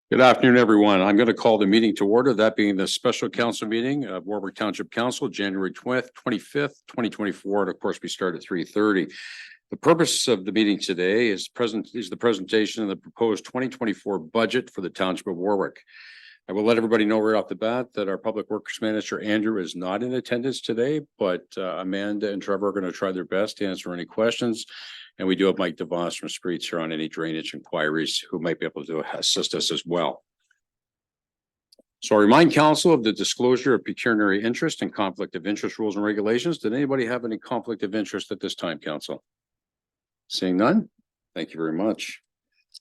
Good afternoon, everyone. I'm going to call the meeting to order, that being the special council meeting of Warwick Township Council, January 25th, 2024. And of course, we start at 3:30. The purpose of the meeting today is the presentation of the proposed 2024 budget for the Township of Warwick. I will let everybody know right off the bat that our Public Works Manager, Andrew, is not in attendance today, but Amanda and Trevor are going to try their best to answer any questions. And we do have Mike DeVos from Streets here on any drainage inquiries who might be able to assist us as well. So I remind council of the disclosure of pecuniary interest and conflict of interest rules and regulations. Did anybody have any conflict of interest at this time, council? Seeing none, thank you very much.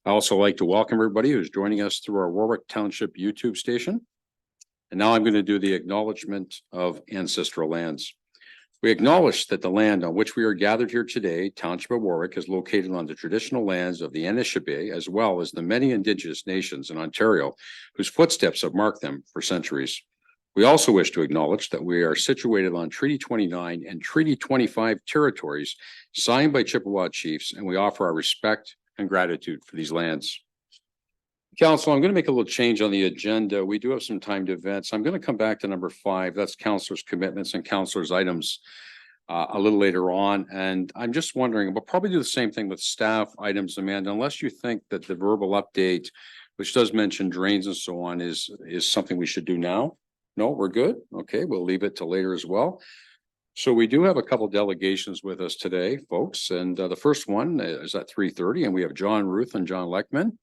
I also like to welcome everybody who's joining us through our Warwick Township YouTube station. And now I'm going to do the acknowledgement of ancestral lands. We acknowledge that the land on which we are gathered here today, Township of Warwick, is located on the traditional lands of the Anishinaabe, as well as the many Indigenous nations in Ontario, whose footsteps have marked them for centuries. We also wish to acknowledge that we are situated on Treaty 29 and Treaty 25 territories signed by Chippewa chiefs, and we offer our respect and gratitude for these lands. Council, I'm going to make a little change on the agenda. We do have some timed events. I'm going to come back to number 5. That's councilors' commitments and councilors' items a little later on. And I'm just wondering, we'll probably do the same thing with staff items, Amanda, unless you think that the verbal update, which does mention drains and so on, is something we should do now. No, we're good. Okay, we'll leave it till later as well. So we do have a couple delegations with us today, folks. And the first one is at 3:30, and we have John Ruth and John Leckman.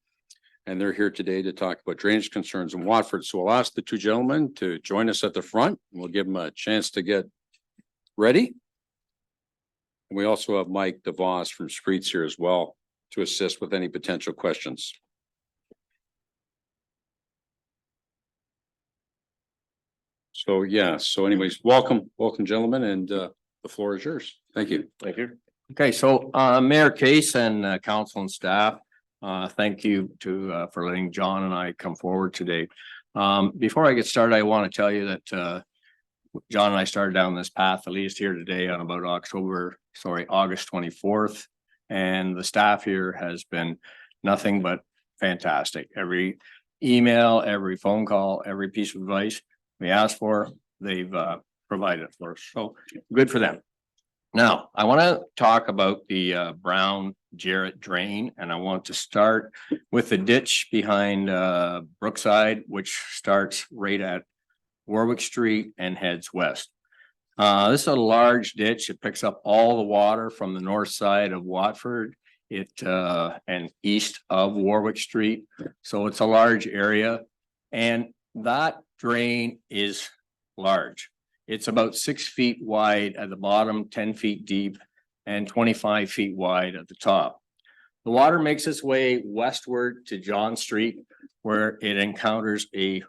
And they're here today to talk about drainage concerns in Watford. So I'll ask the two gentlemen to join us at the front. And we'll give them a chance to get ready. And we also have Mike DeVos from Streets here as well to assist with any potential questions. So yeah, so anyways, welcome, gentlemen, and the floor is yours. Thank you. Thank you. Okay, so Mayor Case and council and staff, thank you for letting John and I come forward today. Before I get started, I want to tell you that John and I started down this path, at least here today, on about August 24th. And the staff here has been nothing but fantastic. Every email, every phone call, every piece of advice we asked for, they've provided for us. So good for them. Now, I want to talk about the Brown Jarrett drain, and I want to start with the ditch behind Brookside, which starts right at Warwick Street and heads west. This is a large ditch. It picks up all the water from the north side of Watford and east of Warwick Street. So it's a large area, and that drain is large. It's about 6 feet wide at the bottom, 10 feet deep, and 25 feet wide at the top. The water makes its way westward to John Street, where it encounters a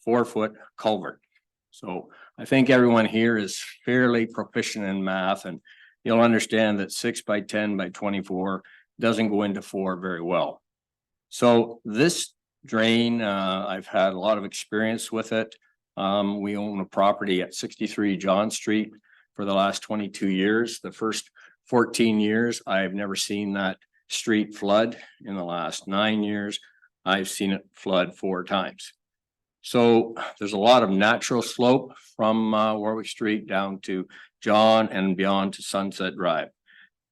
4-foot culvert. So I think everyone here is fairly proficient in math, and you'll understand that 6 by 10 by 24 doesn't go into 4 very well. So this drain, I've had a lot of experience with it. We own a property at 63 John Street for the last 22 years. The first 14 years, I've never seen that street flood. In the last 9 years, I've seen it flood 4 times. So there's a lot of natural slope from Warwick Street down to John and beyond to Sunset Drive.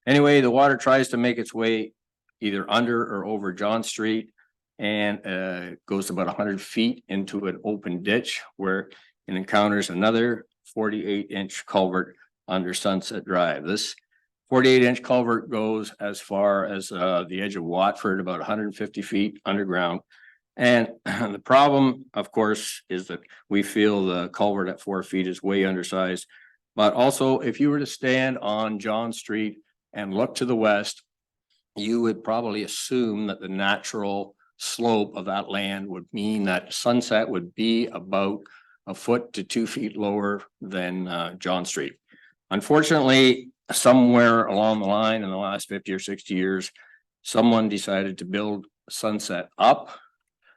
Anyway, the water tries to make its way either under or over John Street, and goes about 100 feet into an open ditch where it encounters another 48-inch culvert under Sunset Drive. This 48-inch culvert goes as far as the edge of Watford, about 150 feet underground. And the problem, of course, is that we feel the culvert at 4 feet is way undersized. But also, if you were to stand on John Street and look to the west, you would probably assume that the natural slope of that land would mean that Sunset would be about 1 foot to 2 feet lower than John Street. Unfortunately, somewhere along the line in the last 50 or 60 years, someone decided to build Sunset up.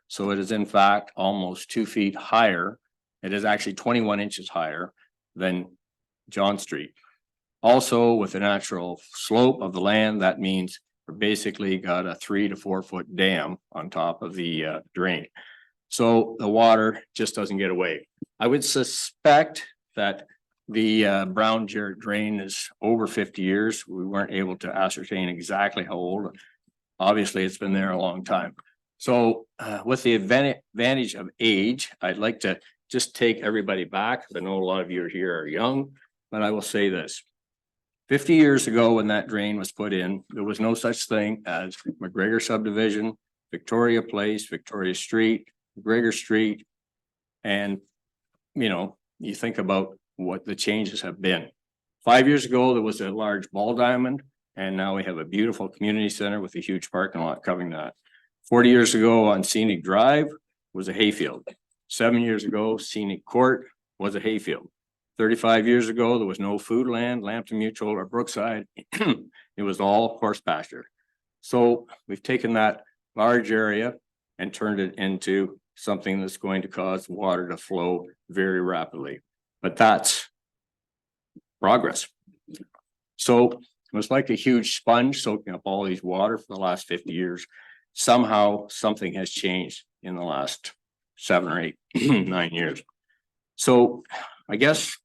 So it is in fact almost 2 feet higher. It is actually 21 inches higher than John Street. Also, with the natural slope of the land, that means basically got a 3 to 4 foot dam on top of the drain. So the water just doesn't get away. I would suspect that the Brown Jarrett drain is over 50 years. We weren't able to ascertain exactly how old. Obviously, it's been there a long time. So with the advantage of age, I'd like to just take everybody back. I know a lot of you here are young, but I will say this. 50 years ago, when that drain was put in, there was no such thing as McGregor subdivision, Victoria Place, Victoria Street, McGregor Street. And, you know, you think about what the changes have been. 5 years ago, there was a large ball diamond, and now we have a beautiful community center with a huge parking lot covering that. 40 years ago on Scenic Drive was a hayfield. 7 years ago, Scenic Court was a hayfield. 35 years ago, there was no food land, Lambton Mutual or Brookside. It was all horse pasture. So we've taken that large area and turned it into something that's going to cause water to flow very rapidly. But that's progress. So it was like a huge sponge soaking up all these water for the last 50 years. Somehow something has changed in the last 7 or 8, 9 years. So I guess,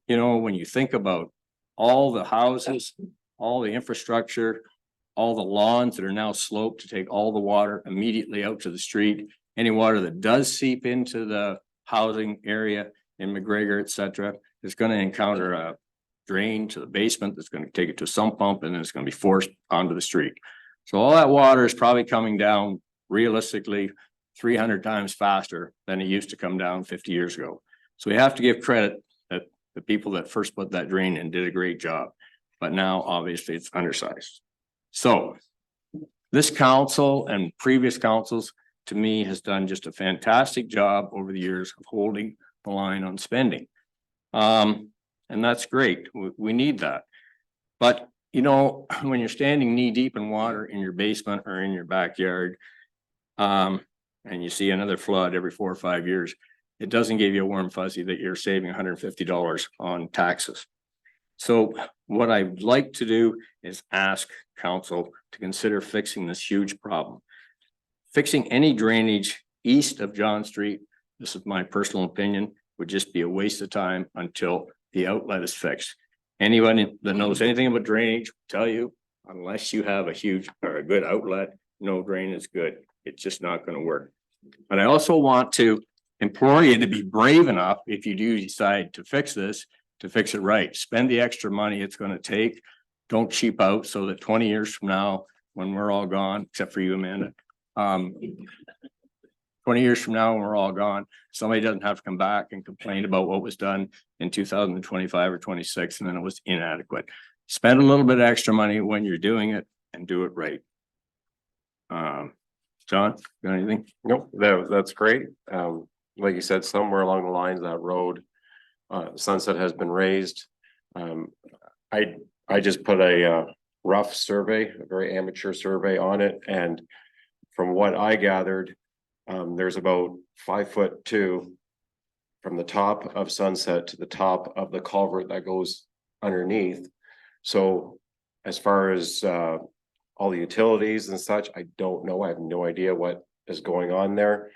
you know, when you think about all the houses, all the infrastructure, all the lawns that are now sloped to take all the water immediately out to the street, any water that does seep into the housing area in McGregor, et cetera, is going to encounter a drain to the basement that's going to take it to a sump pump, and then it's going to be forced onto the street. So all that water is probably coming down realistically 300 times faster than it used to come down 50 years ago. So we have to give credit that the people that first put that drain in did a great job, but now obviously it's undersized. So this council and previous councils, to me, has done just a fantastic job over the years of holding the line on spending. And that's great. We need that. But, you know, when you're standing knee deep in water in your basement or in your backyard, and you see another flood every 4 or 5 years, it doesn't give you a warm fuzzy that you're saving $150 on taxes. So what I'd like to do is ask council to consider fixing this huge problem. Fixing any drainage east of John Street, this is my personal opinion, would just be a waste of time until the outlet is fixed. Anyone that knows anything about drainage will tell you, unless you have a huge or a good outlet, no drain is good. It's just not going to work. But I also want to implore you to be brave enough, if you do decide to fix this, to fix it right. Spend the extra money it's going to take. Don't cheap out so that 20 years from now, when we're all gone, except for you, Amanda, 20 years from now, when we're all gone, somebody doesn't have to come back and complain about what was done in 2025 or 26, and then it was inadequate. Spend a little bit of extra money when you're doing it and do it right. John, got anything? Nope, that's great. Like you said, somewhere along the lines of that road, Sunset has been raised. I just put a rough survey, a very amateur survey on it, and from what I gathered, there's about 5'2" from the top of Sunset to the top of the culvert that goes underneath. So as far as all the utilities and such, I don't know. I have no idea what is going on there,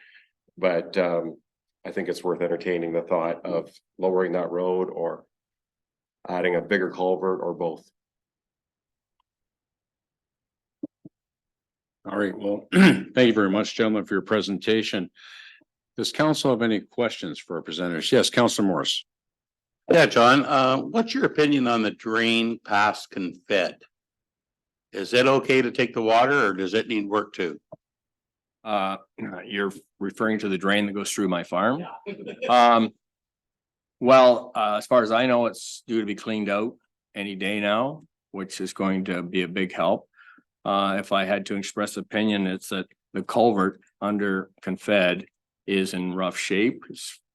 but I think it's worth entertaining the thought of lowering that road or adding a bigger culvert or both. All right, well, thank you very much, gentlemen, for your presentation. Does council have any questions for our presenters? Yes, Councilor Morris. Yeah, John, what's your opinion on the drain past Confed? Is it okay to take the water or does it need work too? You're referring to the drain that goes through my farm? Well, as far as I know, it's due to be cleaned out any day now, which is going to be a big help. If I had to express opinion, it's that the culvert under Confed is in rough shape.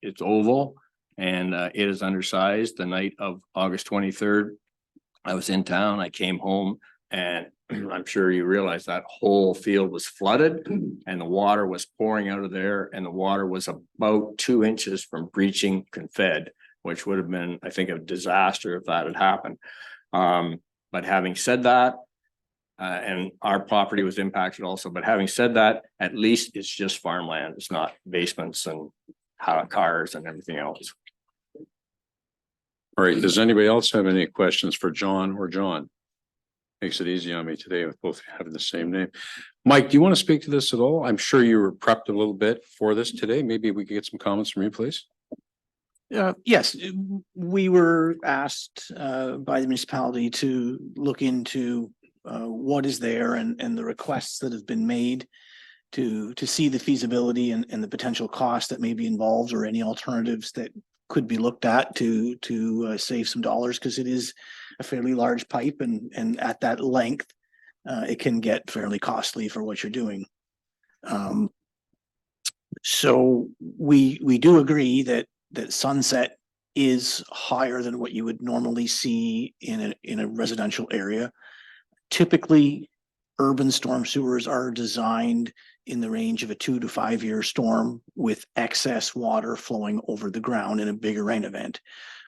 It's oval and it is undersized. The night of August 23rd, I was in town. I came home and I'm sure you realize that whole field was flooded and the water was pouring out of there, and the water was about 2 inches from breaching Confed, which would have been, I think, a disaster if that had happened. But having said that, And our property was impacted also, but having said that, at least it's just farmland, it's not basements and cars and everything else. All right, does anybody else have any questions for John or John? Makes it easy on me today with both having the same name. Mike, do you want to speak to this at all? I'm sure you were prepped a little bit for this today. Maybe we could get some comments from you, please. Yes, we were asked by the municipality to look into what is there and the requests that have been made to see the feasibility and the potential cost that may be involved, or any alternatives that could be looked at to save some dollars, because it is a fairly large pipe, and at that length it can get fairly costly for what you're doing. So we do agree that Sunset is higher than what you would normally see in a residential area. Typically, urban storm sewers are designed in the range of a 2 to 5 year storm with excess water flowing over the ground in a bigger rain event.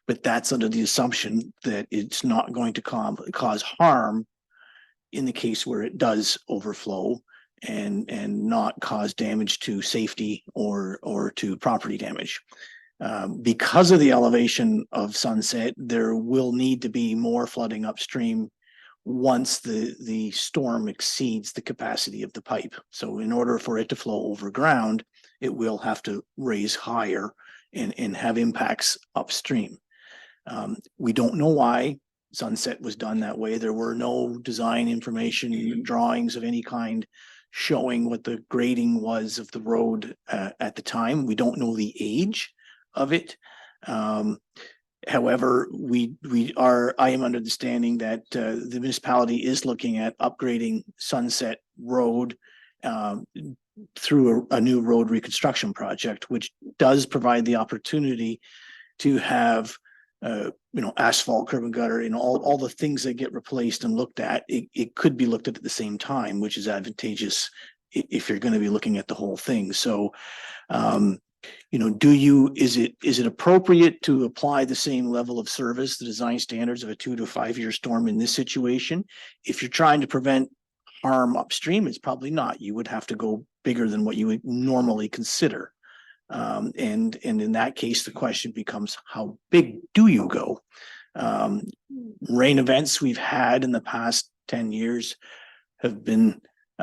But that's under the assumption that it's not going to cause harm in the case where it does overflow, and not cause damage to safety or to property damage. Because of the elevation of Sunset, there will need to be more flooding upstream once the storm exceeds the capacity of the pipe. So in order for it to flow over ground, it will have to raise higher and have impacts upstream. We don't know why Sunset was done that way. There were no design information, drawings of any kind showing what the grading was of the road at the time. We don't know the age of it. However, I am under the understanding that the municipality is looking at upgrading Sunset Road through a new road reconstruction project, which does provide the opportunity to have asphalt, curb and gutter, and all the things that get replaced and looked at. It could be looked at the same time, which is advantageous if you're going to be looking at the whole thing. So is it appropriate to apply the same level of service, the design standards of a 2 to 5 year storm in this situation? If you're trying to prevent harm upstream, it's probably not. You would have to go bigger than what you would normally consider. And in that case, the question becomes, how big do you go? Rain events we've had in the past 10 years have been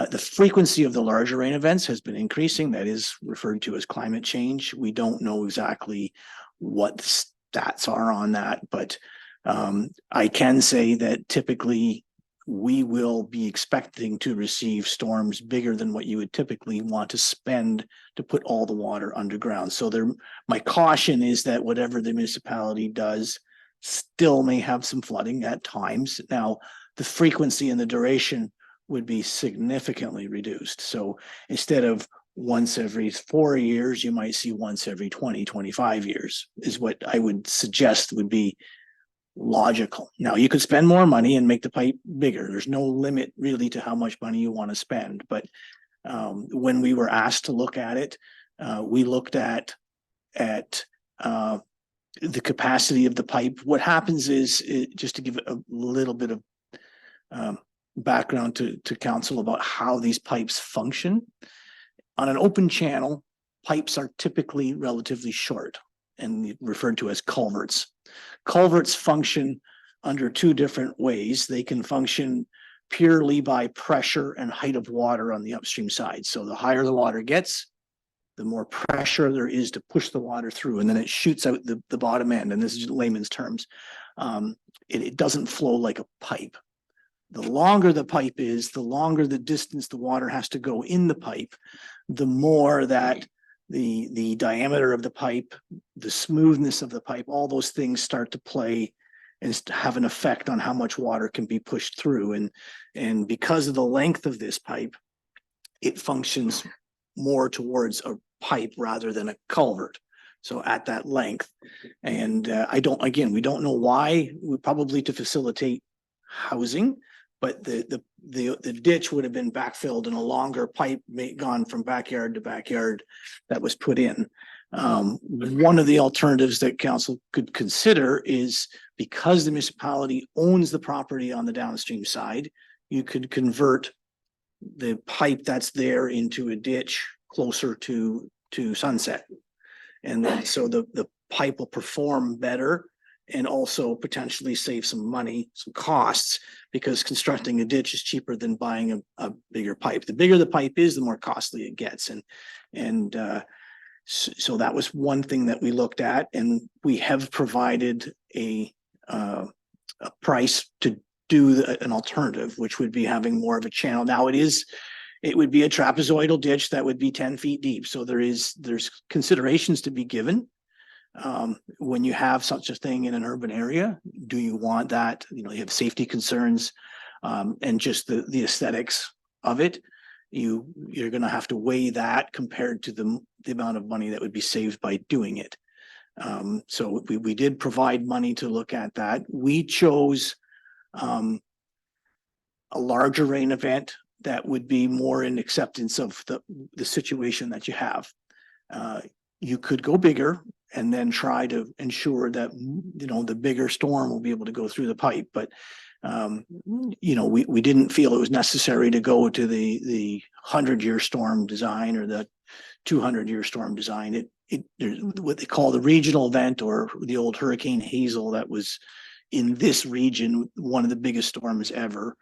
the frequency of the larger rain events has been increasing. That is referred to as climate change. We don't know exactly what the stats are on that, but I can say that typically we will be expecting to receive storms bigger than what you would typically want to spend to put all the water underground. So my caution is that whatever the municipality does still may have some flooding at times. Now, the frequency and the duration would be significantly reduced. So instead of once every 4 years, you might see once every 20, 25 years is what I would suggest would be logical. Now, you could spend more money and make the pipe bigger. There's no limit really to how much money you want to spend. But when we were asked to look at it, we looked at the capacity of the pipe. What happens is, just to give a little bit of background to council about how these pipes function. On an open channel, pipes are typically relatively short and referred to as culverts. Culverts function under two different ways. They can function purely by pressure and height of water on the upstream side. So the higher the water gets, the more pressure there is to push the water through, and then it shoots out the bottom end. And this is layman's terms. It doesn't flow like a pipe. The longer the pipe is, the longer the distance the water has to go in the pipe, the more that the diameter of the pipe, the smoothness of the pipe, all those things start to play and have an effect on how much water can be pushed through. And because of the length of this pipe, it functions more towards a pipe rather than a culvert. So at that length, and we don't know why. Probably to facilitate housing, but the ditch would have been backfilled and a longer pipe gone from backyard to backyard that was put in. One of the alternatives that council could consider is, because the municipality owns the property on the downstream side, you could convert the pipe that's there into a ditch closer to Sunset. And then so the pipe will perform better and also potentially save some money, some costs, because constructing a ditch is cheaper than buying a bigger pipe. The bigger the pipe is, the more costly it gets. So that was one thing that we looked at, and we have provided a price to do an alternative, which would be having more of a channel. Now it would be a trapezoidal ditch that would be 10 feet deep. So there's considerations to be given. When you have such a thing in an urban area, do you want that? You have safety concerns, and just the aesthetics of it. You're going to have to weigh that compared to the amount of money that would be saved by doing it. So we did provide money to look at that. We chose a larger rain event that would be more in acceptance of the situation that you have. You could go bigger and then try to ensure that, the bigger storm will be able to go through the pipe. But, we didn't feel it was necessary to go to the 100-year storm design or the 200-year storm design. There's what they call the regional event, or the old Hurricane Hazel that was in this region, one of the biggest storms ever.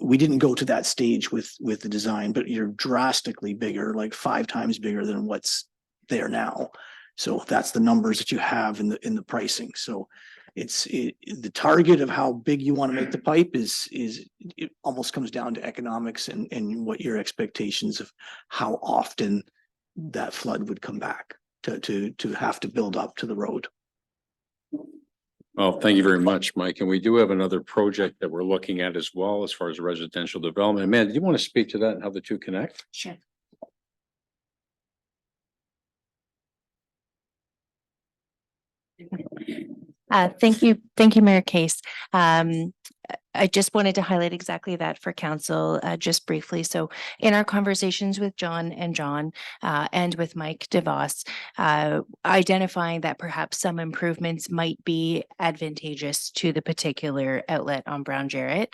We didn't go to that stage with the design, but you're drastically bigger, like 5 times bigger than what's there now. So that's the numbers that you have in the pricing. So the target of how big you want to make the pipe is it almost comes down to economics and what your expectations of how often that flood would come back to have to build up to the road. Well, thank you very much, Mike. And we do have another project that we're looking at as well, as far as residential development. Amanda, do you want to speak to that and how the two connect? Sure. Thank you, Mayor Case. I just wanted to highlight exactly that for council, just briefly. So in our conversations with John and with Mike DeVos, identifying that perhaps some improvements might be advantageous to the particular outlet on Brown Jarrett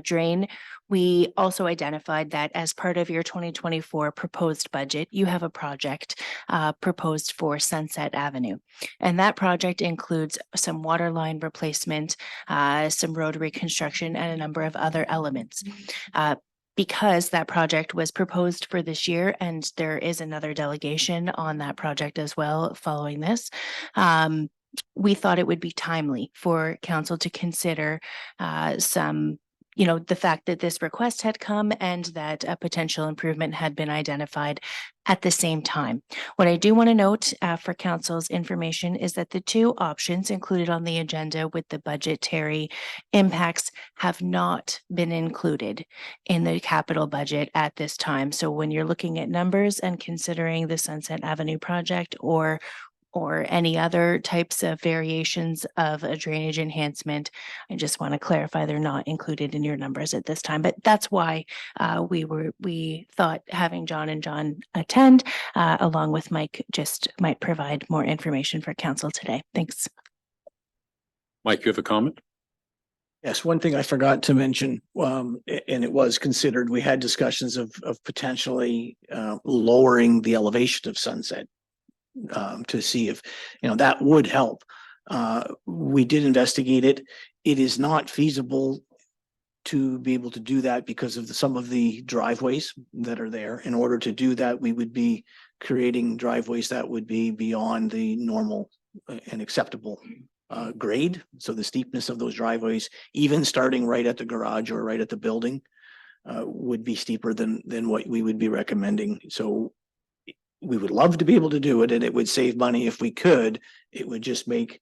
drain. We also identified that as part of your 2024 proposed budget, you have a project proposed for Sunset Avenue. And that project includes some water line replacement, some road reconstruction, and a number of other elements. Because that project was proposed for this year, and there is another delegation on that project as well following this, we thought it would be timely for council to consider the fact that this request had come and that a potential improvement had been identified at the same time. What I do want to note for council's information is that the two options included on the agenda with the budgetary impacts have not been included in the capital budget at this time. So when you're looking at numbers and considering the Sunset Avenue project or any other types of variations of a drainage enhancement, I just want to clarify they're not included in your numbers at this time. But that's why we thought having John and John attend along with Mike just might provide more information for council today. Thanks. Mike, you have a comment? Yes, one thing I forgot to mention, and it was considered, we had discussions of potentially lowering the elevation of Sunset to see if, that would help. We did investigate it. It is not feasible to be able to do that because of some of the driveways that are there. In order to do that, we would be creating driveways that would be beyond the normal and acceptable grade. So the steepness of those driveways, even starting right at the garage or right at the building, would be steeper than what we would be recommending. So we would love to be able to do it, and it would save money if we could. It would just make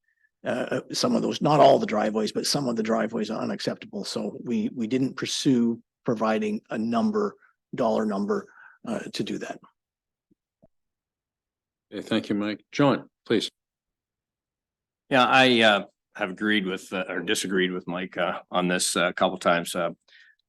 some of those, not all the driveways, but some of the driveways unacceptable. So we didn't pursue providing a dollar number to do that. Okay, thank you, Mike. John, please. Yeah, I have agreed with or disagreed with Mike on this a couple times.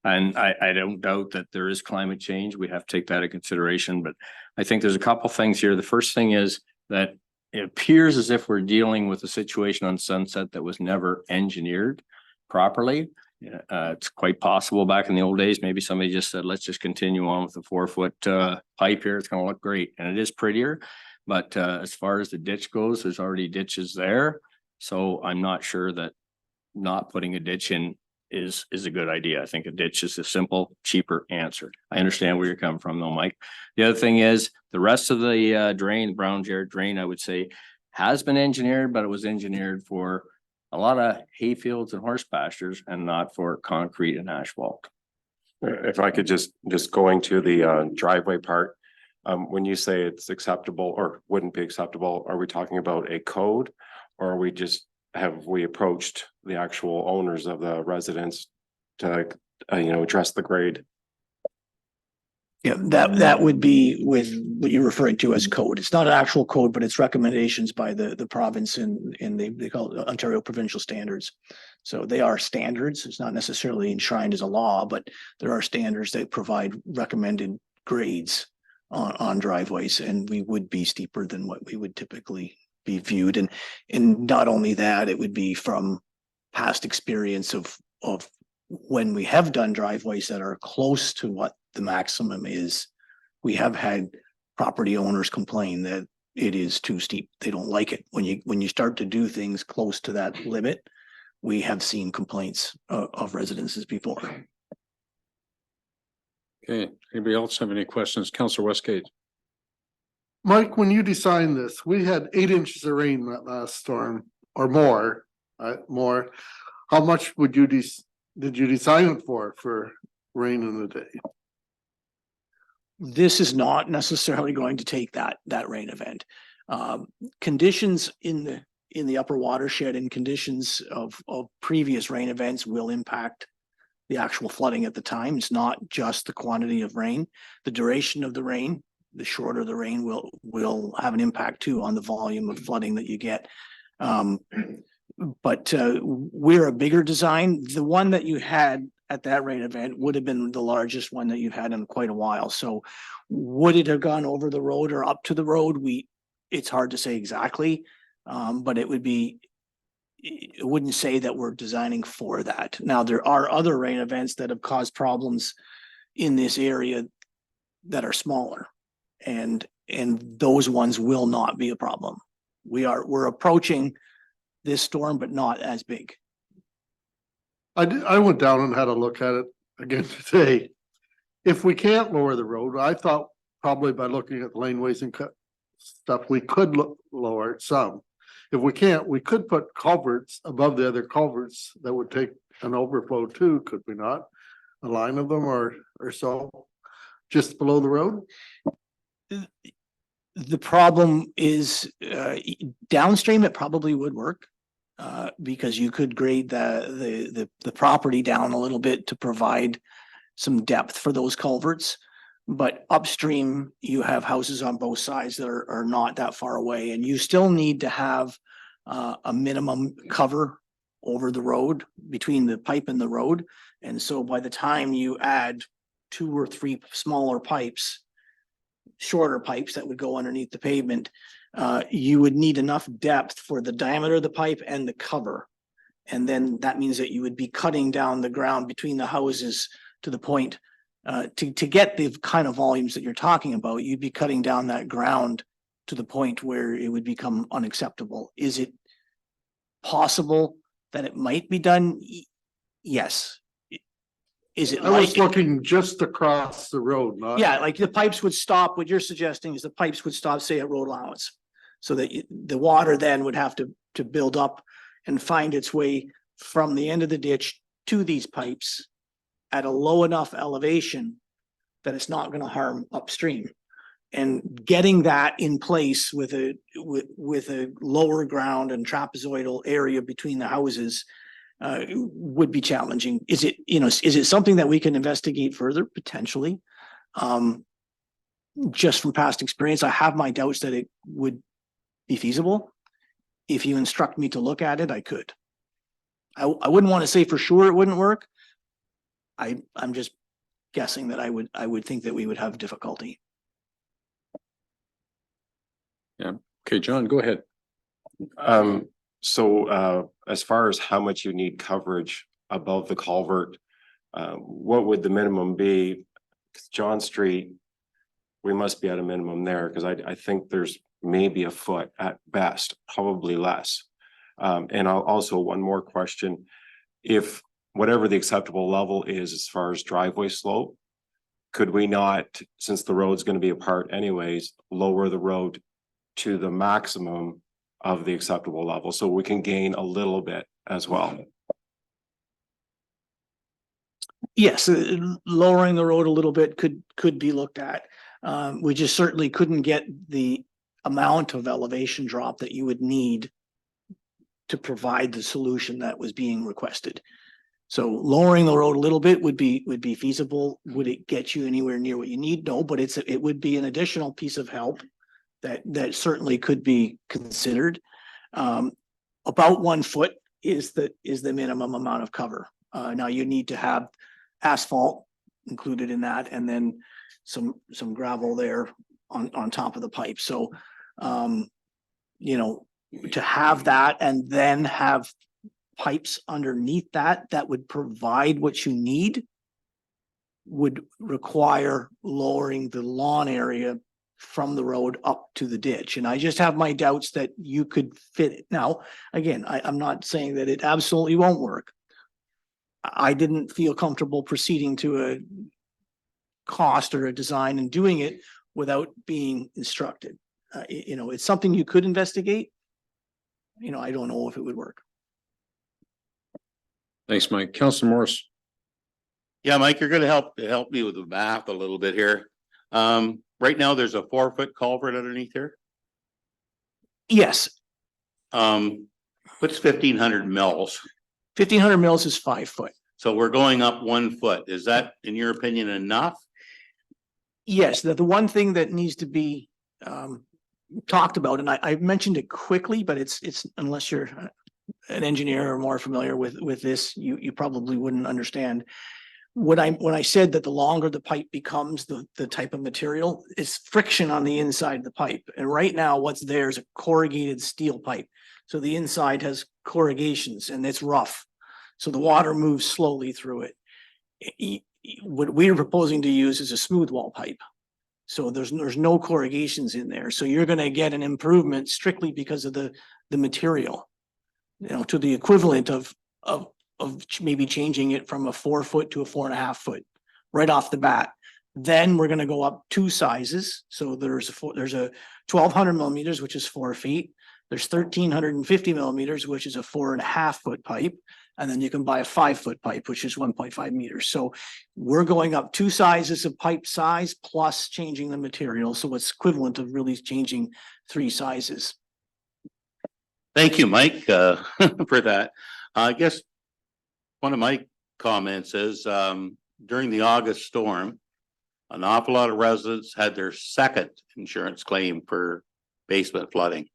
And I don't doubt that there is climate change. We have to take that into consideration, but I think there's a couple things here. The first thing is that it appears as if we're dealing with a situation on Sunset that was never engineered properly. Yeah, it's quite possible back in the old days, maybe somebody just said, let's just continue on with the 4-foot pipe here. It's gonna look great and it is prettier. But as far as the ditch goes, there's already ditches there. So I'm not sure that not putting a ditch in is a good idea. I think a ditch is a simple, cheaper answer. I understand where you're coming from though, Mike. The other thing is the rest of the drain, the Brown Jared drain, I would say has been engineered, but it was engineered for a lot of hay fields and horse pastures and not for concrete and asphalt. If I could just going to the driveway part, when you say it's acceptable or wouldn't be acceptable, are we talking about a code? Or are we just, have we approached the actual owners of the residents to, address the grade? Yeah, that would be with what you're referring to as code. It's not an actual code, but it's recommendations by the province and they call it Ontario Provincial Standards. So they are standards. It's not necessarily enshrined as a law, but there are standards that provide recommended grades on driveways, and we would be steeper than what we would typically be viewed. And not only that, it would be from past experience of when we have done driveways that are close to what the maximum is. We have had property owners complain that it is too steep. They don't like it. When you start to do things close to that limit, we have seen complaints of residences before. Okay, anybody else have any questions? Councillor Westgate? Mike, when you designed this, we had 8 inches of rain that last storm or more, more. How much would you did you design it for rain in the day? This is not necessarily going to take that rain event. Conditions in the upper watershed and conditions of previous rain events will impact the actual flooding at the time. It's not just the quantity of rain. The duration of the rain, the shorter the rain will have an impact too on the volume of flooding that you get. But we're a bigger design. The one that you had at that rain event would have been the largest one that you've had in quite a while. So would it have gone over the road or up to the road? It's hard to say exactly, but it wouldn't say that we're designing for that. Now, there are other rain events that have caused problems in this area that are smaller, and those ones will not be a problem. We're approaching this storm, but not as big. I went down and had a look at it again today. If we can't lower the road, I thought probably by looking at the laneways and stuff, we could lower it some. If we can't, we could put culverts above the other culverts that would take an overflow too, could we not? A line of them or so, just below the road? The problem is downstream, it probably would work. Because you could grade the property down a little bit to provide some depth for those culverts. But upstream, you have houses on both sides that are not that far away, and you still need to have a minimum cover over the road between the pipe and the road. And so by the time you add 2 or 3 smaller pipes, shorter pipes that would go underneath the pavement, you would need enough depth for the diameter of the pipe and the cover. And then that means that you would be cutting down the ground between the houses to the point to get the kind of volumes that you're talking about, you'd be cutting down that ground to the point where it would become unacceptable. Is it possible that it might be done? Yes. Is it I was looking just across the road, not. Yeah, like the pipes would stop. What you're suggesting is the pipes would stop, say, at road allowance. So that the water then would have to build up and find its way from the end of the ditch to these pipes at a low enough elevation that it's not going to harm upstream. And getting that in place with a lower ground and trapezoidal area between the houses would be challenging. Is it something that we can investigate further? Potentially. Just from past experience, I have my doubts that it would be feasible. If you instruct me to look at it, I could. I wouldn't want to say for sure it wouldn't work. I'm just guessing that I would think that we would have difficulty. Yeah. Okay, John, go ahead. So as far as how much you need coverage above the culvert, what would the minimum be? 'Cause John Street, we must be at a minimum there, because I think there's maybe a foot at best, probably less. And I'll also, one more question. If whatever the acceptable level is as far as driveway slope, could we not, since the road's gonna be apart anyways, lower the road to the maximum of the acceptable level, so we can gain a little bit as well? Yes, lowering the road a little bit could be looked at. We just certainly couldn't get the amount of elevation drop that you would need to provide the solution that was being requested. So lowering the road a little bit would be feasible. Would it get you anywhere near what you need? No, but it would be an additional piece of help that certainly could be considered. About 1 foot is the minimum amount of cover. Now you need to have asphalt included in that, and then some gravel there on top of the pipe. So, you know, to have that and then have pipes underneath that would provide what you need would require lowering the lawn area from the road up to the ditch. And I just have my doubts that you could fit it. Now, again, I'm not saying that it absolutely won't work. I didn't feel comfortable proceeding to a cost or a design and doing it without being instructed. You know, it's something you could investigate. You know, I don't know if it would work. Thanks, Mike. Councilor Morris. Yeah, Mike, you're gonna help me with the math a little bit here. Right now, there's a 4-foot culvert underneath here. Yes, What's 1,500 mils? 1,500 mils is 5 foot. So we're going up 1 foot. Is that, in your opinion, enough? Yes, the one thing that needs to be talked about, and I mentioned it quickly, but it's unless you're an engineer or more familiar with this, you probably wouldn't understand. When I said that the longer the pipe becomes, the type of material is friction on the inside of the pipe. And right now what's there is a corrugated steel pipe. So the inside has corrugations and it's rough. So the water moves slowly through it. What we're proposing to use is a smooth wall pipe. So there's no corrugations in there. So you're going to get an improvement strictly because of the material, you know, to the equivalent of maybe changing it from a 4 foot to a 4.5 foot right off the bat. Then we're going to go up 2 sizes. So there's a 1,200 millimeters, which is 4 feet. There's 1,350 millimeters, which is a 4.5 foot pipe. And then you can buy a 5 foot pipe, which is 1.5 meters. So we're going up 2 sizes of pipe size plus changing the material. So it's equivalent of really changing 3 sizes. Thank you, Mike, for that. I guess one of my comments is, during the August storm, an awful lot of residents had their second insurance claim for basement flooding.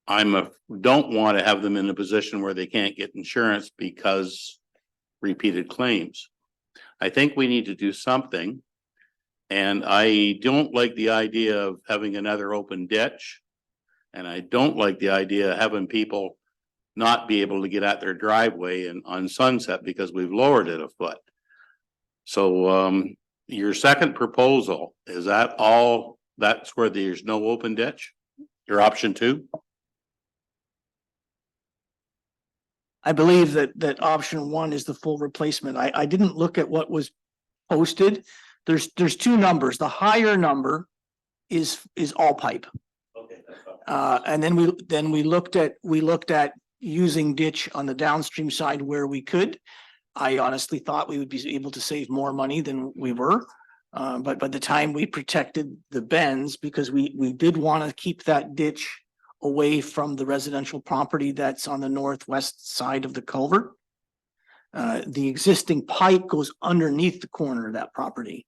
Don't want to have them in a position where they can't get insurance because repeated claims. I think we need to do something. And I don't like the idea of having another open ditch. And I don't like the idea of having people not be able to get at their driveway and on Sunset because we've lowered it a foot. So your second proposal, is that all? That's where there's no open ditch? Your option 2? I believe that option 1 is the full replacement. I didn't look at what was posted. There's 2 numbers. The higher number is all pipe. Okay. And then we looked at using ditch on the downstream side where we could. I honestly thought we would be able to save more money than we were. But by the time we protected the bends, because we did want to keep that ditch away from the residential property that's on the northwest side of the culvert. The existing pipe goes underneath the corner of that property.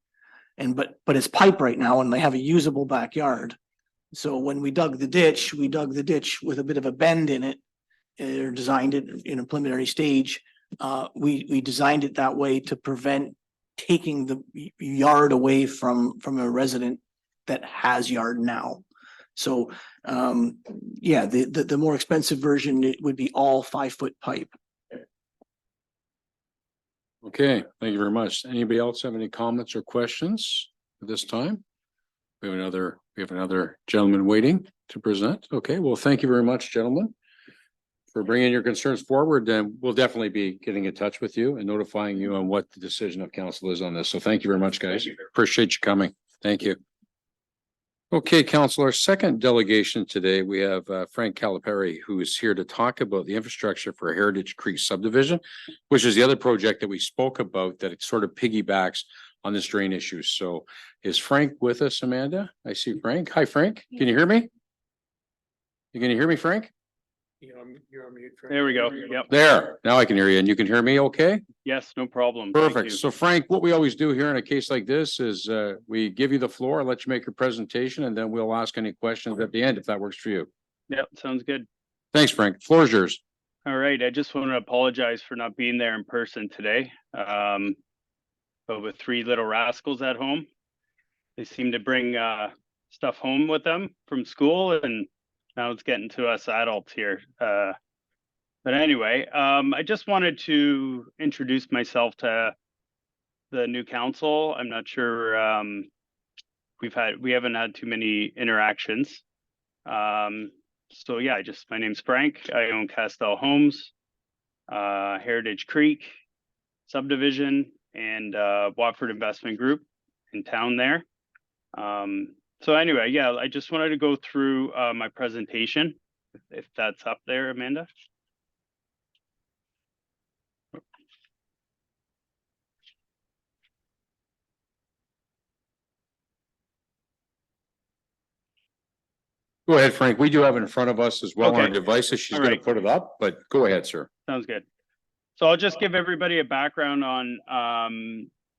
But it's pipe right now and they have a usable backyard. So when we dug the ditch with a bit of a bend in it, or designed it in a preliminary stage. We designed it that way to prevent taking the yard away from a resident that has yard now. So yeah, the more expensive version, it would be all 5 foot pipe. Okay, thank you very much. Anybody else have any comments or questions at this time? We have another gentleman waiting to present. Okay, well, thank you very much, gentlemen, for bringing your concerns forward, and we'll definitely be getting in touch with you and notifying you on what the decision of council is on this. So thank you very much, guys. Appreciate you coming. Thank you. Okay, council, our second delegation today, we have Frank Calipari, who is here to talk about the infrastructure for Heritage Creek subdivision, which is the other project that we spoke about that it sort of piggybacks on this drain issue. So is Frank with us, Amanda? I see Frank. Hi, Frank. Can you hear me? You can hear me, Frank? There we go. Yep. There, now I can hear you, and you can hear me okay? Yes, no problem. Thank Perfect. you. So Frank, what we always do here in a case like this is we give you the floor, let you make your presentation, and then we'll ask any questions at the end if that works for you. Yep, sounds good. Thanks, Frank. Floor is yours. All right, I just want to apologize for not being there in person today. But with three little rascals at home, they seem to bring stuff home with them from school, and now it's getting to us adults here. But anyway, I just wanted to introduce myself to the new council. I'm not sure we haven't had too many interactions. So yeah, my name's Frank. I own Castell Homes, Heritage Creek subdivision, and Watford Investment Group in town there. So anyway, yeah, I just wanted to go through my presentation, if that's up there, Amanda. Go ahead, Frank. We do have it in front of us as well on our Okay. devices. She's All going to right. put it up, but go ahead, sir. Sounds good. So I'll just give everybody a background on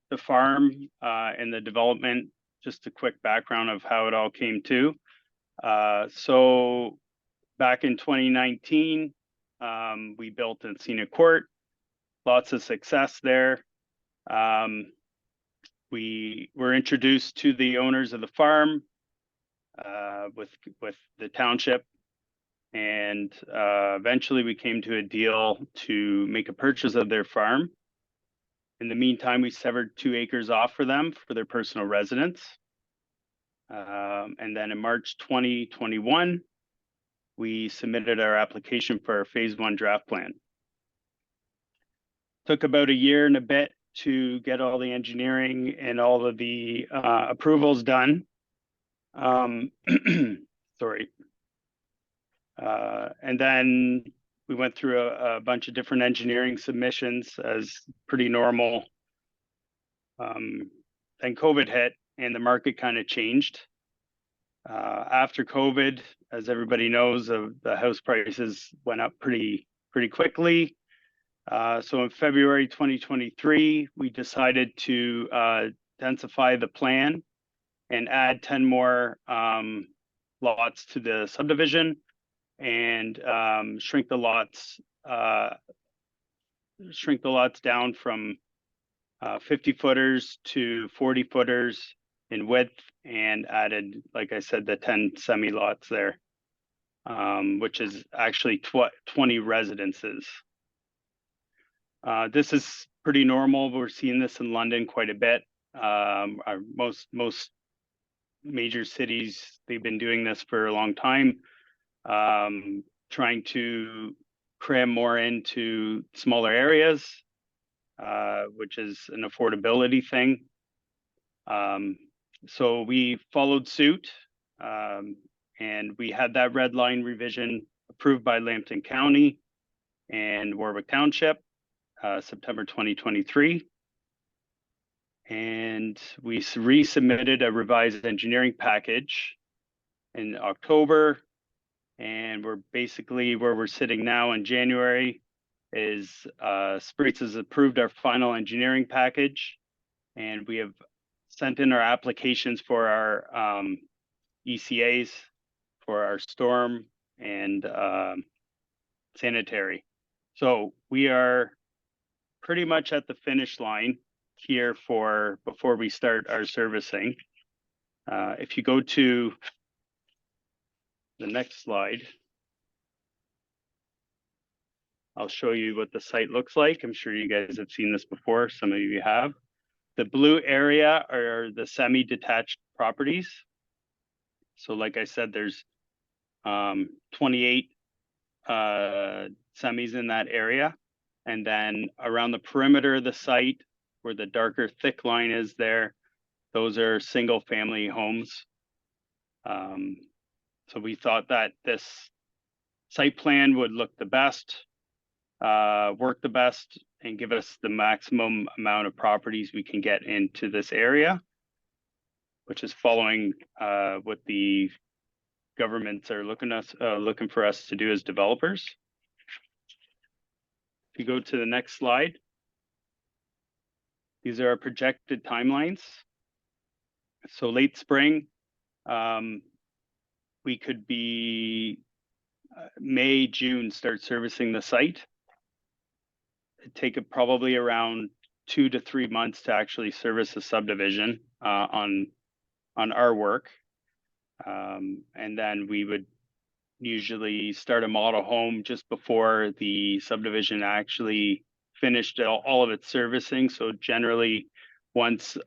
the farm and the development, just a quick background of how it all came to. So back in 2019, we built Encina Court, lots of success there. We were introduced to the owners of the farm with the township, and eventually we came to a deal to make a purchase of their farm. In the meantime, we severed 2 acres off for them for their personal residence. And then in March 2021, we submitted our application for our phase 1 draft plan. Took about a year and a bit to get all the engineering and all of the approvals done. Sorry. And then we went through a bunch of different engineering submissions as pretty normal. Then COVID hit and the market kind of changed. After COVID, as everybody knows, the house prices went up pretty quickly. So in February 2023, we decided to densify the plan and add 10 more lots to the subdivision, and shrink the lots down from 50 footers to 40 footers in width, and added, like I said, the 10 semi lots there, which is actually 20 residences. This is pretty normal. We're seeing this in London quite a bit. Most major cities, they've been doing this for a long time, trying to cram more into smaller areas, which is an affordability thing. So we followed suit, and we had that red line revision approved by Lambton County and Warwick Township, September 2023. And we resubmitted a revised engineering package in October. And we're basically where we're sitting now in January is Spritz has approved our final engineering package, and we have sent in our applications for our ECAs for our storm and sanitary. So we are pretty much at the finish line here before we start our servicing. If you go to the next slide, I'll show you what the site looks like. I'm sure you guys have seen this before. Some of you have. The blue area are the semi-detached properties. So like I said, there's 28 semis in that area. And then around the perimeter of the site, where the darker thick line is there, those are single family homes. So we thought that this site plan would look the best, work the best, and give us the maximum amount of properties we can get into this area, which is following what the governments are looking for us to do as developers. If you go to the next slide, these are our projected timelines. So late spring, we could be May, June, start servicing the site. It'd take it probably around 2 to 3 months to actually service a subdivision on our work. And then we would usually start a model home just before the subdivision actually finished all of its servicing. So generally, once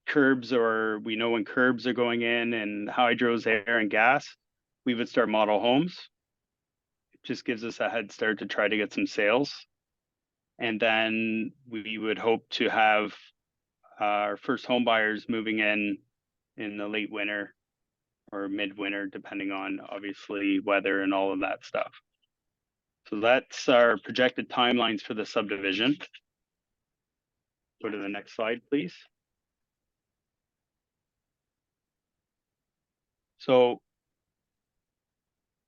curbs, or we know when curbs are going in, and hydros, air and gas, we would start model homes. It just gives us a head start to try to get some sales. And then we would hope to have our first home buyers moving in the late winter or midwinter, depending on obviously weather and all of that stuff. So that's our projected timelines for the subdivision. Go to the next slide, please. So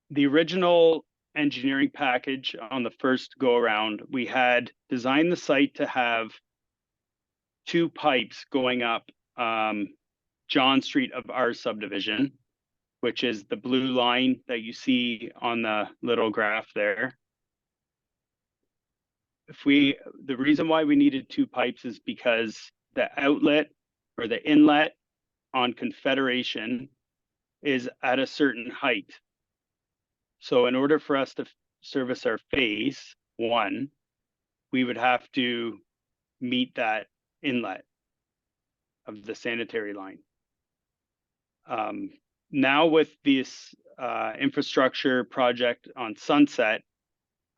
the original engineering package on the first go around, we had designed the site to have 2 pipes going up John Street of our subdivision, which is the blue line that you see on the little graph there. The reason why we needed 2 pipes is because the outlet or the inlet on Confederation is at a certain height. So in order for us to service our phase 1, we would have to meet that inlet of the sanitary line. Now with this infrastructure project on Sunset,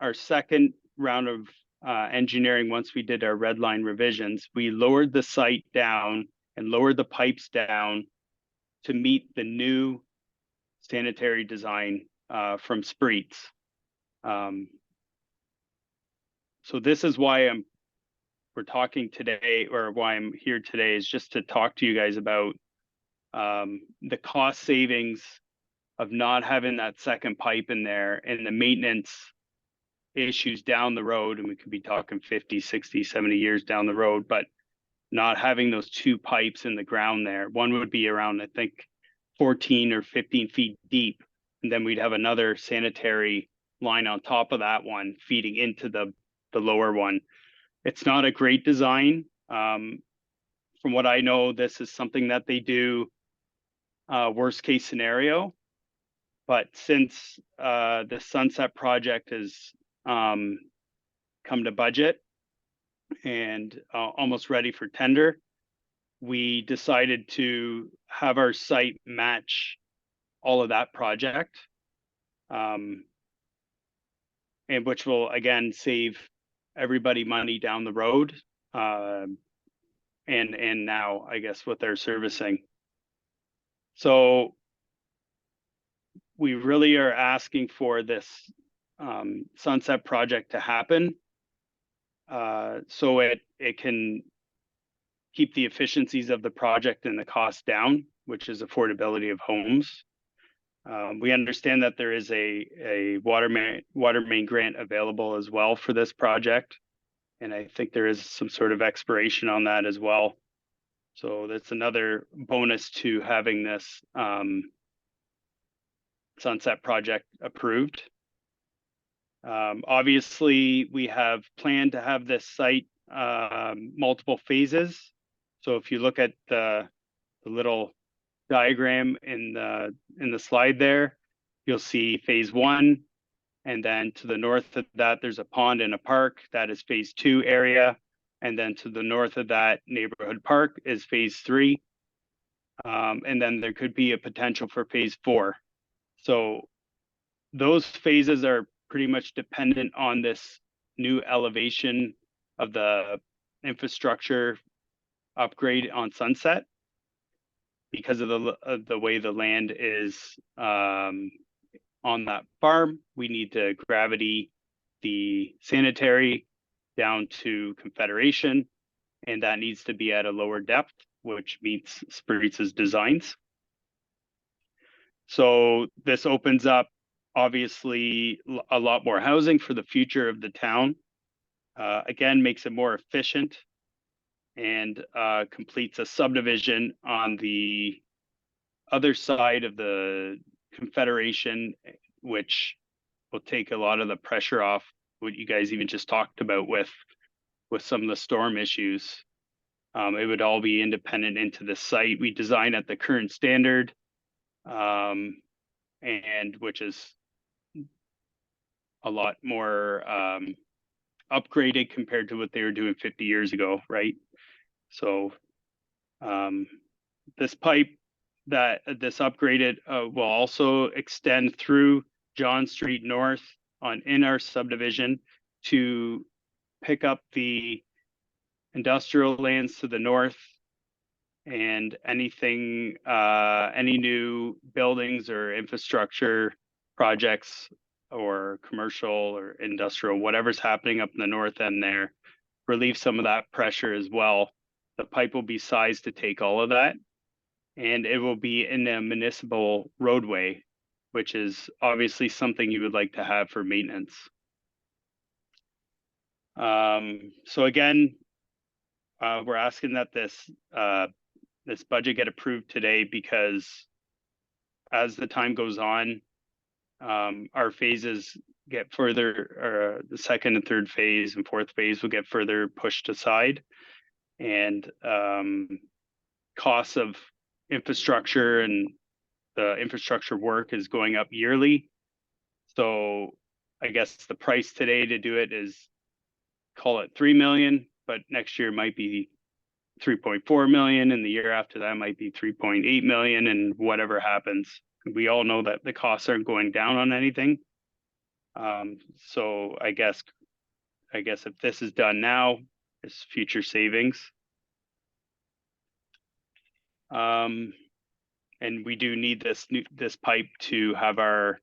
our second round of engineering, once we did our red line revisions, we lowered the site down and lowered the pipes down to meet the new sanitary design from Spreets. So this is why we're talking today, or why I'm here today, is just to talk to you guys about the cost savings of not having that second pipe in there and the maintenance issues down the road. And we could be talking 50, 60, 70 years down the road, but not having those 2 pipes in the ground there. One would be around, I think, 14 or 15 feet deep. And then we'd have another sanitary line on top of that one feeding into the lower one. It's not a great design. From what I know, this is something that they do worst case scenario. But since the Sunset project has come to budget and almost ready for tender, we decided to have our site match all of that project, and which will again save everybody money down the road, and now I guess with their servicing. So we really are asking for this Sunset project to happen, so it can keep the efficiencies of the project and the cost down, which is affordability of homes. We understand that there is a water main grant available as well for this project, and I think there is some sort of expiration on that as well. So that's another bonus to having this Sunset project approved. Obviously, we have planned to have this site multiple phases. So if you look at the little diagram in the slide there, you'll see phase 1 And then to the north of that, there's a pond and a park. That is phase 2 area. And then to the north of that neighborhood park is phase 3. And then there could be a potential for phase 4. So those phases are pretty much dependent on this new elevation of the infrastructure upgrade on Sunset. Because of the way the land is on that farm, we need to gravity the sanitary down to Confederation, and that needs to be at a lower depth, which meets Spruce's designs. So this opens up obviously a lot more housing for the future of the town. Again, makes it more efficient and completes a subdivision on the other side of the Confederation, which will take a lot of the pressure off what you guys even just talked about with some of the storm issues. It would all be independent into the site. We design at the current standard, and which is a lot more upgraded compared to what they were doing 50 years ago, right? So this pipe this upgraded will also extend through John Street North in our subdivision to pick up the industrial lands to the north and anything, any new buildings or infrastructure projects or commercial or industrial, whatever's happening up in the north end there, relieve some of that pressure as well. The pipe will be sized to take all of that, and it will be in a municipal roadway, which is obviously something you would like to have for maintenance. So again, we're asking that this budget get approved today, because as the time goes on, our phases get further, or the second and third phase and fourth phase will get further pushed aside, and costs of infrastructure and the infrastructure work is going up yearly. So I guess the price today to do it is, call it 3 million, but next year might be 3.4 million, and the year after that might be 3.8 million, and whatever happens. We all know that the costs aren't going down on anything. So I guess if this is done now, it's future savings. And we do need this pipe to have our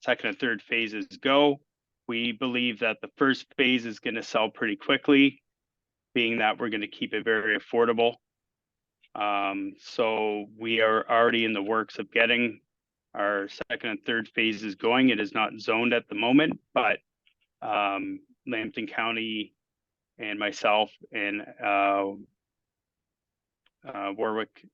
second and third phases go. We believe that the first phase is going to sell pretty quickly, being that we're going to keep it very affordable. So we are already in the works of getting our second and third phases going. It is not zoned at the moment, but Lambton County and myself and Warwick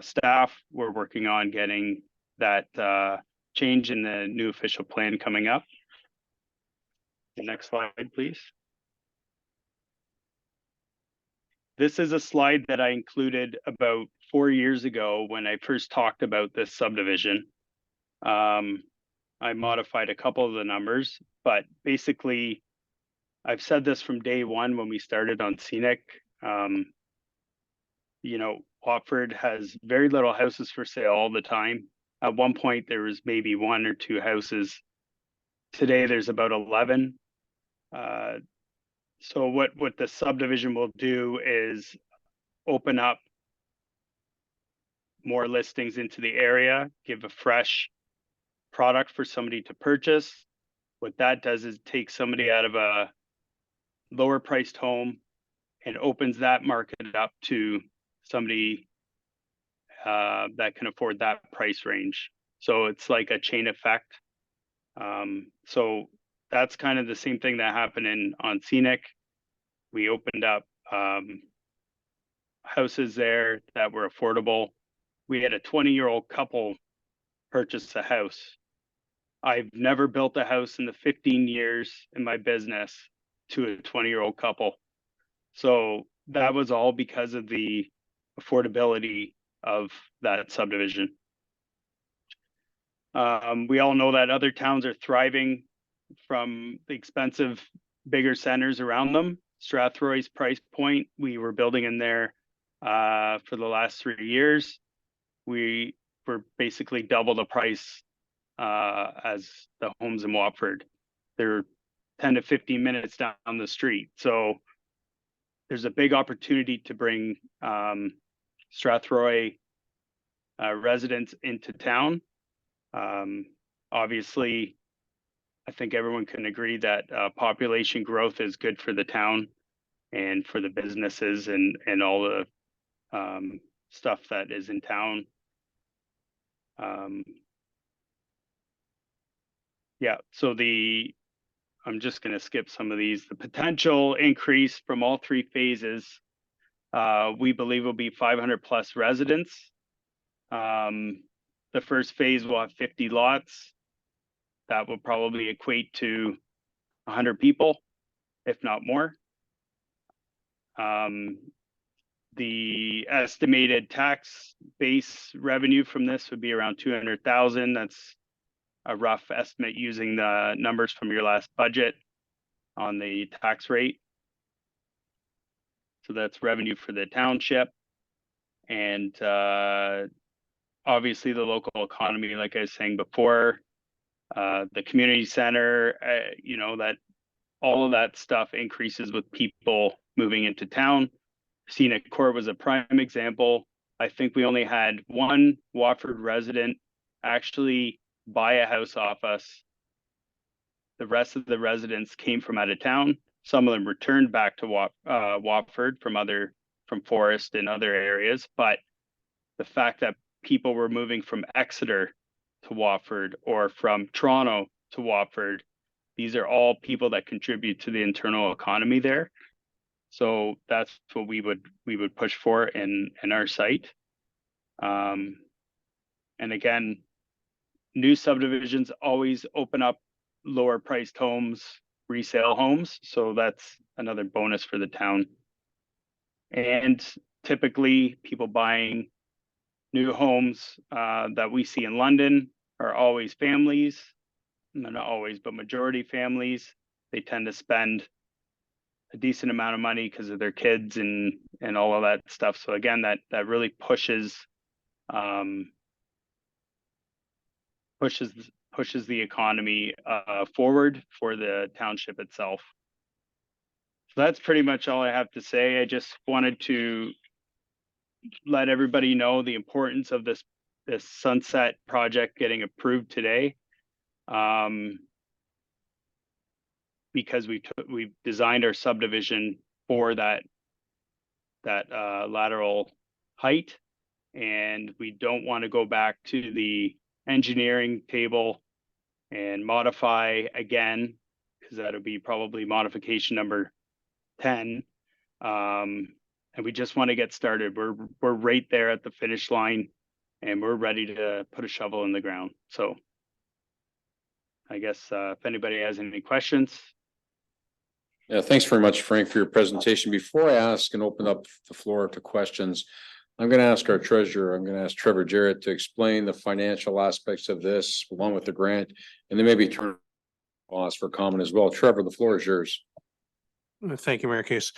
staff, we're working on getting that change in the new official plan coming up. The next slide, please. This is a slide that I included about 4 years ago when I first talked about this subdivision. I modified a couple of the numbers, but basically I've said this from day one when we started on Scenic. You know, Watford has very little houses for sale all the time. At one point there was maybe 1 or 2 houses. Today there's about 11. So what the subdivision will do is open up more listings into the area, give a fresh product for somebody to purchase. What that does is take somebody out of a lower priced home and opens that market up to somebody that can afford that price range. So it's like a chain effect. So that's kind of the same thing that happened on Scenic. We opened up houses there that were affordable. We had a 20-year-old couple purchase a house. I've never built a house in the 15 years in my business to a 20-year-old couple. So that was all because of the affordability of that subdivision. We all know that other towns are thriving from the expensive, bigger centers around them. Strathroy's price point, we were building in there for the last 3 years. We were basically double the price as the homes in Watford. They're 10 to 15 minutes down the street. So there's a big opportunity to bring Strathroy residents into town. Obviously, I think everyone can agree that population growth is good for the town and for the businesses and all the stuff that is in town. Yeah, so I'm just going to skip some of these. The potential increase from all 3 phases, we believe will be 500 plus residents. The first phase will have 50 lots. That will probably equate to 100 people, if not more. The estimated tax base revenue from this would be around 200,000. That's a rough estimate using the numbers from your last budget on the tax rate. So that's revenue for the township. And obviously the local economy, like I was saying before, the community center, you know, that all of that stuff increases with people moving into town. Scenic Court was a prime example. I think we only had one Watford resident actually buy a house off us. The rest of the residents came from out of town. Some of them returned back to Watford from Forest and other areas. But the fact that people were moving from Exeter to Watford or from Toronto to Watford, these are all people that contribute to the internal economy there. So that's what we would push for in our site. And again, new subdivisions always open up lower priced homes, resale homes. So that's another bonus for the town. And typically people buying new homes that we see in London are always families. Not always, but majority families. They tend to spend a decent amount of money because of their kids and all of that stuff. So again, that really pushes the economy forward for the township itself. So that's pretty much all I have to say. I just wanted to let everybody know the importance of this Sunset project getting approved today. Because we've designed our subdivision for that lateral height, and we don't want to go back to the engineering table and modify again, because that'll be probably modification number 10. And we just want to get started. We're right there at the finish line, and we're ready to put a shovel in the ground. So I guess if anybody has any questions. Yeah, thanks very much, Frank, for your presentation. Before I ask and open up the floor to questions, I'm going to ask our treasurer, I'm going to ask Trevor Jarrett to explain the financial aspects of this along with the grant, and then maybe turn boss for comment as well. Trevor, the floor is yours. Thank you, Mayor Case.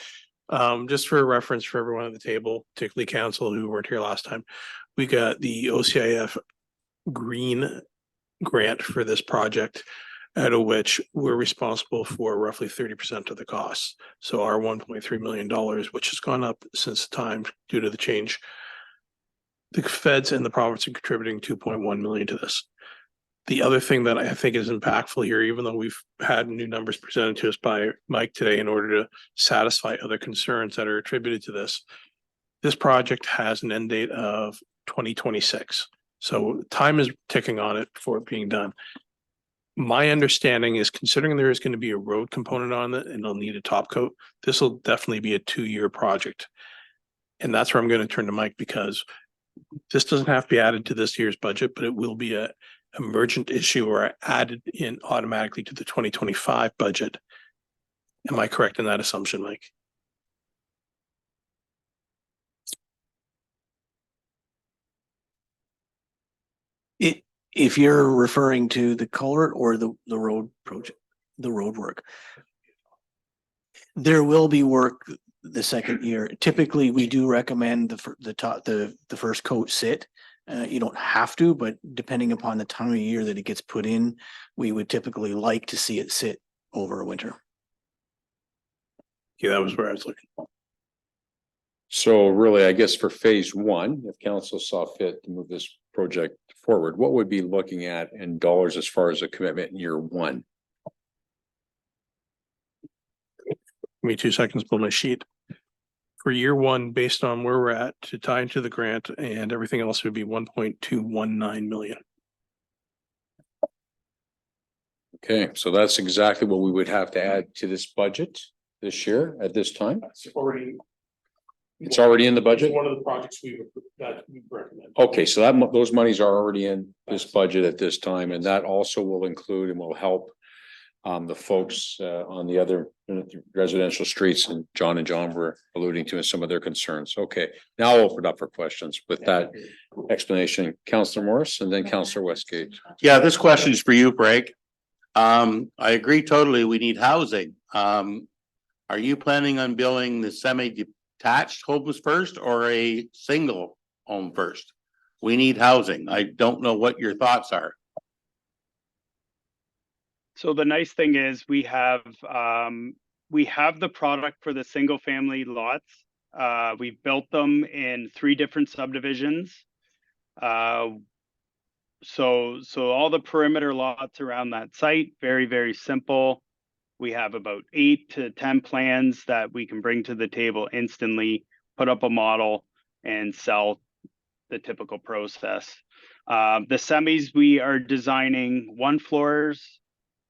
Just for reference for everyone at the table, particularly council who weren't here last time, we got the OCIF green grant for this project, out of which we're responsible for roughly 30% of the costs. So our $1.3 million, which has gone up since the time due to the change, the feds and the province are contributing 2.1 million to this. The other thing that I think is impactful here, even though we've had new numbers presented to us by Mike today in order to satisfy other concerns that are attributed to this project has an end date of 2026. So time is ticking on it for it being done. My understanding is, considering there is going to be a road component on it and they'll need a top coat, this will definitely be a 2-year project. And that's where I'm going to turn to Mike, because this doesn't have to be added to this year's budget, but it will be a emergent issue or added in automatically to the 2025 budget. Am I correct in that assumption, Mike? If you're referring to the culvert or the road project, the road work. There will be work the second year. Typically, we do recommend the first coat sit. You don't have to, but depending upon the time of year that it gets put in, we would typically like to see it sit over a winter. Yeah, that was where I was looking. So really, I guess for phase one, if council saw fit to move this project forward, what would be looking at in dollars as far as a commitment in year one? Give me 2 seconds, pull my sheet. For year one, based on where we're at to tie into the grant and everything else would be 1.219 million. Okay, so that's exactly what we would have to add to this budget this year at this time. That's already. It's already in the budget? One of the projects we recommend. Okay, so those monies are already in this budget at this time, and that also will include and will help the folks on the other residential streets, and John were alluding to in some of their concerns. Okay, now I'll open it up for questions with that explanation. Councillor Morris and then Councillor Westgate. Yeah, this question is for you, Frank. I agree totally. We need housing. Are you planning on building the semi-detached homes first or a single home first? We need housing. I don't know what your thoughts are. So the nice thing is we have the product for the single family lots. We've built them in 3 different subdivisions. So all the perimeter lots around that site, very, very simple. We have about 8 to 10 plans that we can bring to the table instantly, put up a model and sell the typical process. The semis, we are designing 1 floors,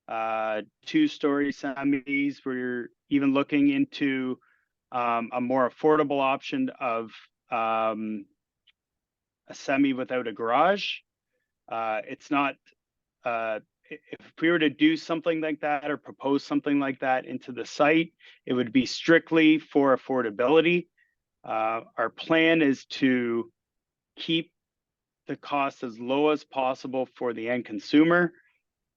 2-story semis. We're even looking into a more affordable option of a semi without a garage. It's not if we were to do something like that or propose something like that into the site, it would be strictly for affordability. Our plan is to keep the cost as low as possible for the end consumer.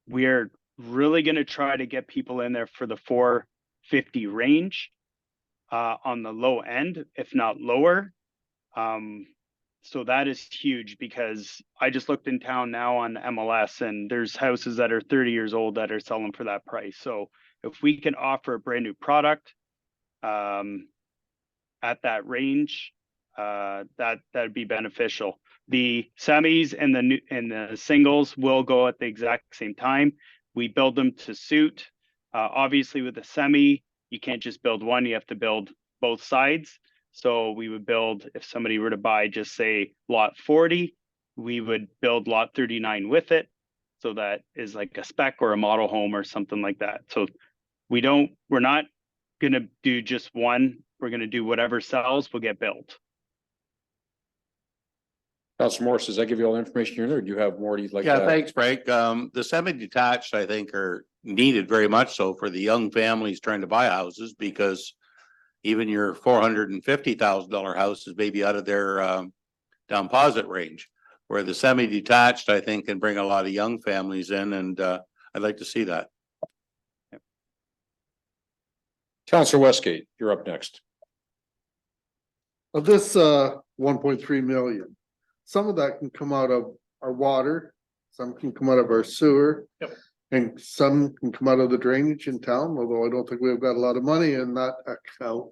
We're really going to try to get people in there for the $450 range on the low end, if not lower. So that is huge because I just looked in town now on MLS and there's houses that are 30 years old that are selling for that price. So if we can offer a brand new product at that range, that'd be beneficial. The semis and the singles will go at the exact same time. We build them to suit. Obviously with a semi, you can't just build one, you have to build both sides. So we would build, if somebody were to buy just say lot 40, we would build lot 39 with it. So that is like a spec or a model home or something like that. So we're not going to do just one. We're going to do whatever sells will get built. Councillor Morris, does that give you all the information you're there? Do you have more you'd like to Yeah, add? thanks, Frank. The semi-detached, I think, are needed very much so for the young families trying to buy houses because even your $450,000 house is maybe out of their deposit range, where the semi-detached, I think, can bring a lot of young families in, and I'd like to see that. Councillor Westgate, you're up next. Of this 1.3 million, some of that can come out of our water, some can come out of our sewer. Yep. And some can come out of the drainage in town, although I don't think we've got a lot of money in that account.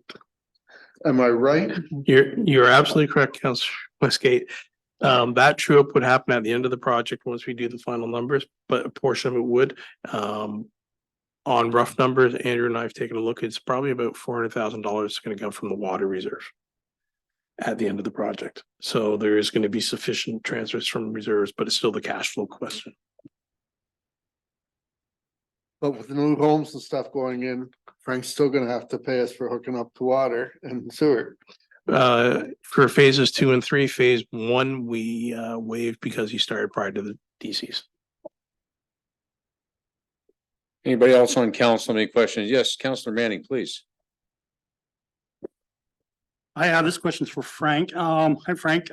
Am I right? You're absolutely correct, Councillor Westgate. That true up would happen at the end of the project once we do the final numbers, but a portion of it would. On rough numbers, Andrew and I have taken a look. It's probably about $400,000 going to come from the water reserve at the end of the project. So there is going to be sufficient transfers from reserves, but it's still the cash flow question. But with the new homes and stuff going in, Frank's still gonna have to pay us for hooking up to water and sewer. For phases 2 and 3, phase 1, we waived because he started prior to the DCs. Anybody else on council, any questions? Yes, Councillor Manning, please. Hi, this question's for Frank. Hi, Frank.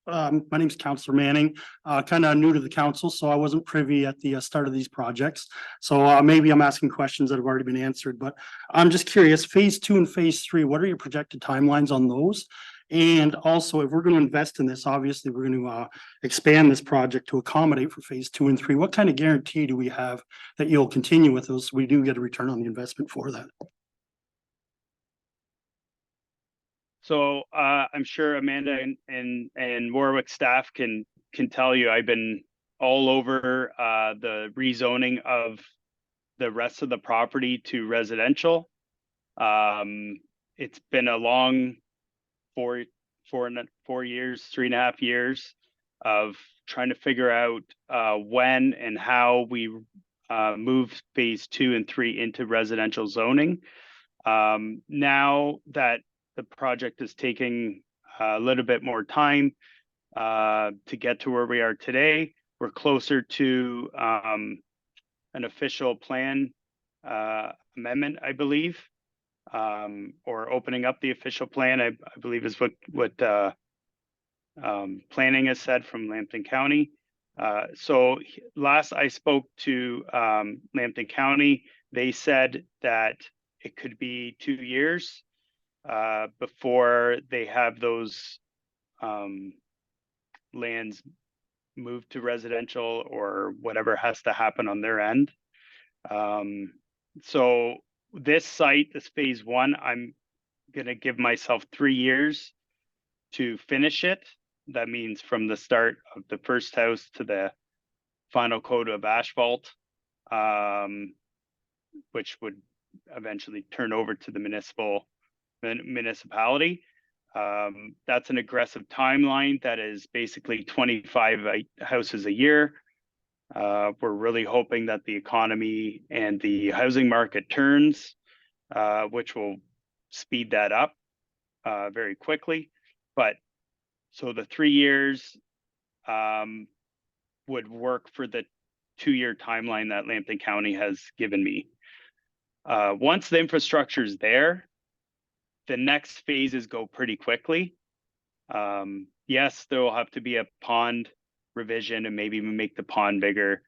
My name's Counselor Manning, kind of new to the council, so I wasn't privy at the start of these projects. So maybe I'm asking questions that have already been answered, but I'm just curious, phase 2 and phase 3, what are your projected timelines on those? And also, if we're going to invest in this, obviously, we're going to expand this project to accommodate for phase 2 and 3. What kind of guarantee do we have that you'll continue with those? So we do get a return on the investment for that. So I'm sure Amanda and Warwick staff can tell you, I've been all over the rezoning of the rest of the property to residential. It's been a long 4 years, 3.5 years of trying to figure out when and how we move phase 2 and 3 into residential zoning. Now that the project is taking a little bit more time to get to where we are today, we're closer to an official plan amendment, I believe, or opening up the official plan, I believe is what planning has said from Lambton County. So last I spoke to Lambton County, they said that it could be 2 years before they have those lands moved to residential or whatever has to happen on their end. So this site, this phase 1, I'm gonna give myself 3 years to finish it. That means from the start of the first house to the final coat of asphalt, which would eventually turn over to the municipality. That's an aggressive timeline. That is basically 25 houses a year. We're really hoping that the economy and the housing market turns, which will speed that up very quickly. But so the 3 years would work for the 2-year timeline that Lambton County has given me. Once the infrastructure is there, the next phases go pretty quickly. Yes, there will have to be a pond revision and maybe we make the pond bigger.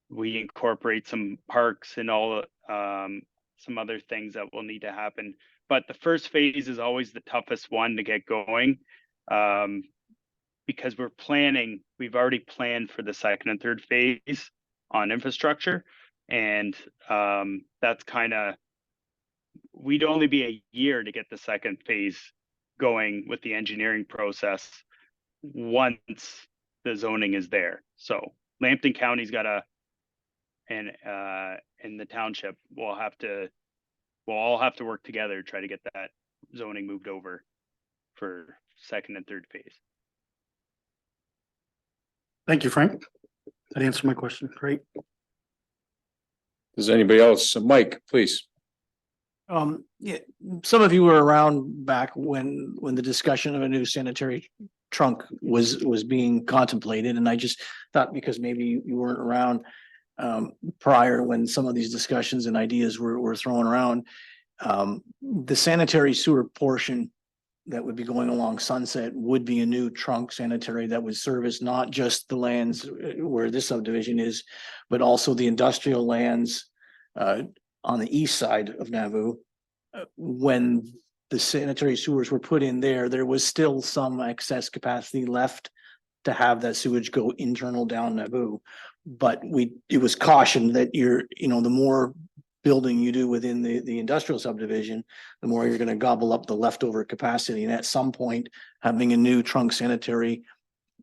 We incorporate some parks and all some other things that will need to happen. But the first phase is always the toughest one to get going because we've already planned for the second and third phase on infrastructure. And that's kind of, we'd only be a year to get the second phase going with the engineering process once the zoning is there. So Lambton County's got and the township will all have to work together to try to get that zoning moved over for second and third phase. Thank you, Frank. That answered my question. Great. Does anybody else? Mike, please. Yeah, some of you were around back when the discussion of a new sanitary trunk was being contemplated, and I just thought because maybe you weren't around prior when some of these discussions and ideas were thrown around. The sanitary sewer portion that would be going along Sunset would be a new trunk sanitary that would service not just the lands where this subdivision is, but also the industrial lands on the east side of Nauvoo. When the sanitary sewers were put in there was still some excess capacity left to have that sewage go internal down Nauvoo. But it was cautioned that the more building you do within the industrial subdivision, the more you're going to gobble up the leftover capacity. And at some point, having a new trunk sanitary,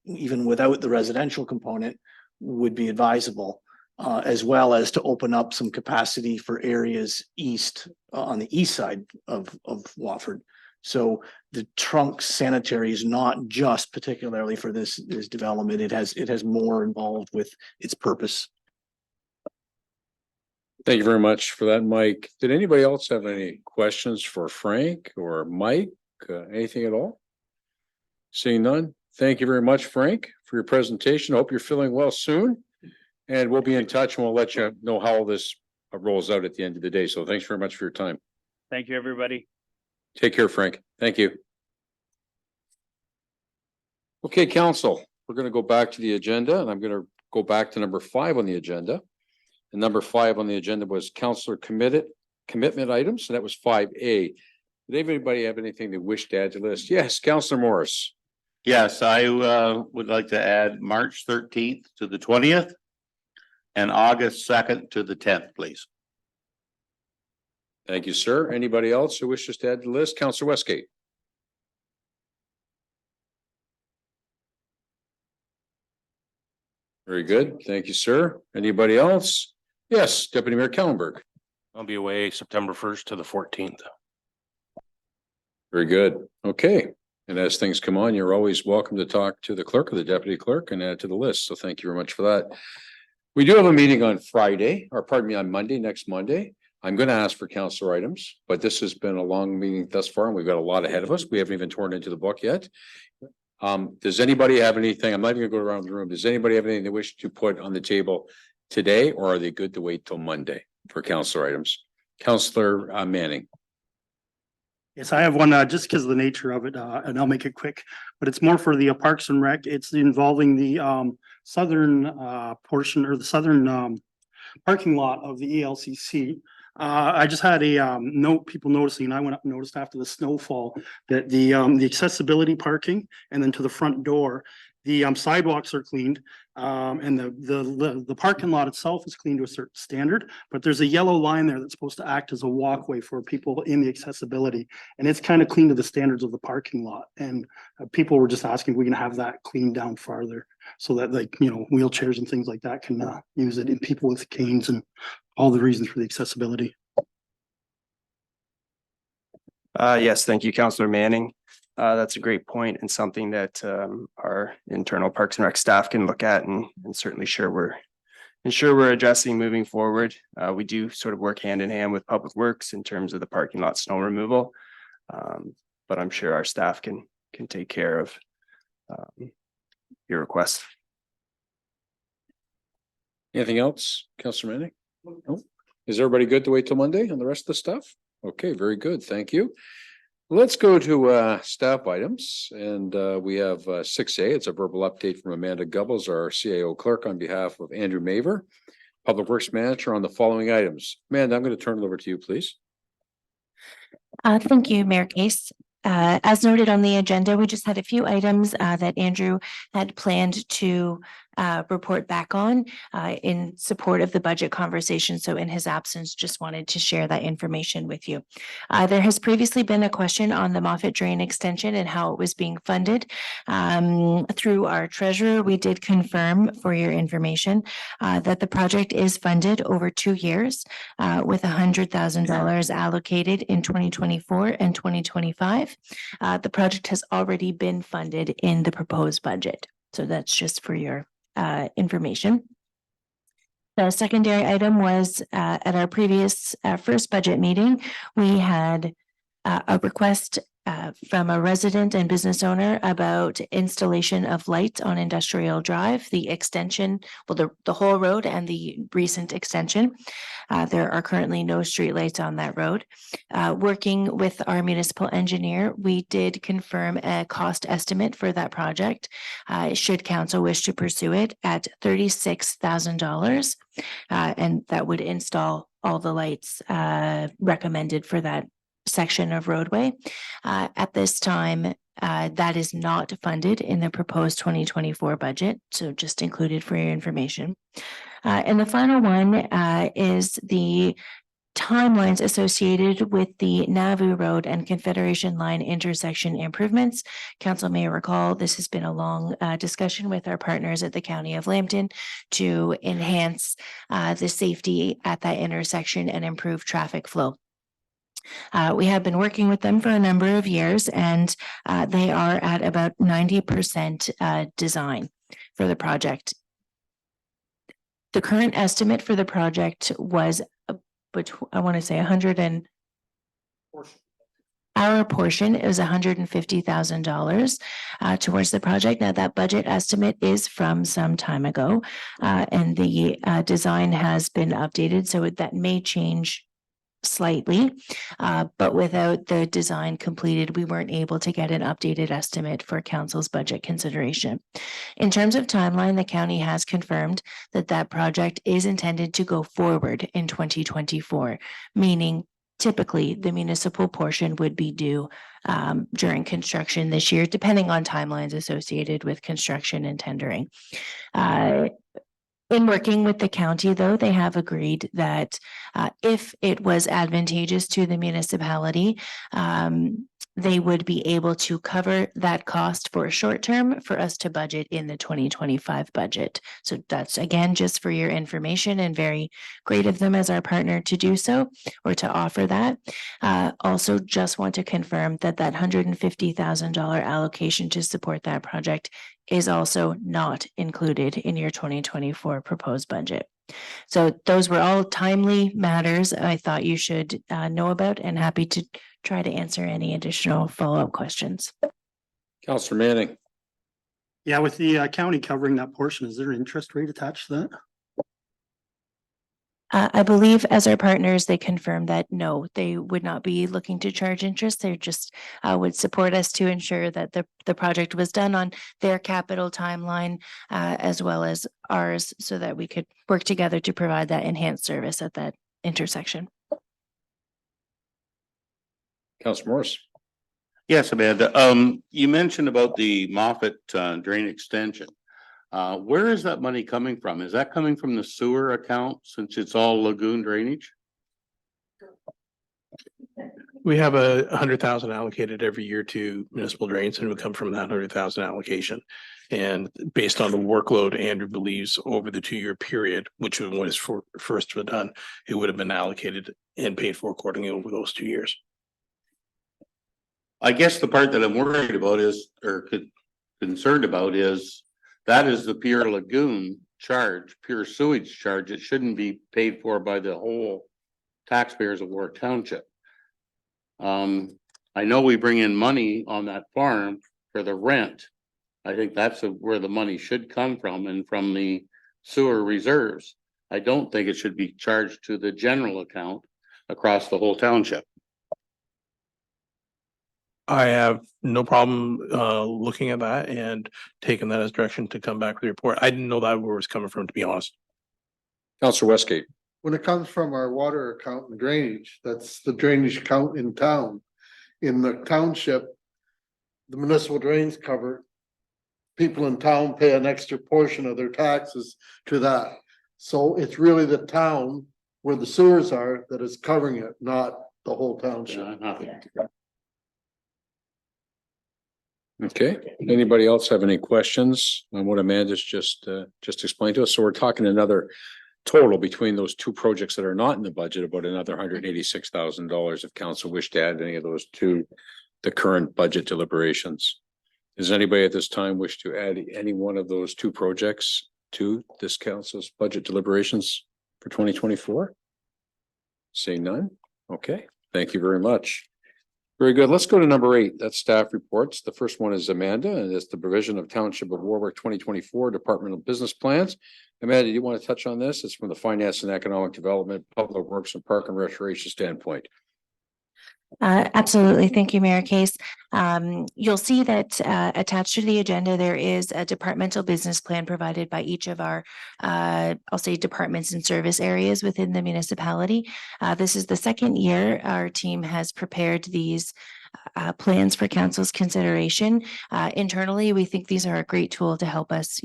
even without the residential component, would be advisable, as well as to open up some capacity for areas east on the east side of Watford. So the trunk sanitary is not just particularly for this development. It has more involved with its purpose. Thank you very much for that, Mike. Did anybody else have any questions for Frank or Mike? Anything at all? Seeing none. Thank you very much, Frank, for your presentation. I hope you're feeling well soon. And we'll be in touch and we'll let you know how all this rolls out at the end of the day. So thanks very much for your time. Thank you, everybody. Take care, Frank. Thank you. Okay, council, we're gonna go back to the agenda and I'm gonna go back to number 5 on the agenda. And number 5 on the agenda was councillor commitment items, and that was 5A. Did anybody have anything they wish to add to the list? Yes, Councillor Morris. Yes, I would like to add March 13th to the 20th. And August 2nd to the 10th, please. Thank you, sir. Anybody else who wishes to add to the list? Councillor Westgate. Very good. Thank you, sir. Anybody else? Yes, Deputy Mayor Kellenberg. I'll be away September 1st to the 14th. Very good. Okay. And as things come on, you're always welcome to talk to the clerk or the deputy clerk and add to the list. So thank you very much for that. We do have a meeting on Friday, or pardon me, on Monday, next Monday. I'm going to ask for councillor items, but this has been a long meeting thus far and we've got a lot ahead of us. We haven't even torn into the book yet. Does anybody have anything? I'm not even gonna go around the room. Does anybody have anything they wish to put on the table today, or are they good to wait till Monday for councillor items? Councillor Manning. Yes, I have one, just because of the nature of it, and I'll make it quick, but it's more for the Parks and Rec. It's involving the southern portion or the southern parking lot of the ELCC. I just had a note, people noticing, and I went up and noticed after the snowfall that the accessibility parking and then to the front door, the sidewalks are cleaned. And the parking lot itself is cleaned to a certain standard, but there's a yellow line there that's supposed to act as a walkway for people in the accessibility. And it's kind of clean to the standards of the parking lot. And people were just asking if we can have that cleaned down farther so that, like, you know, wheelchairs and things like that can use it, and people with canes and all the reasons for the accessibility. Yes, thank you, Councillor Manning. That's a great point and something that our internal Parks and Rec staff can look at and certainly ensure we're addressing moving forward. We do sort of work hand in hand with Public Works in terms of the parking lot snow removal. But I'm sure our staff can take care of your request. Anything else, Councillor Manning? No? Is everybody good to wait till Monday on the rest of the stuff? Okay, very good. Thank you. Let's go to staff items, and we have 6A. It's a verbal update from Amanda Gubbles, our CAO clerk, on behalf of Andrew Maver, Public Works Manager, on the following items. Amanda, I'm going to turn it over to you, please. Thank you, Mayor Case. As noted on the agenda, we just had a few items that Andrew had planned to report back on in support of the budget conversation. So in his absence, just wanted to share that information with you. There has previously been a question on the Moffat Drain extension and how it was being funded. Through our treasurer, we did confirm for your information that the project is funded over 2 years with $100,000 allocated in 2024 and 2025. The project has already been funded in the proposed budget. So that's just for your information. The secondary item was at our previous first budget meeting, we had a request from a resident and business owner about installation of lights on Industrial Drive, the extension, well, the whole road and the recent extension. There are currently no streetlights on that road. Working with our municipal engineer, we did confirm a cost estimate for that project. Should council wish to pursue it at $36,000, and that would install all the lights recommended for that section of roadway. At this time, that is not funded in the proposed 2024 budget, so just included for your information. And the final one is the timelines associated with the Nauvoo Road and Confederation Line intersection improvements. Council may recall this has been a long discussion with our partners at the County of Lambton to enhance the safety at that intersection and improve traffic flow. We have been working with them for a number of years, and they are at about 90% design for the project. The current estimate for the project was, I want to say 100 and our portion is $150,000 towards the project. Now that budget estimate is from some time ago, and the design has been updated, so that may change slightly, but without the design completed, we weren't able to get an updated estimate for council's budget consideration. In terms of timeline, the county has confirmed that that project is intended to go forward in 2024, meaning typically the municipal portion would be due during construction this year, depending on timelines associated with construction and tendering. In working with the county, though, they have agreed that if it was advantageous to the municipality, they would be able to cover that cost for a short term for us to budget in the 2025 budget. So that's again, just for your information, and very great of them as our partner to do so or to offer that. Also just want to confirm that that $150,000 allocation to support that project is also not included in your 2024 proposed budget. So those were all timely matters I thought you should know about, and happy to try to answer any additional follow-up questions. Counselor Manning. Yeah, with the county covering that portion, is there an interest rate attached to that? I believe as our partners, they confirmed that no, they would not be looking to charge interest. They just would support us to ensure that the project was done on their capital timeline as well as ours, so that we could work together to provide that enhanced service at that intersection. Counselor Morris. Yes, Amanda. You mentioned about the Moffett drain extension. Where is that money coming from? Is that coming from the sewer account since it's all lagoon drainage? We have 100,000 allocated every year to municipal drains, and it would come from that 100,000 allocation. And based on the workload Andrew believes over the 2-year period, which was first done, it would have been allocated and paid for accordingly over those 2 years. I guess the part that I'm worried about is, or concerned about is, that is the pure lagoon charge, pure sewage charge. It shouldn't be paid for by the whole taxpayers of Warwick Township. I know we bring in money on that farm for the rent. I think that's where the money should come from, and from the sewer reserves. I don't think it should be charged to the general account across the whole township. I have no problem looking at that and taking that as direction to come back with the report. I didn't know that where it was coming from, to be honest. Counselor Westgate. When it comes from our water account and drainage, that's the drainage account in town. In the township, the municipal drains cover. People in town pay an extra portion of their taxes to that. So it's really the town where the sewers are that is covering it, not the whole township. Okay, anybody else have any questions on what Amanda's just explained to us? So we're talking another total between those two projects that are not in the budget, about another $186,000 if council wished to add any of those to the current budget deliberations. Does anybody at this time wish to add any one of those two projects to this council's budget deliberations for 2024? Seeing none? Okay, thank you very much. Very good. Let's go to number 8. That's staff reports. The first one is Amanda, and it's the provision of Township of Warwick 2024 Departmental Business Plans. Amanda, do you want to touch on this? It's from the Finance and Economic Development, Public Works and Park and Recreation standpoint. Absolutely. Thank you, Mayor Case. You'll see that attached to the agenda, there is a departmental business plan provided by each of our, I'll say, departments and service areas within the municipality. This is the second year our team has prepared these plans for council's consideration. Internally, we think these are a great tool to help us,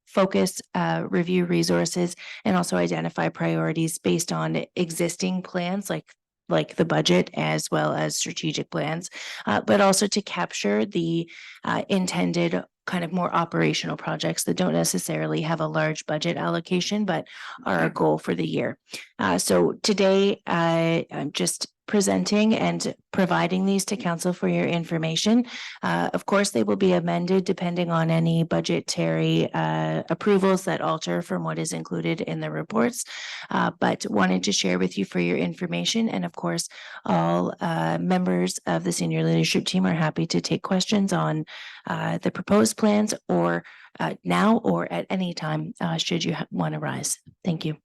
focus, review resources, and also identify priorities based on existing plans like the budget as well as strategic plans, but also to capture the intended kind of more operational projects that don't necessarily have a large budget allocation, but are a goal for the year. So today, I'm just presenting and providing these to council for your information. Of course, they will be amended depending on any budgetary approvals that alter from what is included in the reports, but wanted to share with you for your information. And of course, all members of the senior leadership team are happy to take questions on the proposed plans, or now or at any time should you one arise. Thank you.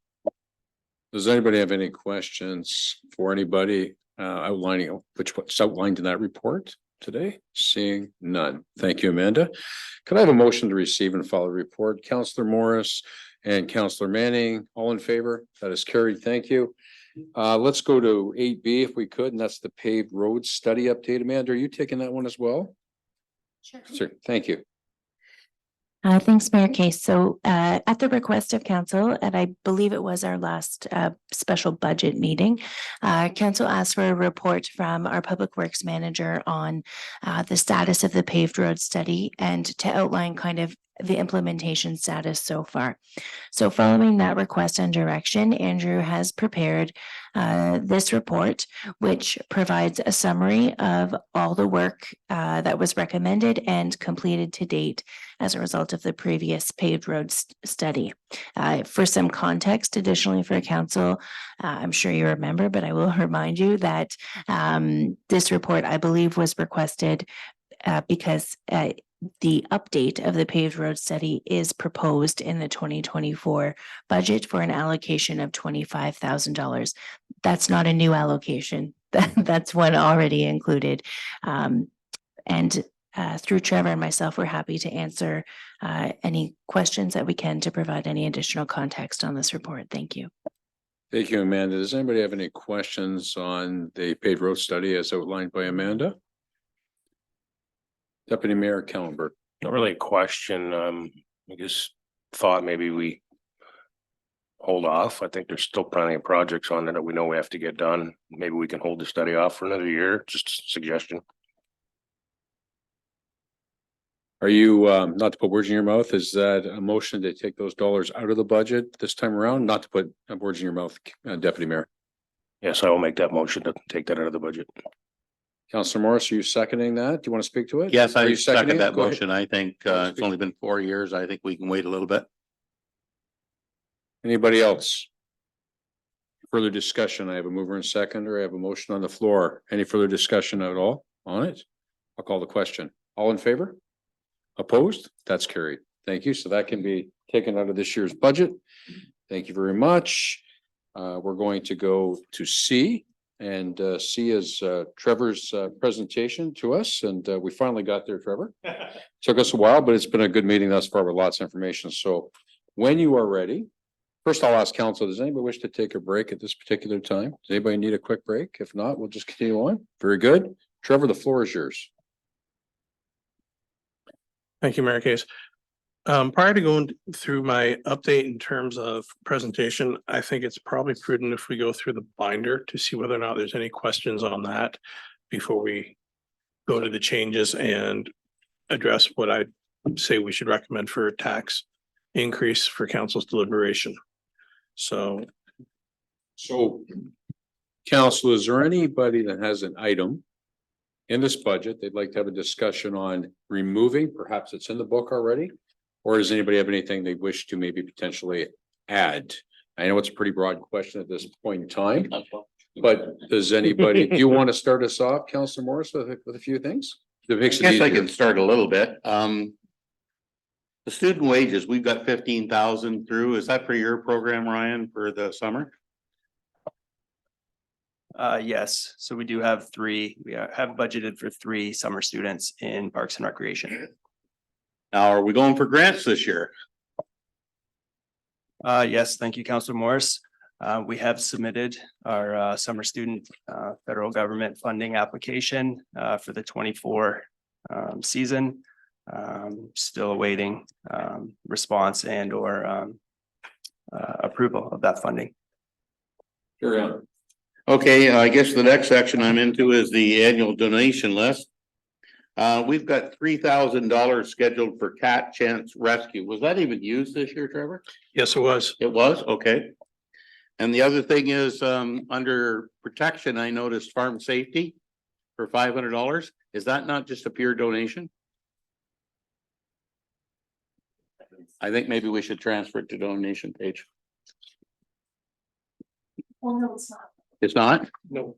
Does anybody have any questions for anybody outlining what's outlined in that report today? Seeing none. Thank you, Amanda. Could I have a motion to receive and file a report? Counselor Morris and Counselor Manning, all in favor? That is carried. Thank you. Let's go to 8B if we could, and that's the paved road study update. Amanda, are you taking that one as well? Sure. Thank you. Thanks, Mayor Case. So at the request of council, and I believe it was our last special budget meeting, council asked for a report from our public works manager on the status of the paved road study and to outline kind of the implementation status so far. So following that request and direction, Andrew has prepared this report, which provides a summary of all the work that was recommended and completed to date as a result of the previous paved road study. For some context, additionally for council, I'm sure you remember, but I will remind you that this report, I believe, was requested because the update of the paved road study is proposed in the 2024 budget for an allocation of $25,000. That's not a new allocation. That's one already included. Through Trevor and myself, we're happy to answer any questions that we can to provide any additional context on this report. Thank you. Thank you, Amanda. Does anybody have any questions on the paved road study as outlined by Amanda? Deputy Mayor Kellenberg. Not really a question. I just thought maybe we hold off. I think there's still plenty of projects on there that we know we have to get done. Maybe we can hold the study off for another year. Just a suggestion. Are you, not to put words in your mouth, is that a motion to take those dollars out of the budget this time around? Not to put words in your mouth, Deputy Mayor. Yes, I will make that motion to take that out of the budget. Councilor Morris, are you seconding that? Do you want to speak to it? Yes, Are I you seconding second it? that Go ahead. motion. I think it's only been 4 years. I think we can wait a little bit. Anybody else? Further discussion? I have a mover and seconder. I have a motion on the floor. Any further discussion at all on it? I'll call the question. All in favor? Opposed? That's carried. Thank you. So that can be taken out of this year's budget. Thank you very much. We're going to go to C. And C is Trevor's presentation to us. And we finally got there, Trevor. Took us a while, but it's been a good meeting thus far with lots of information. So when you are ready, first I'll ask council, does anybody wish to take a break at this particular time? Does anybody need a quick break? If not, we'll just continue on. Very good. Trevor, the floor is yours. Thank you, Mayor Case. Prior to going through my update in terms of presentation, I think it's probably prudent if we go through the binder to see whether or not there's any questions on that before we go to the changes and address what I say we should recommend for a tax increase for council's deliberation. So Council, is there anybody that has an item in this budget they'd like to have a discussion on removing? Perhaps it's in the book already. Or does anybody have anything they wish to maybe potentially add? I know it's a pretty broad question at this point in time, but does anybody, do you want to start us off, Councilor Morris, with a few things? That I makes it guess I easier. can start a little bit. The student wages, we've got 15,000 through. Is that for your program, Ryan, for the summer? Yes, so we do have three, have budgeted for 3 summer students in Parks and Recreation. Now, are we going for grants this year? Yes, thank you, Councilor Morris. We have submitted our summer student federal government funding application for the 24 season. Still awaiting response and or approval of that funding. Carry on. Okay, I guess the next section I'm into is the annual donation list. We've got $3,000 scheduled for Cat Chance Rescue. Was that even used this year, Trevor? yes, it was. It was, okay. And the other thing is, under protection, I noticed farm safety for $500. Is that not just a pure donation? I think maybe we should transfer it to donation page. Well, no, it's not. It's not? No.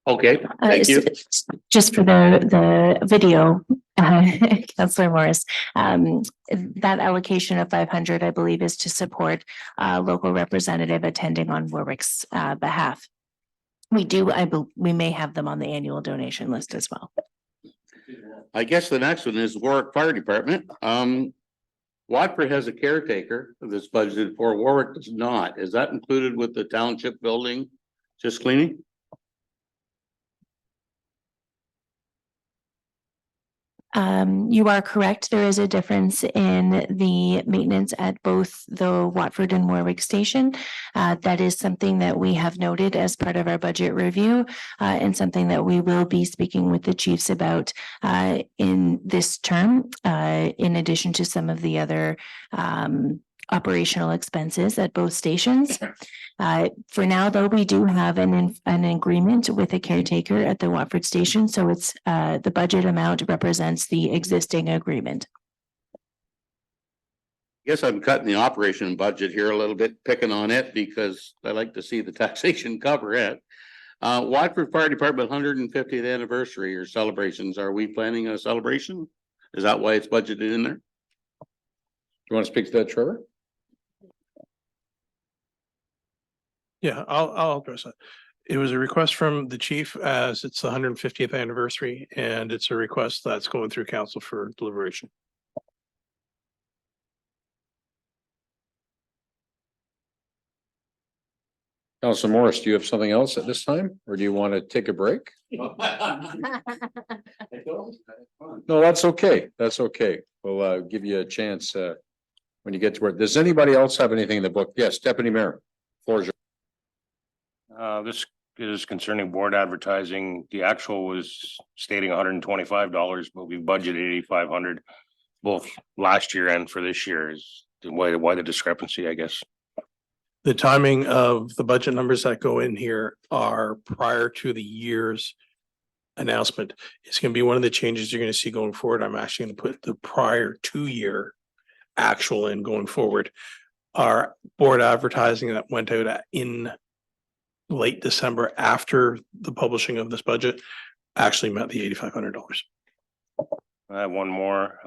Okay, thank you. Just for the video, Councillor Morris, that allocation of 500, I believe, is to support a local representative attending on Warwick's behalf. We may have them on the annual donation list as well. I guess the next one is Warwick Fire Department. Watford has a caretaker that's budgeted for, Warwick does not. Is that included with the township building, just cleaning? You are correct. There is a difference in the maintenance at both the Watford and Warwick station. That is something that we have noted as part of our budget review, and something that we will be speaking with the chiefs about in this term, in addition to some of the other operational expenses at both stations. For now, though, we do have an agreement with a caretaker at the Watford station, so it's the budget amount represents the existing agreement. Guess I'm cutting the operation budget here a little bit, picking on it because I like to see the taxation cover it. Watford Fire Department 150th anniversary or celebrations. Are we planning a celebration? Is that why it's budgeted in there? You want to speak to that, Trevor? Yeah, I'll address that. It was a request from the chief as it's the 150th anniversary, and it's a request that's going through council for deliberation. Councilor Morris, do you have something else at this time, or do you want to take a break? No, that's okay. That's okay. We'll give you a chance when you get to work. Does anybody else have anything in the book? Yes, Deputy Mayor. Floor is yours. This is concerning board advertising. The actual was stating $125, but we budgeted $8,500 both last year and for this year. Is why the discrepancy, I guess. The timing of the budget numbers that go in here are prior to the year's announcement. It's going to be one of the changes you're going to see going forward. I'm actually going to put the prior 2-year actual in going forward. Our board advertising that went out in late December after the publishing of this budget actually met the $8,500. I have one more.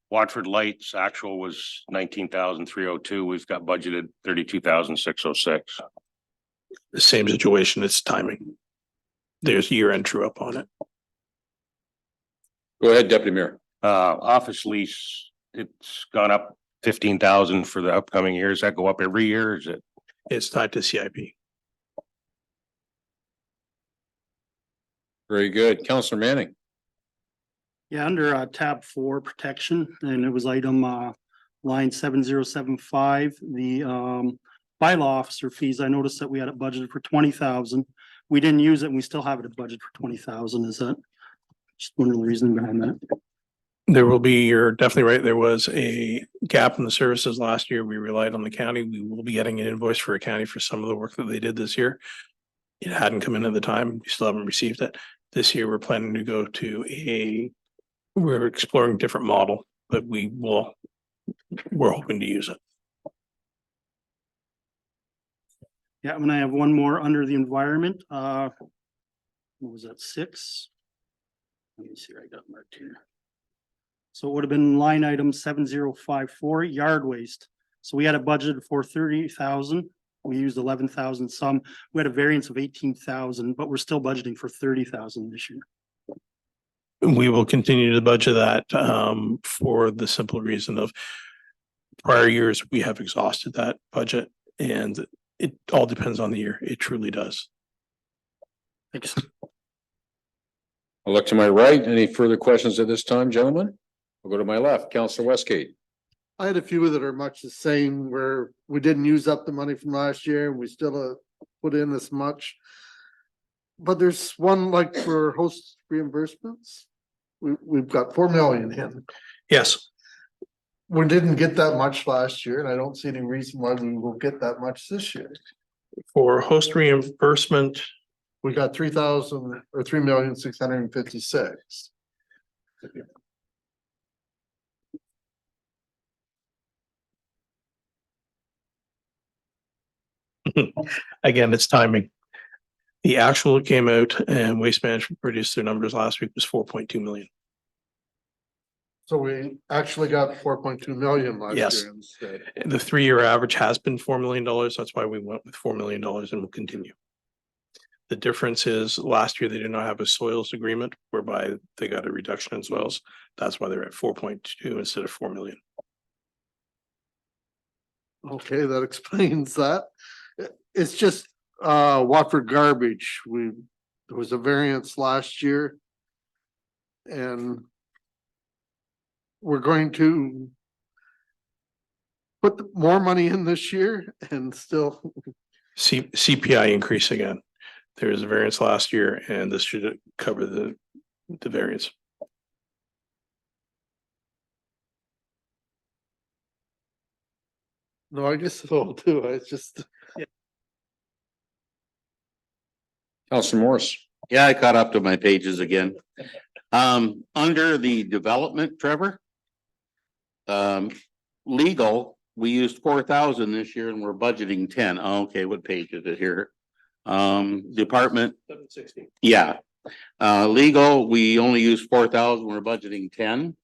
Watford Lights actual was 19,302. We've got budgeted 32,606. The same situation, it's timing. There's year-end true up on it. Go ahead, Deputy Mayor. Office lease, it's gone up 15,000 for the upcoming years. That go up every year? Is it? It's tied to CIP. Very good. Councilor Manning. Yeah, under tab 4 protection, and it was item line 7075, the bylaw officer fees. I noticed that we had it budgeted for 20,000. We didn't use it and we still have it at budget for 20,000. Is that just one of the reasons behind that? There will be, you're definitely right. There was a gap in the services last year. We relied on the county. We will be getting an invoice for a county for some of the work that they did this year. It hadn't come in at the time. We still haven't received it. This year, we're planning to go to we're exploring a different model, but we're hoping to use it. Yeah, and I have one more under the environment. What was that, 6? Let me see, I got marked here. So it would have been line item 7054, yard waste. So we had a budget for 30,000. We used 11,000 some. We had a variance of 18,000, but we're still budgeting for 30,000 this year. We will continue to budget that for the simple reason of prior years, we have exhausted that budget, and it all depends on the year. It truly does. Thanks. I'll look to my right. Any further questions at this time, gentlemen? I'll go to my left. Councilor Westgate. I had a few that are much the same where we didn't use up the money from last year and we still put in this much. But there's one like for host reimbursements. We've got 4 million in. Yes. We didn't get that much last year and I don't see any reason why we will get that much this year. For host reimbursement, We got 3,000 or 3,656,000. again, it's timing. The actual came out and Waste Management produced their numbers last week was 4.2 million. So we actually got 4.2 million last Yes. year instead. The 3-year average has been $4 million. That's why we went with $4 million and will continue. The difference is last year they did not have a soils agreement whereby they got a reduction in soils. That's why they're at 4.2 instead of 4 million. Okay, that explains that. It's just Watford garbage. There was a variance last year. And we're going to put more money in this year and still, CPI increase again. There was a variance last year and this should cover the variance. no, I guess it'll do. It's just, Councilor Morris. Yeah, I caught up to my pages again. Under the development, Trevor. Legal, we used 4,000 this year and we're budgeting 10. Okay, what page is it here? Department, 760. yeah. Legal, we only use 4,000, we're budgeting 10.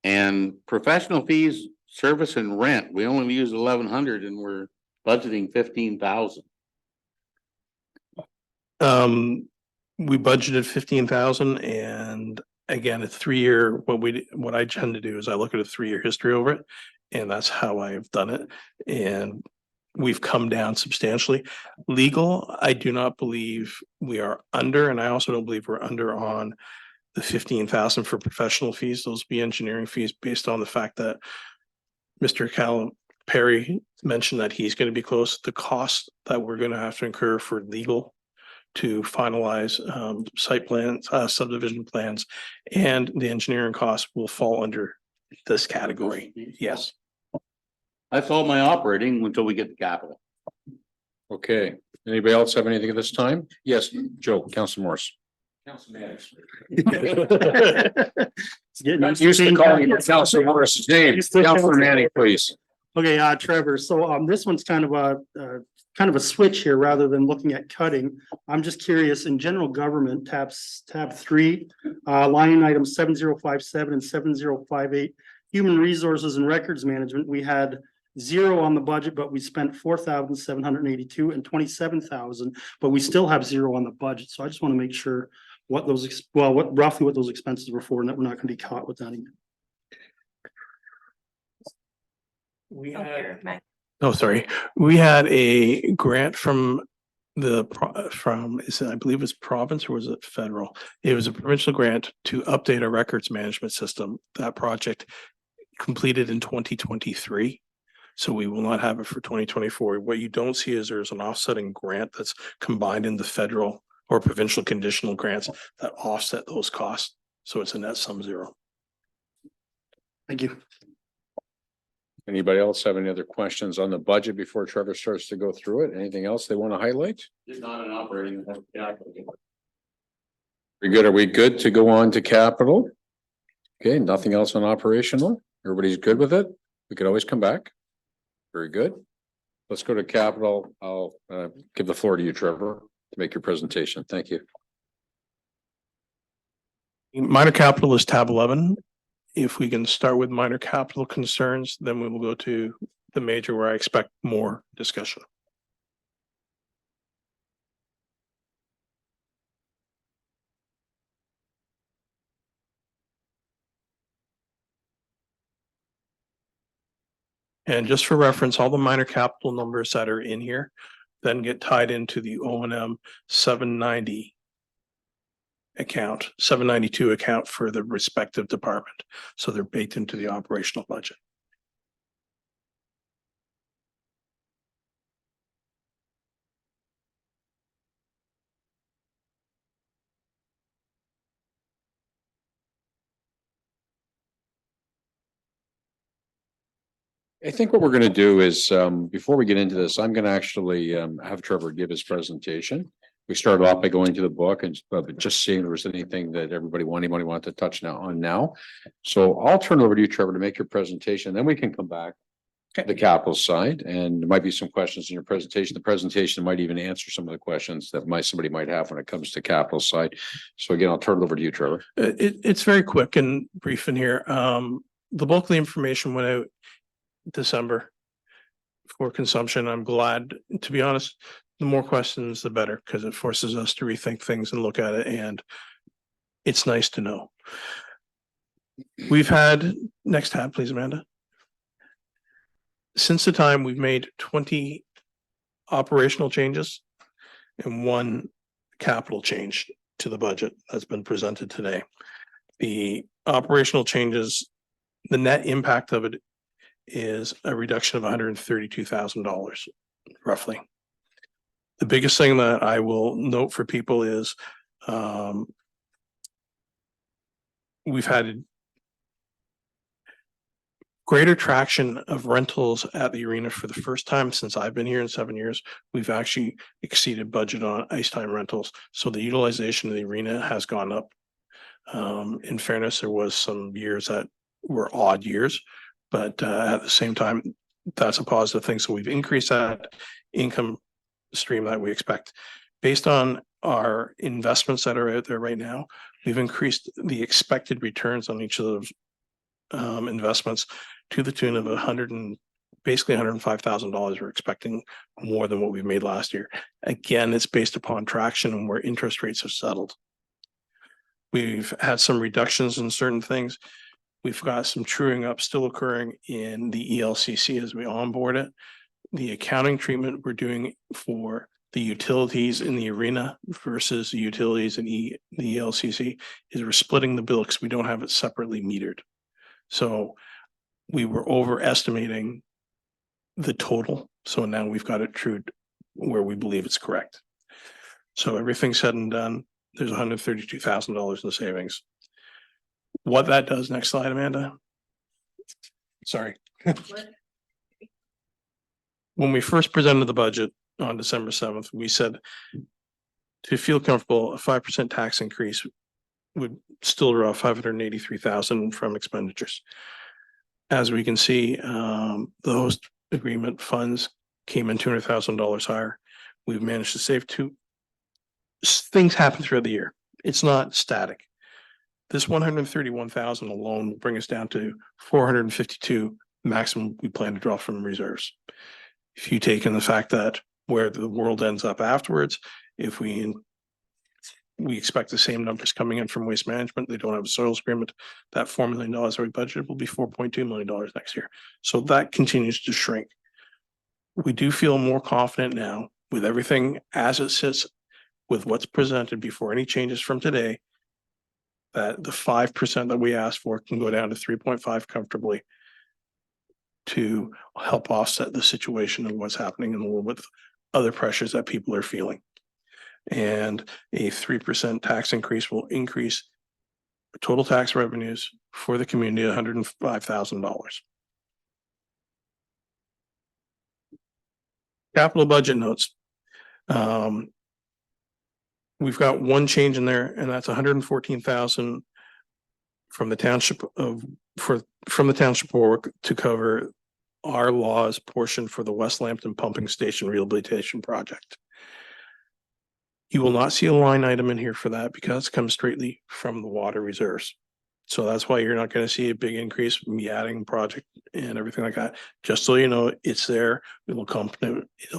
And professional fees, service and rent, we only use 1,100 and we're budgeting 15,000. We budgeted 15,000 and again, a 3-year, what I tend to do is I look at a 3-year history over it. And that's how I've done it. And we've come down substantially. Legal, I do not believe we are under, and I also don't believe we're under on the 15,000 for professional fees. Those be engineering fees based on the fact that Mr. Perry mentioned that he's going to be close. The cost that we're going to have to incur for legal to finalize site plans, subdivision plans, and the engineering costs will fall under this category. Yes. That's all my operating until we get the capital. Okay, anybody else have anything at this time? Yes, Joe, Councilor Morris. Used to calling you Councilor Morris's name. Councilor Manning, please. Okay, Trevor, so this one's kind of a switch here rather than looking at cutting. I'm just curious, in general government, tab 3, line items 7057 and 7058, human resources and records management, we had 0 on the budget, but we spent 4,782 and 27,000, but we still have 0 on the budget. So I just want to make sure what those, roughly what those expenses were for, and that we're not going to be caught with that again. We had, sorry. We had a grant from I believe it's province or was it federal? It was a provincial grant to update our records management system. That project completed in 2023. So we will not have it for 2024. What you don't see is there's an offsetting grant that's combined in the federal or provincial conditional grants that offset those costs. So it's a net sum 0. Thank you. Anybody else have any other questions on the budget before Trevor starts to go through it? Anything else they want to highlight? It's not an operating. Very good. Are we good to go on to capital? Okay, nothing else on operational? Everybody's good with it? We could always come back. Very good. Let's go to capital. I'll give the floor to you, Trevor, to make your presentation. Thank you. Minor capital is tab 11. If we can start with minor capital concerns, then we will go to the major where I expect more discussion. And just for reference, all the minor capital numbers that are in here then get tied into the O&M 790 account, 792 account for the respective department. So they're baked into the operational budget. I think what we're going to do is, before we get into this, I'm going to actually have Trevor give his presentation. We started off by going to the book and just seeing if there was anything that anybody wanted to touch on now. So I'll turn over to you, Trevor, to make your presentation. Then we can come back the capital side, and there might be some questions in your presentation. The presentation might even answer some of the questions that somebody might have when it comes to capital side. So again, I'll turn it over to you, Trevor. It's very quick and brief in here. The bulk of the information went out December for consumption. I'm glad, to be honest, the more questions, the better, because it forces us to rethink things and look at it, and it's nice to know. We've had, next tab, please, Amanda. Since the time we've made 20 operational changes and 1 capital change to the budget that's been presented today. The operational changes, the net impact of it is a reduction of $132,000, roughly. The biggest thing that I will note for people is we've had greater traction of rentals at the arena for the first time since I've been here in 7 years. We've actually exceeded budget on ice time rentals. So the utilization of the arena has gone up. In fairness, there was some years that were odd years, but at the same time, that's a positive thing. So we've increased that income stream that we expect. Based on our investments that are out there right now, we've increased the expected returns on each of those investments to the tune of basically $105,000. We're expecting more than what we've made last year. Again, it's based upon traction and where interest rates have settled. We've had some reductions in certain things. We've got some truing up still occurring in the ELCC as we onboard it. The accounting treatment we're doing for the utilities in the arena versus the utilities in the ELCC is we're splitting the bill because we don't have it separately metered. So we were overestimating the total. So now we've got it trued where we believe it's correct. So everything said and done, there's $132,000 in the savings. What that does, next slide, Amanda. Sorry. When we first presented the budget on December 7th, we said to feel comfortable, a 5% tax increase would still draw $583,000 from expenditures. As we can see, the host agreement funds came in $200,000 higher. We've managed to save things happen throughout the year. It's not static. This 131,000 alone will bring us down to 452 maximum we plan to draw from reserves. If you take in the fact that where the world ends up afterwards, if we expect the same numbers coming in from waste management, they don't have a soils agreement, that $4 million that we budgeted will be $4.2 million next year. So that continues to shrink. We do feel more confident now with everything as it sits, with what's presented before any changes from today, that the 5% that we asked for can go down to 3.5 comfortably to help offset the situation and what's happening in the world with other pressures that people are feeling. And a 3% tax increase will increase total tax revenues for the community $105,000. Capital budget notes. We've got one change in there, and that's $114,000 from the township from the township work to cover our law's portion for the West Lambton Pumping Station Rehabilitation Project. You will not see a line item in here for that because it comes straightly from the water reserves. So that's why you're not going to see a big increase from me adding project and everything like that. Just so you know, it's there. It'll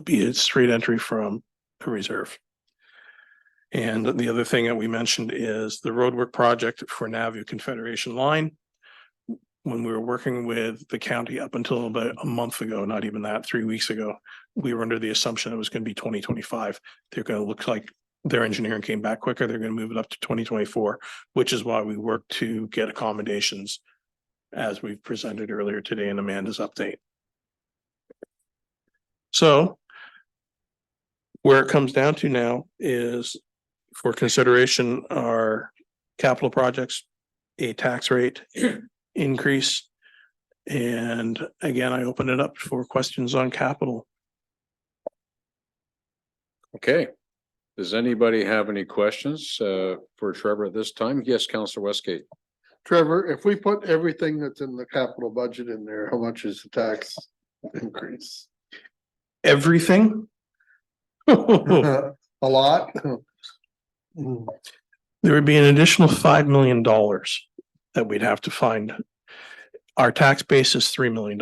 be a straight entry from a reserve. And the other thing that we mentioned is the roadwork project for Navview Confederation Line. When we were working with the county up until about a month ago, not even that, 3 weeks ago, we were under the assumption it was going to be 2025. They're going to look like their engineering came back quicker. They're going to move it up to 2024, which is why we worked to get accommodations as we've presented earlier today in Amanda's update. So where it comes down to now is for consideration are capital projects, a tax rate increase. And again, I open it up for questions on capital. Okay. Does anybody have any questions for Trevor at this time? Yes, Councillor Westgate. Trevor, if we put everything that's in the capital budget in there, how much is the tax increase? Everything? A lot? There would be an additional $5 million that we'd have to find. Our tax base is $3 million.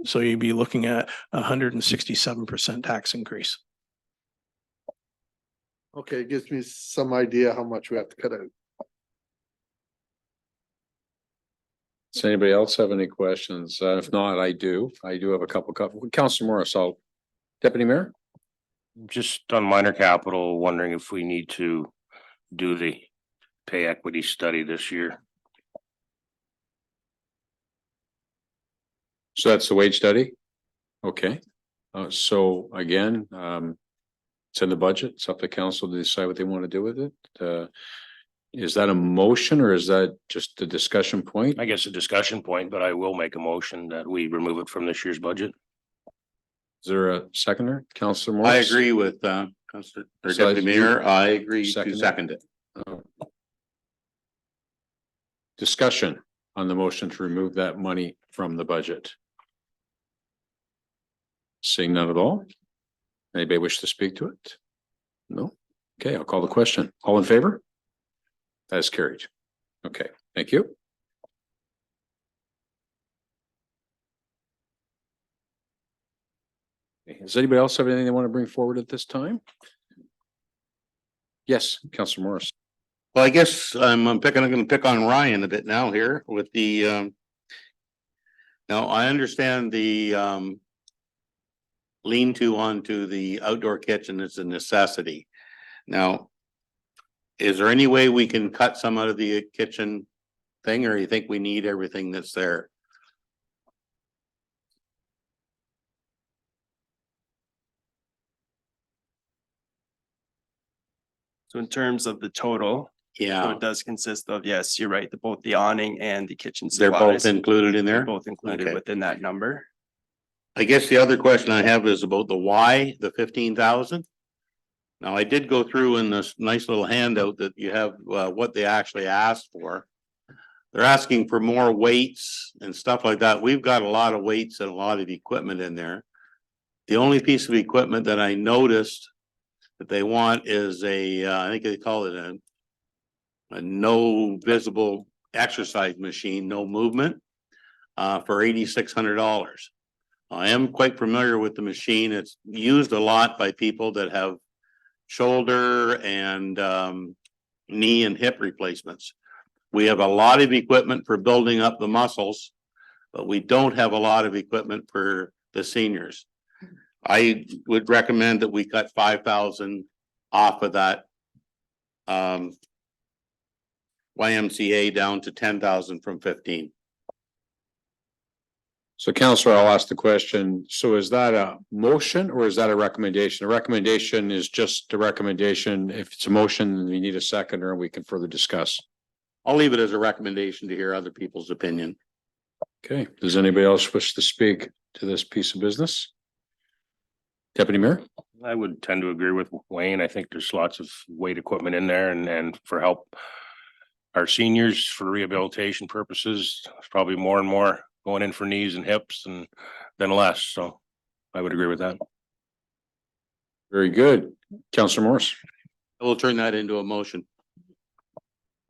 So you'd be looking at 167% tax increase. Okay, it gives me some idea how much we have to cut out. Does anybody else have any questions? If not, I do. I do have a couple. Councilor Morris, Deputy Mayor? Just on minor capital, wondering if we need to do the pay equity study this year. So that's the wage study? Okay. So again, it's in the budget. It's up to council to decide what they want to do with it. Is that a motion or is that just a discussion point? I guess a discussion point, but I will make a motion that we remove it from this year's budget. Is there a seconder? Councilor I Morris? agree with, Councilor, or So Deputy you- Mayor, I agree to Second it? second it. Discussion on the motion to remove that money from the budget. Seeing none at all? Anybody wish to speak to it? No? Okay, I'll call the question. All in favor? That is carried. Okay, thank you. Does anybody else have anything they want to bring forward at this time? Yes, Councilor Morris. Well, I guess I'm gonna pick on Ryan a bit now here with the, now I understand the, lean-to onto the outdoor kitchen is a necessity. Now, is there any way we can cut some out of the kitchen thing, or you think we need everything that's there? So in terms of the total, so Yeah, it does consist of, yes, you're right, both the awning and the kitchen they're supplies. both included in They're there. both included Okay. within that number. I guess the other question I have is about the why, the 15,000. Now, I did go through in this nice little handout that you have, what they actually asked for. They're asking for more weights and stuff like that. We've got a lot of weights and a lot of equipment in there. The only piece of equipment that I noticed that they want is I think they call it a no visible exercise machine, no movement, for $8,600. I am quite familiar with the machine. It's used a lot by people that have shoulder and knee and hip replacements. We have a lot of equipment for building up the muscles, but we don't have a lot of equipment for the seniors. I would recommend that we cut 5,000 off of that YMCA down to 10,000 from 15. So Counselor, I'll ask the question. So is that a motion or is that a recommendation? A recommendation is just a recommendation. If it's a motion, then we need a seconder and we can further discuss. I'll leave it as a recommendation to hear other people's opinion. Okay, does anybody else wish to speak to this piece of business? Deputy Mayor? I would tend to agree with Wayne. I think there's lots of weight equipment in there and for help. Our seniors for rehabilitation purposes, there's probably more and more going in for knees and hips and then less. So I would agree with that. Very good. Counselor Morris? I will turn that into a motion.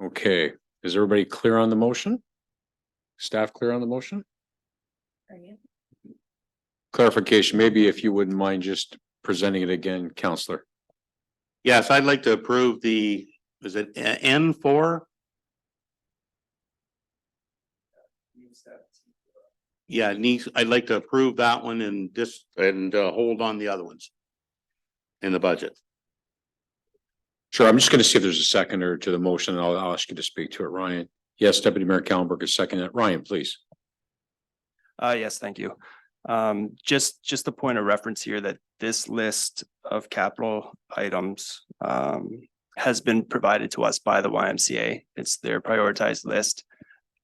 Okay, is everybody clear on the motion? Staff clear on the motion? Clarification, maybe if you wouldn't mind just presenting it again, Counselor. Yes, I'd like to approve is it N4? Yeah, I'd like to approve that one and hold on the other ones in the budget. Sure, I'm just gonna see if there's a seconder to the motion. And I'll ask you to speak to it, Ryan. Yes, Deputy Mayor Kallenberg is second. Ryan, please. Yes, thank you. Just a point of reference here that this list of capital items has been provided to us by the YMCA. It's their prioritized list.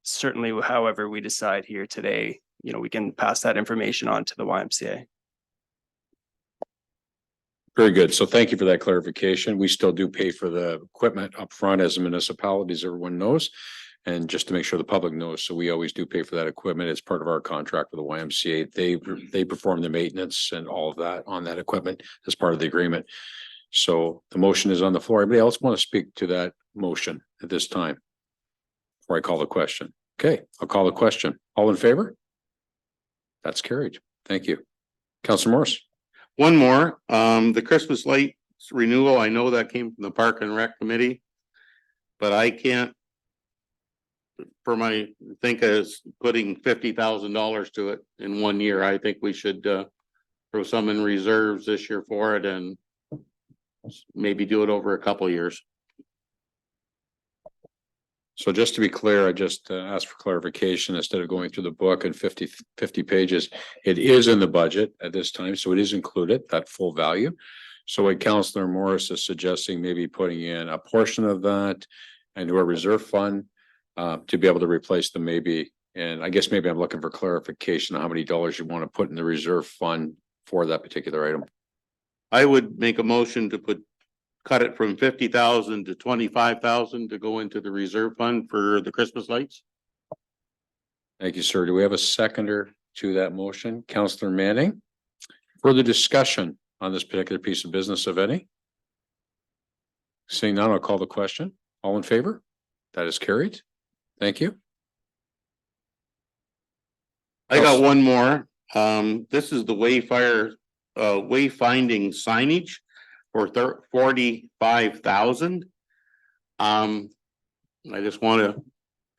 Certainly, however we decide here today, we can pass that information on to the YMCA. Very good. So thank you for that clarification. We still do pay for the equipment up front as a municipality, as everyone knows. And just to make sure the public knows, so we always do pay for that equipment. It's part of our contract with the YMCA. They perform the maintenance and all of that on that equipment as part of the agreement. So the motion is on the floor. Anybody else want to speak to that motion at this time? Before I call the question. Okay, I'll call the question. All in favor? That's carried. Thank you. Councilor Morris. One more, the Christmas lights renewal, I know that came from the Park and Rec Committee. But I can't. Think as putting $50,000 to it in 1 year, I think we should throw some in reserves this year for it and maybe do it over a couple of years. So just to be clear, I just asked for clarification instead of going through the book and 50 pages. It is in the budget at this time, so it is included, that full value. So what Councillor Morris is suggesting, maybe putting in a portion of that into a reserve fund to be able to replace them maybe. And I guess maybe I'm looking for clarification on how many dollars you want to put in the reserve fund for that particular item. I would make a motion to cut it from 50,000 to 25,000 to go into the reserve fund for the Christmas lights. Thank you, sir. Do we have a seconder to that motion? Councillor Manning? Further discussion on this particular piece of business, of any? Seeing none, I'll call the question. All in favor? That is carried. Thank you. I got one more. This is the wayfinding signage for 45,000. I just want to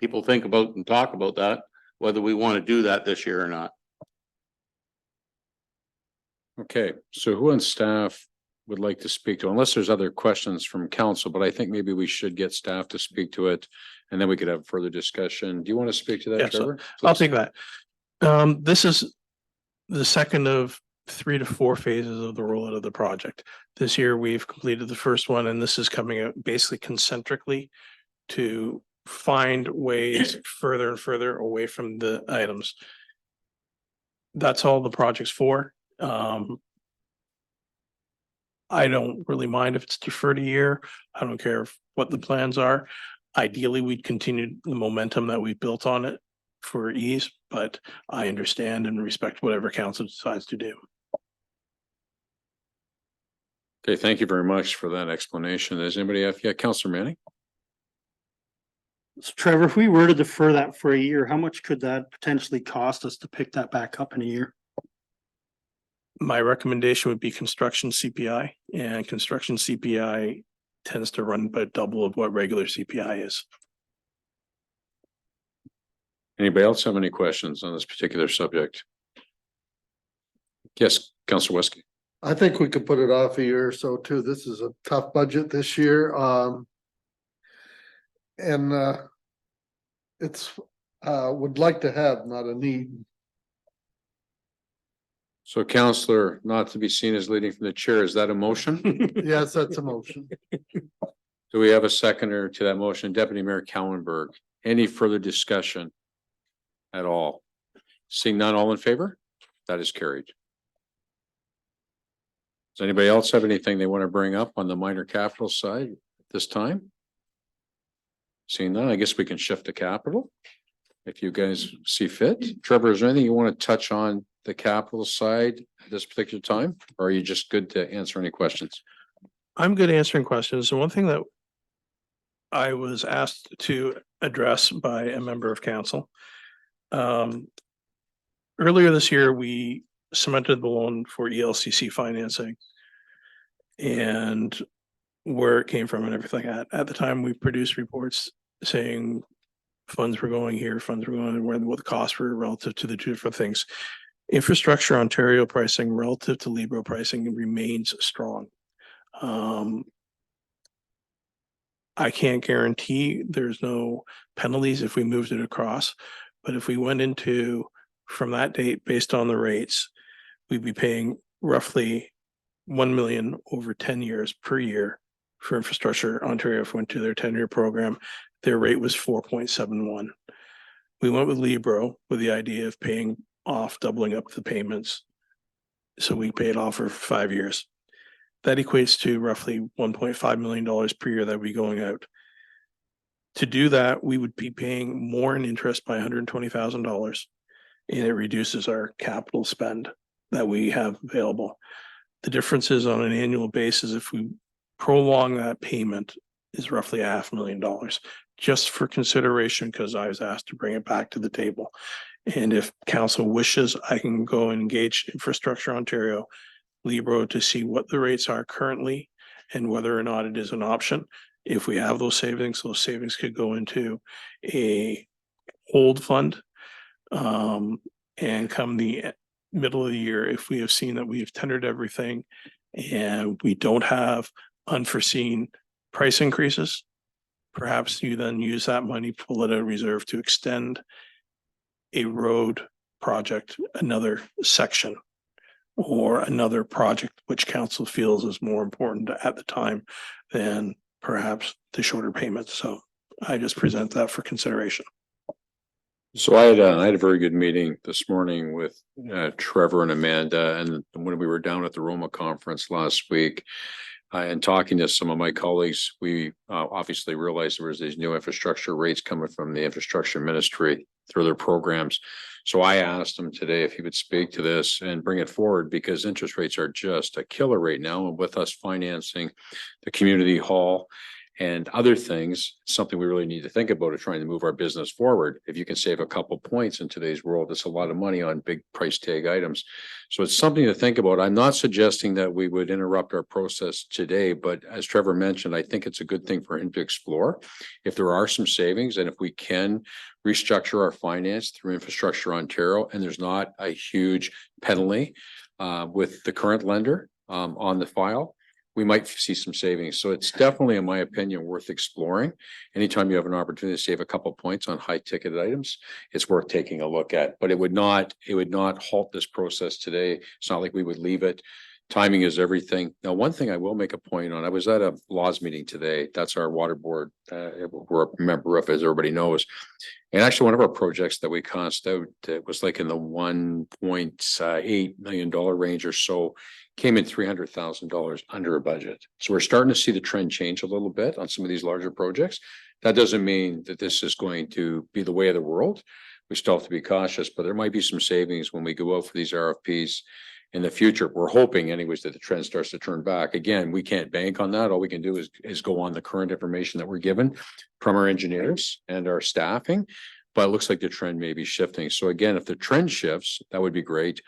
people think about and talk about that, whether we want to do that this year or not. Okay, so who on staff would like to speak to, unless there's other questions from council, but I think maybe we should get staff to speak to it and then we could have further discussion. Do you want to speak to that, Yeah, so Trevor? I'll take that. This is the second of 3 to 4 phases of the rollout of the project. This year, we've completed the first one, and this is coming out basically concentrically to find ways further and further away from the items. That's all the project's for. I don't really mind if it's deferred a year. I don't care what the plans are. Ideally, we'd continue the momentum that we've built on it for ease, but I understand and respect whatever council decides to do. Okay, thank you very much for that explanation. Does anybody have, yeah, Councillor Manning? So Trevor, if we were to defer that for a year, how much could that potentially cost us to pick that back up in a year? My recommendation would be construction CPI, and construction CPI tends to run about double of what regular CPI is. Anybody else have any questions on this particular subject? Yes, Councillor Wesky. I think we could put it off a year or so too. This is a tough budget this year. It's would like to have, not a need. So Councillor, not to be seen as leading from the chair, is that a motion? Yes, that's a motion. Do we have a seconder to that motion? Deputy Mayor Cowenberg, any further discussion at all? Seeing none, all in favor? That is carried. Does anybody else have anything they want to bring up on the minor capital side at this time? Seeing none, I guess we can shift to capital if you guys see fit. Trevor, is there anything you want to touch on the capital side at this particular time? Or are you just good to answer any questions? I'm good at answering questions. So one thing that I was asked to address by a member of council. Earlier this year, we cemented the loan for ELCC financing and where it came from and everything. At the time, we produced reports saying funds were going here, funds were going where the costs were relative to the two different things. Infrastructure Ontario pricing relative to Libro pricing remains strong. I can't guarantee there's no penalties if we moved it across, but if we went into from that date based on the rates, we'd be paying roughly 1 million over 10 years per year for Infrastructure Ontario. If we went to their 10-year program, their rate was 4.71. We went with Libro with the idea of paying off, doubling up the payments. So we paid off for 5 years. That equates to roughly $1.5 million per year that would be going out. To do that, we would be paying more in interest by $120,000. And it reduces our capital spend that we have available. The difference is on an annual basis, if we prolong that payment, is roughly $500,000, just for consideration, because I was asked to bring it back to the table. And if council wishes, I can go and engage Infrastructure Ontario, Libro, to see what the rates are currently and whether or not it is an option. If we have those savings could go into a hold fund. And come the middle of the year, if we have seen that we have tendered everything and we don't have unforeseen price increases, perhaps you then use that money, pull it out of reserve to extend a road project, another section, or another project which council feels is more important at the time than perhaps the shorter payments. So I just present that for consideration. So I had a very good meeting this morning with Trevor and Amanda, and when we were down at the Roma conference last week, and talking to some of my colleagues, we obviously realized there was these new infrastructure rates coming from the infrastructure ministry through their programs. So I asked him today if he would speak to this and bring it forward, because interest rates are just a killer right now. And with us financing the community hall and other things, something we really need to think about is trying to move our business forward. If you can save a couple points in today's world, it's a lot of money on big price tag items. So it's something to think about. I'm not suggesting that we would interrupt our process today, but as Trevor mentioned, I think it's a good thing for him to explore. If there are some savings and if we can restructure our finance through Infrastructure Ontario, and there's not a huge penalty with the current lender on the file, we might see some savings. So it's definitely, in my opinion, worth exploring. Anytime you have an opportunity to save a couple of points on high ticket items, it's worth taking a look at, but it would not halt this process today. It's not like we would leave it. Timing is everything. Now, one thing I will make a point on, I was at a laws meeting today. That's our water board, we're a member of, as everybody knows. And actually, one of our projects that we cost out, it was like in the $1.8 million range or so, came in $300,000 under a budget. So we're starting to see the trend change a little bit on some of these larger projects. That doesn't mean that this is going to be the way of the world. We still have to be cautious, but there might be some savings when we go out for these RFPs in the future. We're hoping anyways that the trend starts to turn back. Again, we can't bank on that. All we can do is go on the current information that we're given from our engineers and our staffing, but it looks like the trend may be shifting. So again, if the trend shifts, that would be great.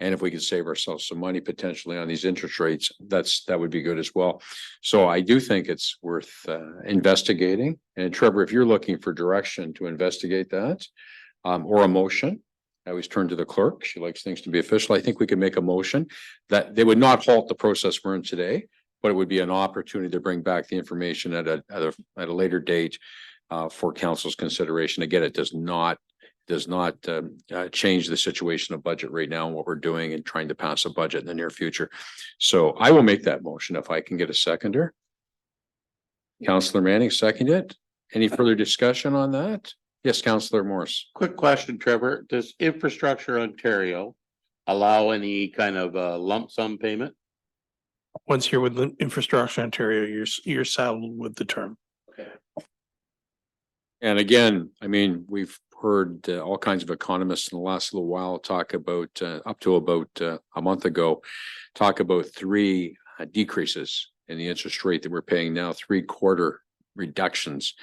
And if we could save ourselves some money potentially on these interest rates, that would be good as well. So I do think it's worth investigating. And Trevor, if you're looking for direction to investigate that, or a motion, I always turn to the clerk. She likes things to be official. I think we could make a motion that they would not halt the process we're in today, but it would be an opportunity to bring back the information at a later date for council's consideration. Again, it does not change the situation of budget right now and what we're doing and trying to pass a budget in the near future. So I will make that motion if I can get a seconder. Councillor Manning, second it. Any further discussion on that? Yes, Councillor Morris. Quick question, Trevor. Does Infrastructure Ontario allow any kind of lump sum payment? Once you're with the Infrastructure Ontario, you're saddled with the term. And again, I mean, we've heard all kinds of economists in the last little while talk about up to about a month ago, talk about 3 decreases in the interest rate that we're paying now, 3/4 reductions.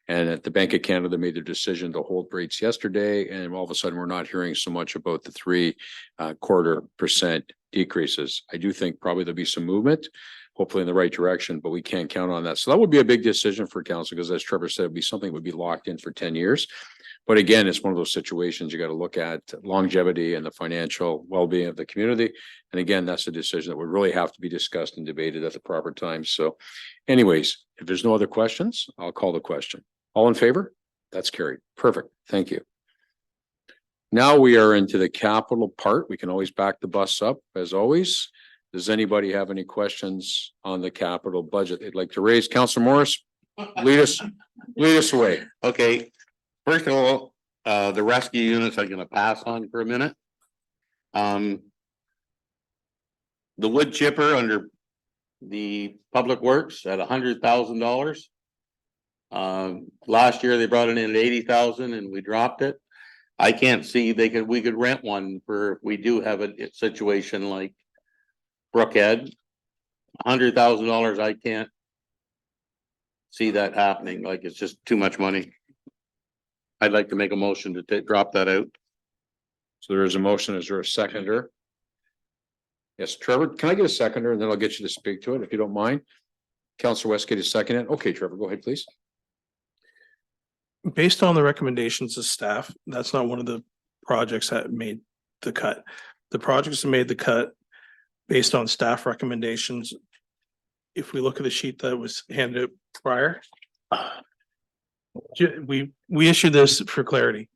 And at the Bank of Canada made their decision to hold rates yesterday, and all of a sudden we're not hearing so much about the 3/4% decreases. I do think probably there'll be some movement, hopefully in the right direction, but we can't count on that. So that would be a big decision for council, because as Trevor said, it'd be something that would be locked in for 10 years. But again, it's one of those situations you got to look at longevity and the financial well-being of the community. And again, that's a decision that would really have to be discussed and debated at the proper time. So anyways, if there's no other questions, I'll call the question. All in favor? That's carried. Perfect. Thank you. Now we are into the capital part. We can always back the bus up as always. Does anybody have any questions on the capital budget they'd like to raise? Councillor Morris, lead us away. Okay, first of all, the rescue units I'm gonna pass on for a minute. The wood chipper under the Public Works at $100,000. Last year they brought it in at 80,000 and we dropped it. I can't see we could rent one for, if we do have a situation like Brookhead. $100,000, I can't see that happening. Like, it's just too much money. I'd like to make a motion to drop that out. So there is a motion. Is there a seconder? Yes, Trevor, can I get a seconder and then I'll get you to speak to it if you don't mind? Councillor Westgate is seconded. Okay, Trevor, go ahead, please. Based on the recommendations of staff, that's not one of the projects that made the cut. The projects that made the cut based on staff recommendations. If we look at the sheet that was handed out prior. We issued this for clarity.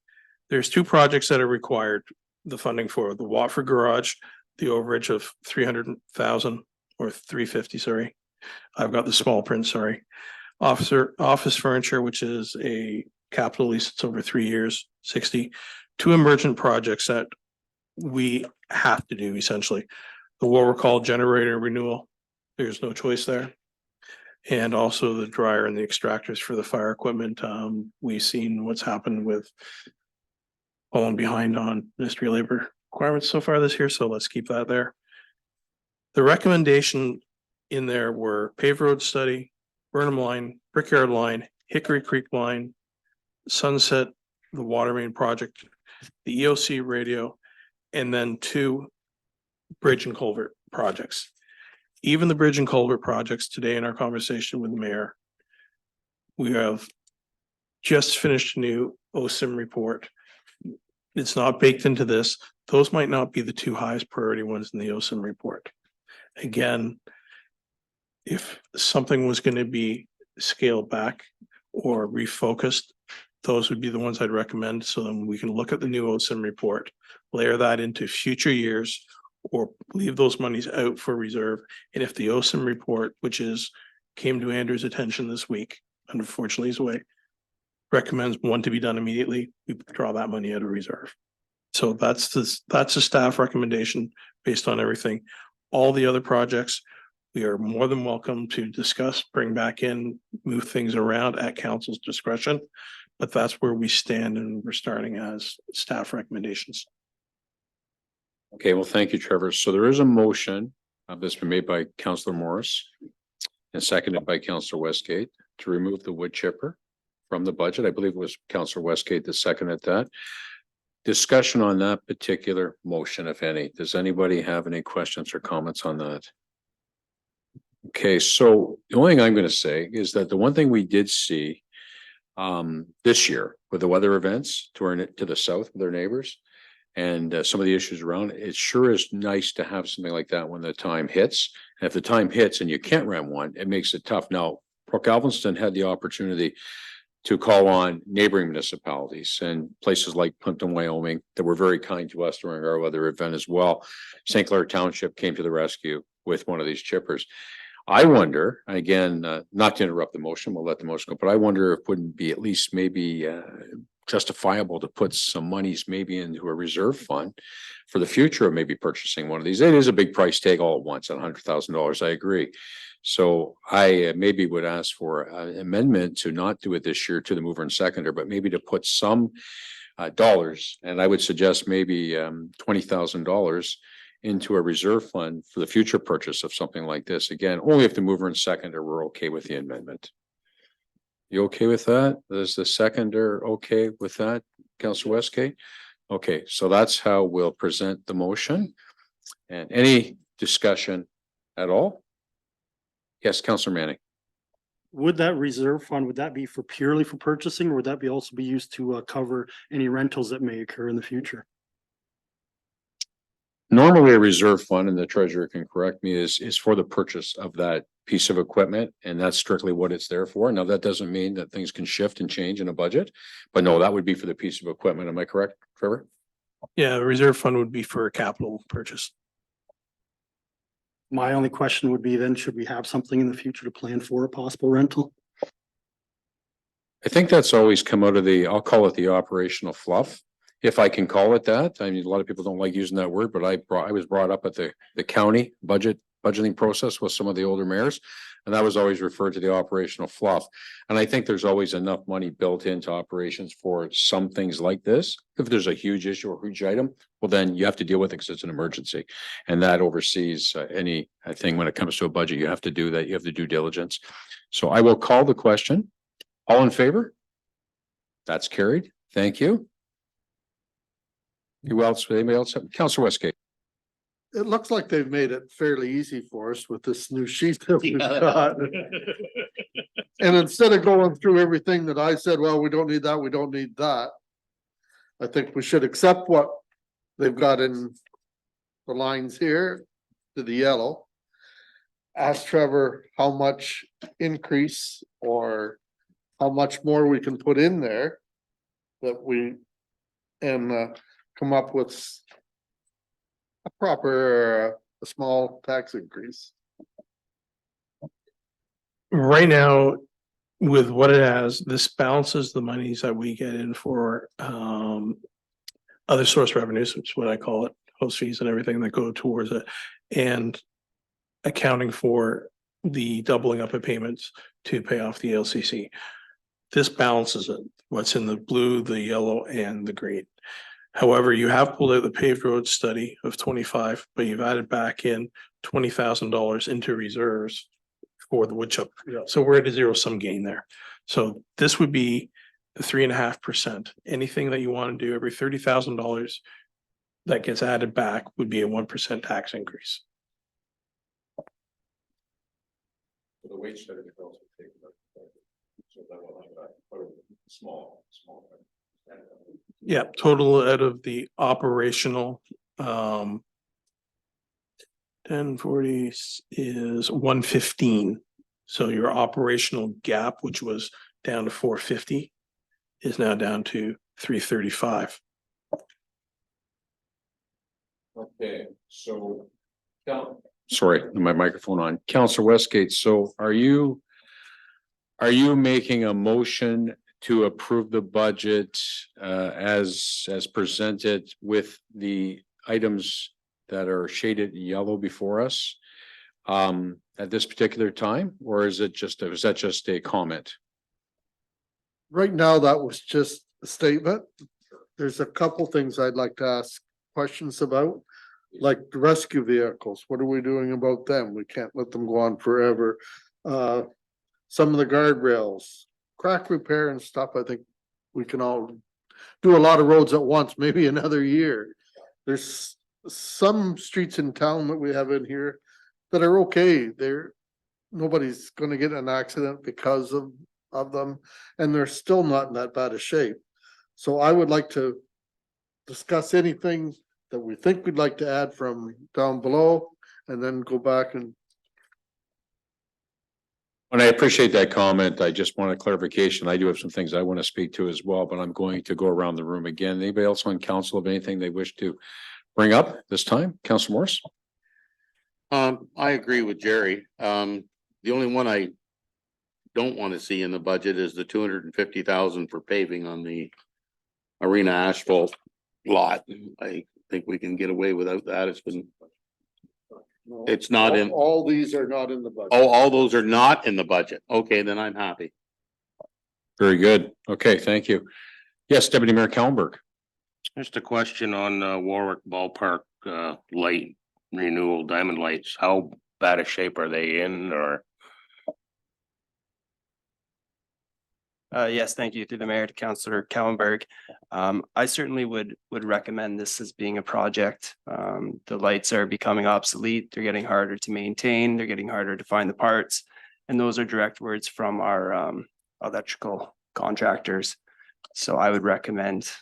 There's two projects that are required, the funding for the Watford Garage, the overage of 300,000 or 350, sorry. I've got the small print, sorry. Office furniture, which is a capital lease, it's over 3 years, 60. Two emergent projects that we have to do essentially. The Warwick Hall generator renewal, there's no choice there. And also the dryer and the extractors for the fire equipment. We've seen what's happened with falling behind on ministry labor requirements so far this year, so let's keep that there. The recommendation in there were paved road study, Burnham line, Brickyard line, Hickory Creek line, Sunset, the water main project, the EOC radio, and then two bridge and culvert projects. Even the bridge and culvert projects today in our conversation with the mayor, we have just finished a new OSIM report. It's not baked into this. Those might not be the two highest priority ones in the OSIM report. Again, if something was going to be scaled back or refocused, those would be the ones I'd recommend. So then we can look at the new OSIM report, layer that into future years, or leave those monies out for reserve. And if the OSIM report, which came to Andrew's attention this week, unfortunately he's away, recommends one to be done immediately, we draw that money out of reserve. So that's a staff recommendation based on everything. All the other projects, we are more than welcome to discuss, bring back in, move things around at council's discretion. But that's where we stand, and we're starting as staff recommendations. Okay, well, thank you, Trevor. So there is a motion that's been made by Councillor Morris and seconded by Councillor Westgate to remove the wood chipper from the budget. I believe it was Councillor Westgate that seconded that. Discussion on that particular motion, if any. Does anybody have any questions or comments on that? Okay, so the only thing I'm going to say is that the one thing we did see this year with the weather events to the south with their neighbors and some of the issues around it sure is nice to have something like that when the time hits. And if the time hits and you can't rent one, it makes it tough. Now, Port Galveston had the opportunity to call on neighboring municipalities and places like Plimpton, Wyoming, that were very kind to us during our weather event as well. St. Clair Township came to the rescue with one of these chippers. I wonder, again, not to interrupt the motion, we'll let the motion go, but I wonder if it wouldn't be at least maybe justifiable to put some monies maybe into a reserve fund for the future of maybe purchasing one of these. It is a big price tag all at once, $100,000. I agree. So I maybe would ask for an amendment to not do it this year to the mover and seconder, but maybe to put some dollars, and I would suggest maybe $20,000 into a reserve fund for the future purchase of something like this. Again, only if the mover and seconder were okay with the amendment. You okay with that? Is the seconder okay with that, Councillor Westgate? Okay, so that's how we'll present the motion. And any discussion at all? Yes, Councillor Manning. Would that reserve fund, would that be for purely for purchasing, or would that be also be used to cover any rentals that may occur in the future? Normally, a reserve fund, and the treasurer can correct me, is for the purchase of that piece of equipment, and that's strictly what it's there for. Now, that doesn't mean that things can shift and change in a budget, but no, that would be for the piece of equipment. Am I correct, Trevor? Yeah, a reserve fund would be for a capital purchase. My only question would be then, should we have something in the future to plan for a possible rental? I think that's always come out of I'll call it the operational fluff, if I can call it that. I mean, a lot of people don't like using that word, but I was brought up at the county budget budgeting process with some of the older mayors. And that was always referred to the operational fluff. And I think there's always enough money built into operations for some things like this. If there's a huge issue or huge item, well, then you have to deal with it because it's an emergency. And that oversees any thing when it comes to a budget, you have to do that. You have to do diligence. So I will call the question. All in favor? That's carried. Thank you. Who else? Anybody else? Councillor Westgate. It looks like they've made it fairly easy for us with this new sheet that we've got. And instead of going through everything that I said, well, we don't need that, we don't need that. I think we should accept what they've got in the lines here to the yellow. Ask Trevor how much increase or how much more we can put in there that we and come up with a proper, a small tax increase. Right now, with what it has, this balances the monies that we get in for other source revenues, which is what I call it, host fees and everything that go towards it, and accounting for the doubling up of payments to pay off the LCC. This balances it, what's in the blue, the yellow, and the green. However, you have pulled out the paved road study of 25, but you've added back in $20,000 into reserves for the wood chip. So we're at a zero sum gain there. So this would be the 3.5%. Anything that you want to do, every $30,000 that gets added back would be a 1% tax increase. The wage study could also take so that will have a small. Yeah, total out of the operational 1040 is 115. So your operational gap, which was down to 450, is now down to 335. Okay, so sorry, my microphone on. Councillor Westgate, so are you making a motion to approve the budget as presented with the items that are shaded yellow before us at this particular time, or is that just a comment? Right now, that was just a statement. There's a couple things I'd like to ask questions about, like the rescue vehicles. What are we doing about them? We can't let them go on forever. Some of the guardrails, crack repair and stuff, I think we can all do a lot of roads at once, maybe another year. There's some streets in town that we have in here that are okay. Nobody's gonna get in an accident because of them, and they're still not in that bad a shape. So I would like to discuss anything that we think we'd like to add from down below, and then go back and. And I appreciate that comment. I just want a clarification. I do have some things I want to speak to as well, but I'm going to go around the room again. Anybody else on council have anything they wish to bring up this time? Councillor Morris? I agree with Jerry. The only one I don't want to see in the budget is the 250,000 for paving on the arena asphalt lot. I think we can get away without that. It's not in. All these are not in the budget. Oh, all those are not in the budget. Okay, then I'm happy. Very good. Okay, thank you. Yes, Deputy Mayor Kallenberg. Just a question on Warwick Ballpark light renewal, diamond lights. How bad a shape are they in, or? Yes, thank you through the mayor to Councillor Kallenberg. I certainly would recommend this as being a project. The lights are becoming obsolete. They're getting harder to maintain. They're getting harder to find the parts. And those are direct words from our electrical contractors. So I would recommend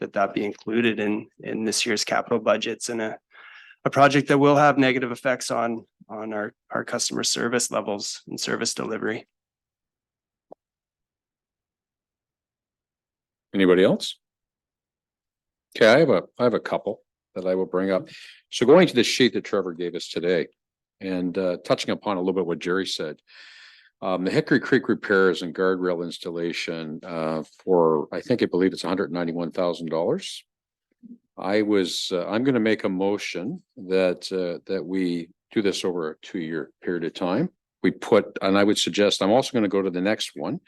that be included in this year's capital budgets, and a project that will have negative effects on our customer service levels and service delivery. Anybody else? Okay, I have a couple that I will bring up. So going to the sheet that Trevor gave us today and touching upon a little bit what Jerry said. The Hickory Creek repairs and guardrail installation for, I believe it's $191,000. I'm going to make a motion that we do this over a 2-year period of time. And I would suggest, I'm also going to go to the next one,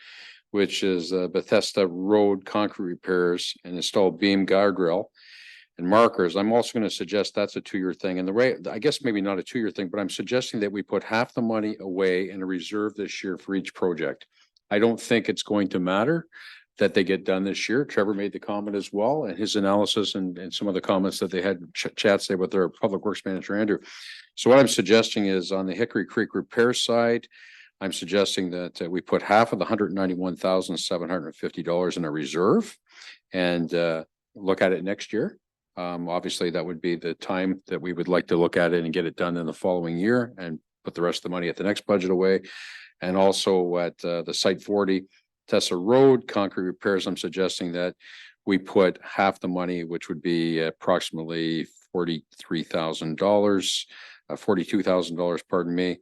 which is Bethesda Road concrete repairs and install beam guardrail and markers. I'm also going to suggest that's a 2-year thing. And the way, I guess maybe not a 2-year thing, but I'm suggesting that we put half the money away in a reserve this year for each project. I don't think it's going to matter that they get done this year. Trevor made the comment as well, and his analysis and some of the comments that they had chats there with their public works manager, Andrew. So what I'm suggesting is on the Hickory Creek repair side, I'm suggesting that we put half of the $191,750 in a reserve and look at it next year. Obviously, that would be the time that we would like to look at it and get it done in the following year and put the rest of the money at the next budget away. And also at the Site 40 Tessa Road concrete repairs, I'm suggesting that we put half the money, which would be approximately $42,000, pardon me,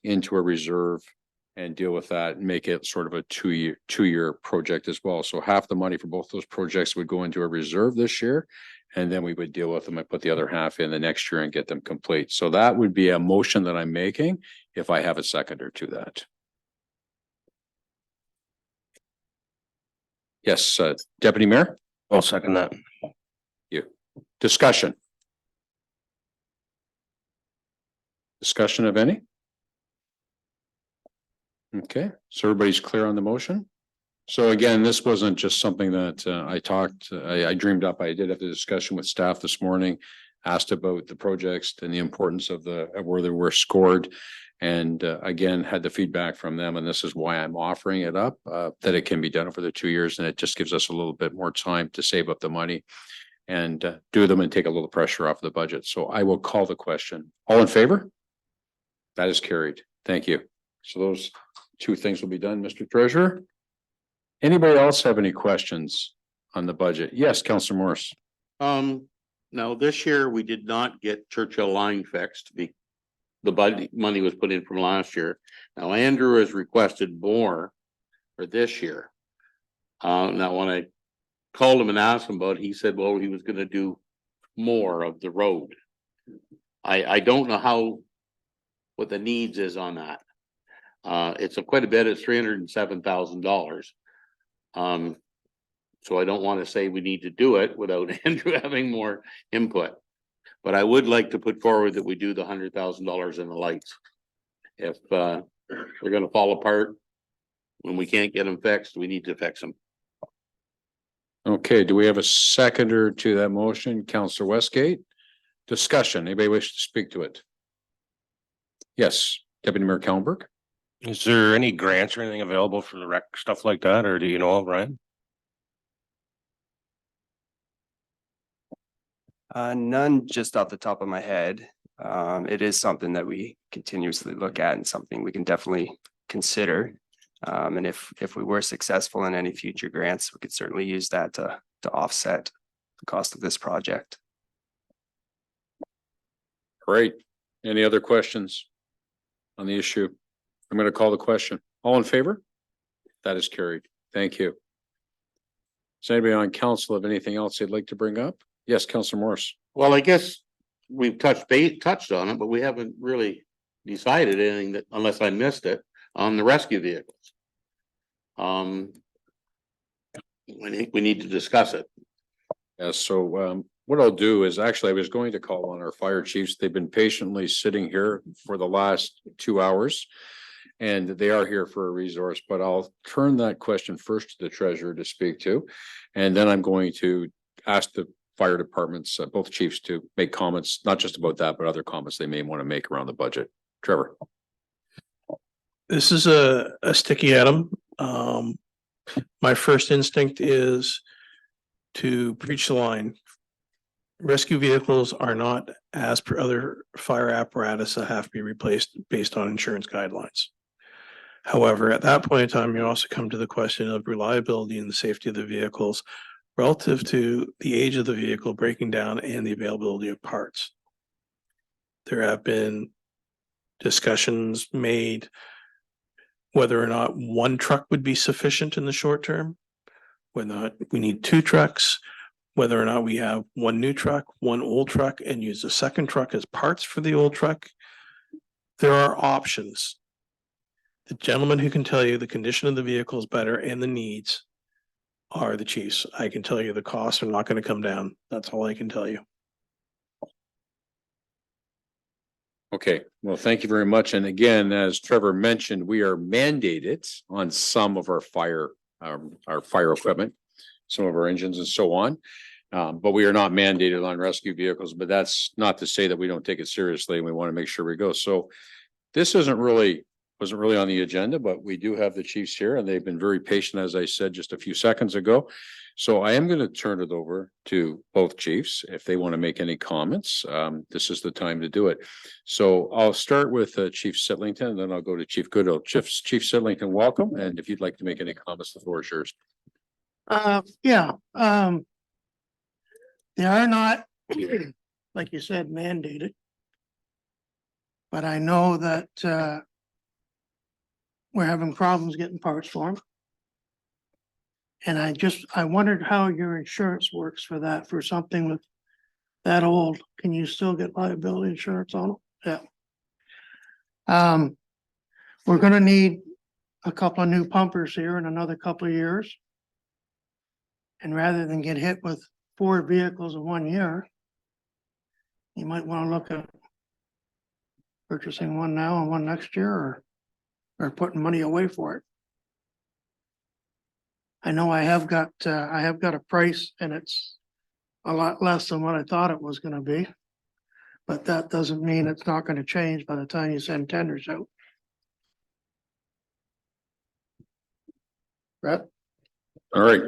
into a reserve and deal with that and make it sort of a two-year project as well. So half the money for both those projects would go into a reserve this year, and then we would deal with them and put the other half in the next year and get them complete. So that would be a motion that I'm making if I have a seconder to that. Yes, Deputy Mayor? I'll second that. Discussion. Discussion of any? Okay, so everybody's clear on the motion? So again, this wasn't just something that I dreamed up. I did have the discussion with staff this morning, asked about the projects and the importance of where they were scored. And again, had the feedback from them, and this is why I'm offering it up, that it can be done over the 2 years, and it just gives us a little bit more time to save up the money and do them and take a little pressure off the budget. So I will call the question. All in favor? That is carried. Thank you. So those two things will be done, Mr. Treasurer. Anybody else have any questions on the budget? Yes, Councillor Morris. Now this year we did not get Churchill line fixed. The budget money was put in from last year. Now Andrew has requested more for this year. Now when I called him and asked him about it, he said, well, he was gonna do more of the road. I don't know what the needs is on that. It's quite a bit. It's $307,000. So I don't want to say we need to do it without Andrew having more input. But I would like to put forward that we do the $100,000 in the lights. If they're gonna fall apart when we can't get them fixed, we need to fix them. Okay, do we have a seconder to that motion? Councillor Westgate? Discussion. Anybody wish to speak to it? Yes, Deputy Mayor Kallenberg. Is there any grants or anything available for the rec stuff like that, or do you know, Ryan? None just off the top of my head. It is something that we continuously look at and something we can definitely consider. And if we were successful in any future grants, we could certainly use that to offset the cost of this project. Great. Any other questions on the issue? I'm going to call the question. All in favor? That is carried. Thank you. Does anybody on council have anything else they'd like to bring up? Yes, Councillor Morris. Well, I guess we've touched on it, but we haven't really decided anything that, unless I missed it, on the rescue vehicles. We need to discuss it. Yeah, so what I'll do is actually I was going to call on our fire chiefs. They've been patiently sitting here for the last 2 hours. And they are here for a resource, but I'll turn that question first to the treasurer to speak to. And then I'm going to ask the fire departments, both chiefs, to make comments, not just about that, but other comments they may want to make around the budget. Trevor. This is a sticky item. My first instinct is to preach the line. Rescue vehicles are not, as per other fire apparatus, that have to be replaced based on insurance guidelines. However, at that point in time, you also come to the question of reliability and the safety of the vehicles relative to the age of the vehicle breaking down and the availability of parts. There have been discussions made whether or not one truck would be sufficient in the short term, whether or not we need 2 trucks, whether or not we have one new truck, one old truck, and use the second truck as parts for the old truck. There are options. The gentleman who can tell you the condition of the vehicle is better and the needs are the chiefs. I can tell you the costs are not going to come down. That's all I can tell you. Okay, well, thank you very much. And again, as Trevor mentioned, we are mandated on some of our fire equipment, some of our engines and so on. But we are not mandated on rescue vehicles, but that's not to say that we don't take it seriously and we want to make sure we go. So this wasn't really on the agenda, but we do have the chiefs here and they've been very patient, as I said just a few seconds ago. So I am going to turn it over to both chiefs if they want to make any comments. This is the time to do it. So I'll start with Chief Sitlington, and then I'll go to Chief Goodall. Chief Sitlington, welcome. And if you'd like to make any comments, the floor is yours. They are not, like you said, mandated. But I know that we're having problems getting parts for them. And I wondered how your insurance works for that, for something with that old. Can you still get liability insurance on it? Yeah. We're gonna need a couple of new pumpers here in another couple of years. And rather than get hit with 4 vehicles in 1 year, you might want to look at purchasing one now and one next year, or putting money away for it. I know I have got a price and it's a lot less than what I thought it was gonna be. But that doesn't mean it's not gonna change by the time you send tenders out. Brett? All right.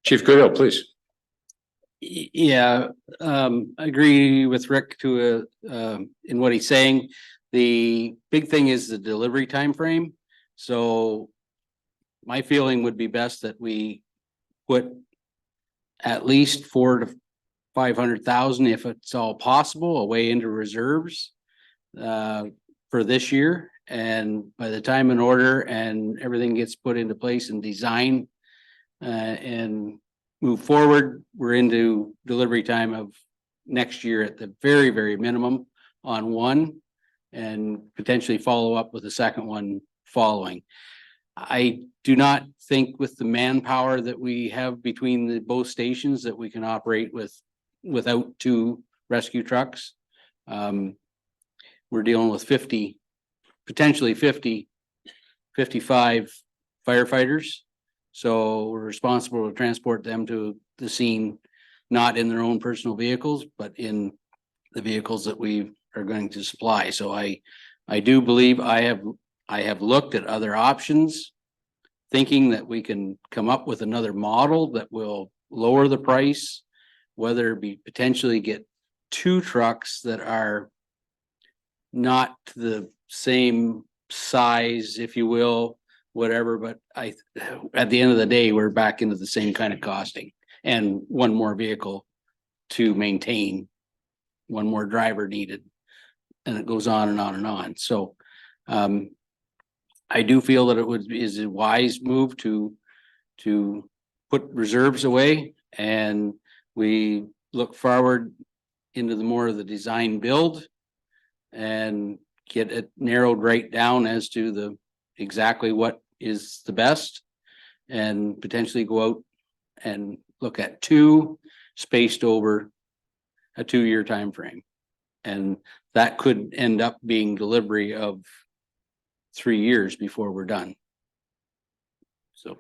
Chief Goodall, please. Yeah, I agree with Rick in what he's saying. The big thing is the delivery time frame. So my feeling would be best that we put at least 400,000 to 500,000, if it's all possible, away into reserves for this year. And by the time an order and everything gets put into place and design and move forward, we're into delivery time of next year at the very, very minimum on one, and potentially follow up with a second one following. I do not think with the manpower that we have between both stations that we can operate without 2 rescue trucks. We're dealing with 50, potentially 50, 55 firefighters. So we're responsible to transport them to the scene, not in their own personal vehicles, but in the vehicles that we are going to supply. So I do believe I have looked at other options, thinking that we can come up with another model that will lower the price, whether it be potentially get 2 trucks that are not the same size, if you will, whatever, but at the end of the day, we're back into the same kind of costing, and 1 more vehicle to maintain, 1 more driver needed, and it goes on and on and on. So I do feel that is a wise move to put reserves away, and we look forward into the more of the design build and get it narrowed right down as to exactly what is the best, and potentially go out and look at 2 spaced over a 2-year time frame. And that could end up being delivery of 3 years before we're done. So.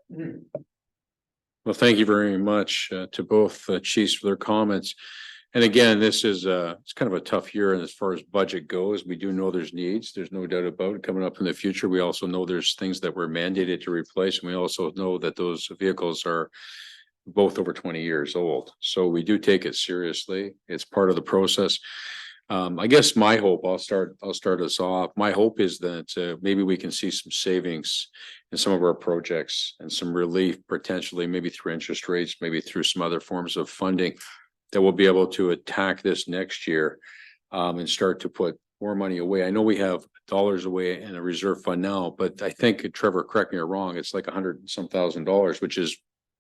Well, thank you very much to both chiefs for their comments. And again, this is it's kind of a tough year, and as far as budget goes, we do know there's needs. There's no doubt about it coming up in the future. We also know there's things that we're mandated to replace, and we also know that those vehicles are both over 20 years old. So we do take it seriously. It's part of the process. I guess my hope, I'll start us off. My hope is that maybe we can see some savings in some of our projects and some relief potentially, maybe through interest rates, maybe through some other forms of funding, that we'll be able to attack this next year and start to put more money away. I know we have dollars away in a reserve fund now, but I think, Trevor, correct me or wrong, it's like $100 some thousand, which is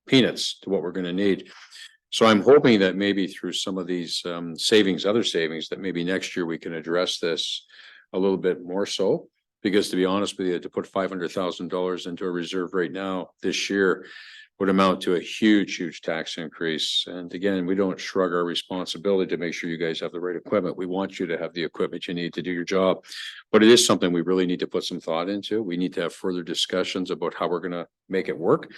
peanuts to what we're gonna need. So I'm hoping that maybe through some of these savings, other savings, that maybe next year we can address this a little bit more so. Because to be honest with you, to put $500,000 into a reserve right now this year would amount to a huge tax increase. And again, we don't shrug our responsibility to make sure you guys have the right equipment. We want you to have the equipment you need to do your job. But it is something we really need to put some thought into. We need to have further discussions about how we're gonna make it work.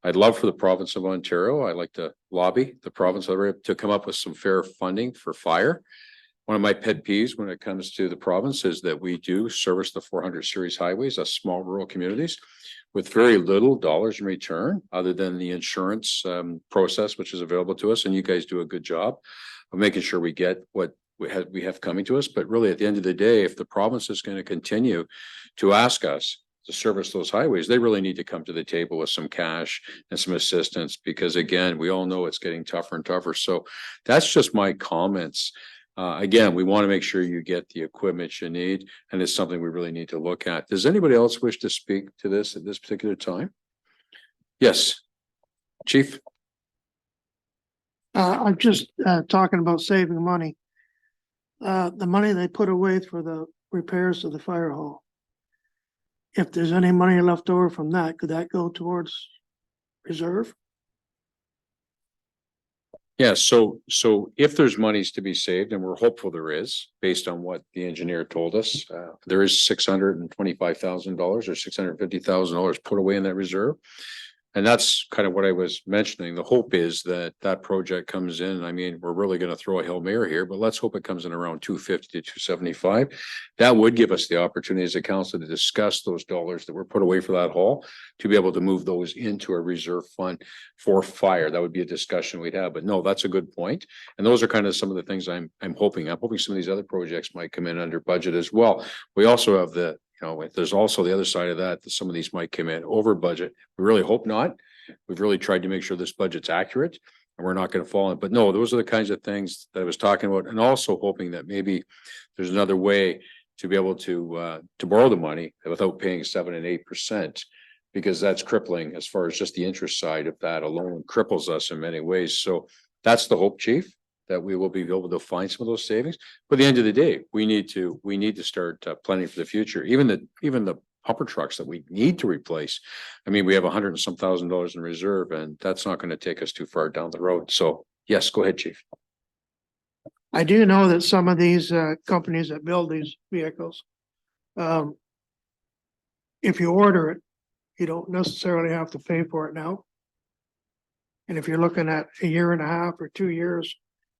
I'd love for the province of Ontario. I'd like to lobby the province to come up with some fair funding for fire. One of my pet peeves when it comes to the province is that we do service the 400 series highways, as small rural communities, with very little dollars in return, other than the insurance process, which is available to us. And you guys do a good job of making sure we get what we have coming to us. But really, at the end of the day, if the province is going to continue to ask us to service those highways, they really need to come to the table with some cash and some assistance, because again, we all know it's getting tougher and tougher. So that's just my comments. Again, we want to make sure you get the equipment you need, and it's something we really need to look at. Does anybody else wish to speak to this at this particular time? Yes, Chief. I'm just talking about saving money. The money they put away for the repairs to the fire hall. If there's any money left over from that, could that go towards reserve? Yeah, so if there's monies to be saved, and we're hopeful there is, based on what the engineer told us, there is $625,000 or $650,000 put away in that reserve. And that's kind of what I was mentioning. The hope is that that project comes in. I mean, we're really going to throw a Hail Mary here, but let's hope it comes in around 250 to 275. That would give us the opportunity as a council to discuss those dollars that were put away for that hall, to be able to move those into a reserve fund for fire. That would be a discussion we'd have. But no, that's a good point. And those are kind of some of the things I'm hoping. I'm hoping some of these other projects might come in under budget as well. We also have there's also the other side of that some of these might come in over budget. We really hope not. We've really tried to make sure this budget's accurate and we're not going to fall in. But no, those are the kinds of things that I was talking about, and also hoping that maybe there's another way to be able to borrow the money without paying 7% and 8%, because that's crippling as far as just the interest side of that alone cripples us in many ways. So that's the hope, Chief, that we will be able to find some of those savings. But at the end of the day, we need to start planning for the future. Even the pumper trucks that we need to replace. I mean, we have $100 and some thousand in reserve, and that's not going to take us too far down the road. So yes, go ahead, Chief. I do know that some of these companies that build these vehicles, if you order it, you don't necessarily have to pay for it now. And if you're looking at a year and a half or 2 years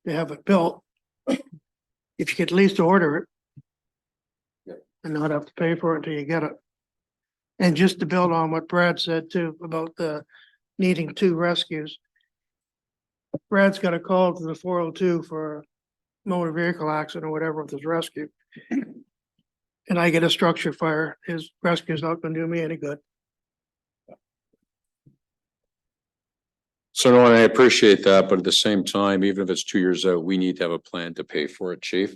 to have it built, if you could at least order it and not have to pay for it until you get it. And just to build on what Brad said too, about the needing 2 rescues. Brad's got a call to the 402 for a motor vehicle accident or whatever with his rescue. And I get a structure fire, his rescue is not gonna do me any good. So no, and I appreciate that, but at the same time, even if it's 2 years out, we need to have a plan to pay for it, Chief.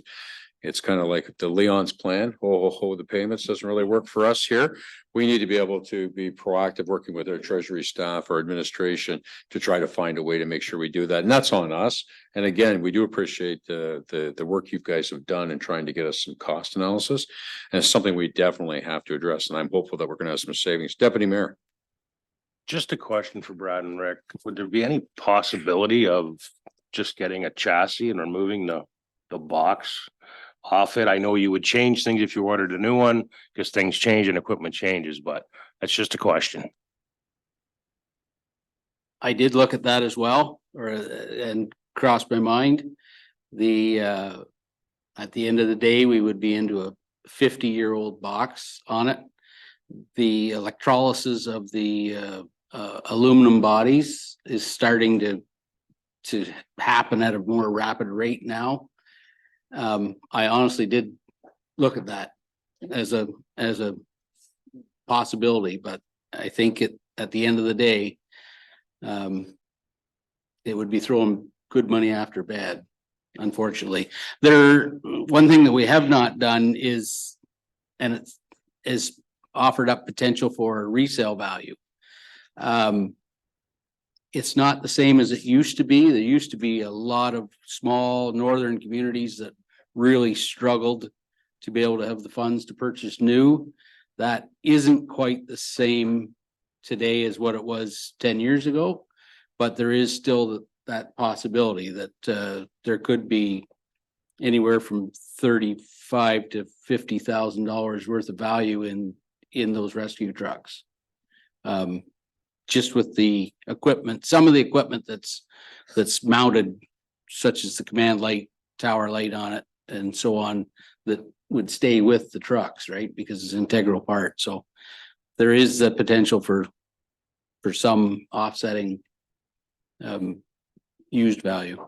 It's kind of like the Leon's plan. The payments doesn't really work for us here. We need to be able to be proactive, working with our treasury staff or administration to try to find a way to make sure we do that. And that's on us. And again, we do appreciate the work you guys have done in trying to get us some cost analysis. And it's something we definitely have to address. And I'm hopeful that we're going to have some savings. Deputy Mayor. Just a question for Brad and Rick. Would there be any possibility of just getting a chassis and removing the box off it? I know you would change things if you ordered a new one, because things change and equipment changes, but that's just a question. I did look at that as well, and crossed my mind. At the end of the day, we would be into a 50-year-old box on it. The electrolysis of the aluminum bodies is starting to happen at a more rapid rate now. I honestly did look at that as a possibility, but I think at the end of the day, it would be throwing good money after bad, unfortunately. One thing that we have not done is, and it is offered up potential for resale value. it's not the same as it used to be. There used to be a lot of small northern communities that really struggled to be able to have the funds to purchase new. That isn't quite the same today as what it was 10 years ago. But there is still that possibility that there could be anywhere from $35,000 to $50,000 worth of value in those rescue trucks. Just with the equipment, some of the equipment that's mounted, such as the command light, tower light on it, and so on, that would stay with the trucks, right? Because it's an integral part. So there is the potential for some offsetting used value.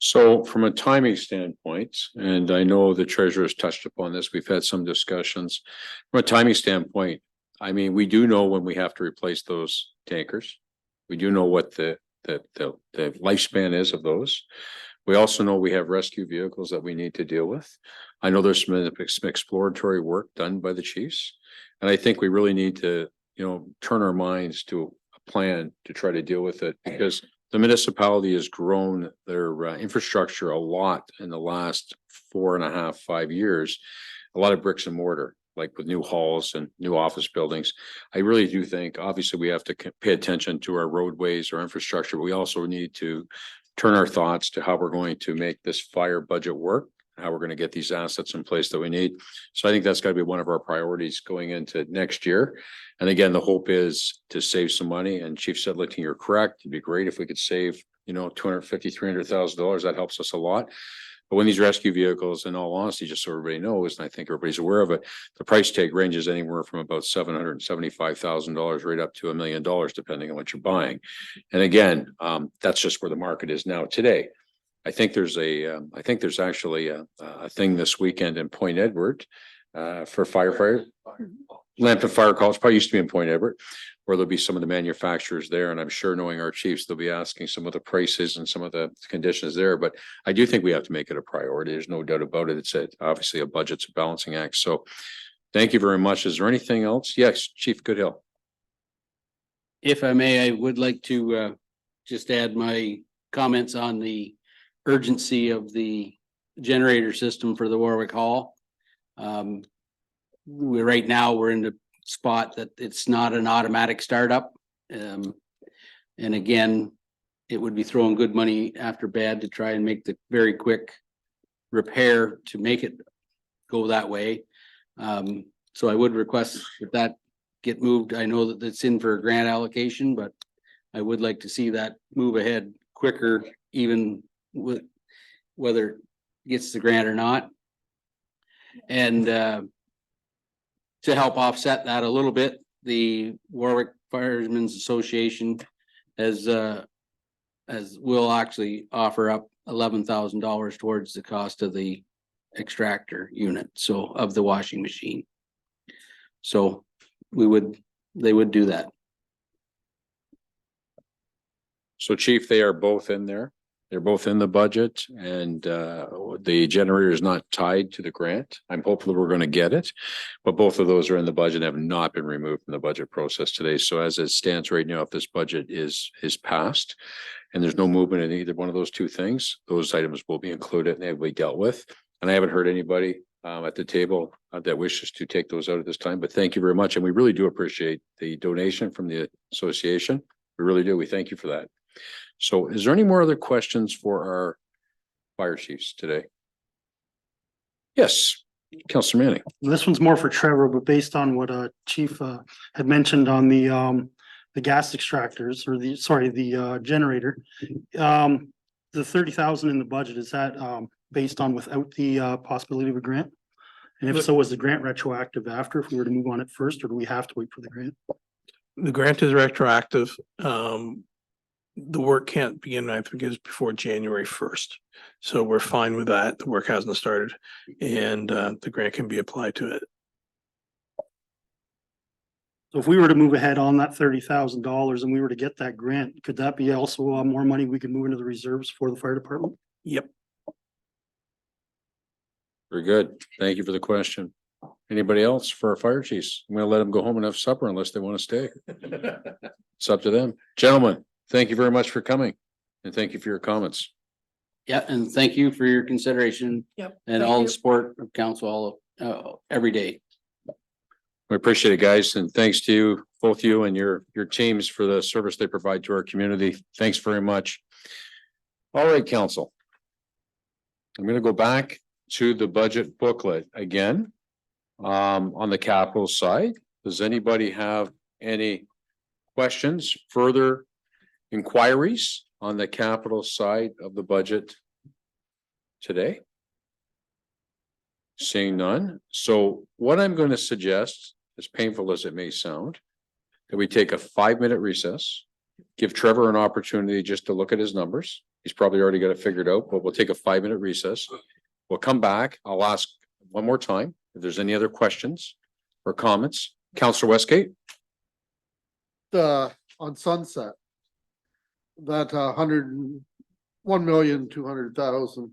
So from a timing standpoint, and I know the treasurer has touched upon this, we've had some discussions. From a timing standpoint, I mean, we do know when we have to replace those tankers. We do know what the lifespan is of those. We also know we have rescue vehicles that we need to deal with. I know there's some exploratory work done by the chiefs. And I think we really need to, turn our minds to a plan to try to deal with it, because the municipality has grown their infrastructure a lot in the last 4.5, 5 years. A lot of bricks and mortar, like with new halls and new office buildings. I really do think, obviously, we have to pay attention to our roadways, our infrastructure. But we also need to turn our thoughts to how we're going to make this fire budget work, how we're going to get these assets in place that we need. So I think that's got to be one of our priorities going into next year. And again, the hope is to save some money. And Chief Sedlicki, you're correct. It'd be great if we could save, $250,000, $300,000. That helps us a lot. But when these rescue vehicles, in all honesty, just so everybody knows, and I think everybody's aware of it, the price tag ranges anywhere from about $775,000 right up to $1 million, depending on what you're buying. And again, that's just where the market is now today. I think there's actually a thing this weekend in Point Edward for firefighter. Lambton Fire College probably used to be in Point Edward, where there'll be some of the manufacturers there. And I'm sure, knowing our chiefs, they'll be asking some of the prices and some of the conditions there. But I do think we have to make it a priority. There's no doubt about it. It's obviously a budget's a balancing act. So thank you very much. Is there anything else? Yes, Chief Goodhill. If I may, I would like to just add my comments on the urgency of the generator system for the Warwick Hall. Right now we're in the spot that it's not an automatic startup. And again, it would be throwing good money after bad to try and make the very quick repair to make it go that way. So I would request that get moved. I know that it's in for a grant allocation, but I would like to see that move ahead quicker, even with whether it gets the grant or not. And to help offset that a little bit, the Warwick Firemen's Association will actually offer up $11,000 towards the cost of the extractor unit, so of the washing machine. So they would do that. So Chief, they are both in there. They're both in the budget, and the generator is not tied to the grant. I'm hopeful we're going to get it, but both of those are in the budget and have not been removed from the budget process today. So as it stands right now, if this budget is passed and there's no movement in either one of those two things, those items will be included and they will be dealt with. And I haven't heard anybody at the table that wishes to take those out at this time, but thank you very much. And we really do appreciate the donation from the association. We really do. We thank you for that. So is there any more other questions for our fire chiefs today? Yes, Councillor Manning. This one's more for Trevor, but based on what Chief had mentioned on the gas extractors, or the generator. The 30,000 in the budget, is that based on without the possibility of a grant? And if so, was the grant retroactive after, if we were to move on it first, or do we have to wait for the grant? The grant is retroactive. The work can't begin, I think, is before January 1st. So we're fine with that. The work hasn't started, and the grant can be applied to it. So if we were to move ahead on that $30,000 and we were to get that grant, could that be also more money we could move into the reserves for the fire department? Yep. Very good. Thank you for the question. Anybody else for our fire chiefs? I'm gonna let them go home and have supper unless they want to stay. It's up to them. Gentlemen, thank you very much for coming and thank you for your comments. Yeah, and thank you for your consideration. Yep. And thank all you. the support of council, every day. We appreciate it, guys, and thanks to you, both you and your teams for the service they provide to our community. Thanks very much. All right, council. I'm gonna go back to the budget booklet again. On the capital side, does anybody have any questions, further inquiries on the capital side of the budget today? Seeing none. So what I'm going to suggest, as painful as it may sound, that we take a 5-minute recess, give Trevor an opportunity just to look at his numbers. He's probably already got it figured out, but we'll take a 5-minute recess. We'll come back. I'll ask one more time if there's any other questions or comments. Councillor Westgate? On Sunset. That 1,200,000.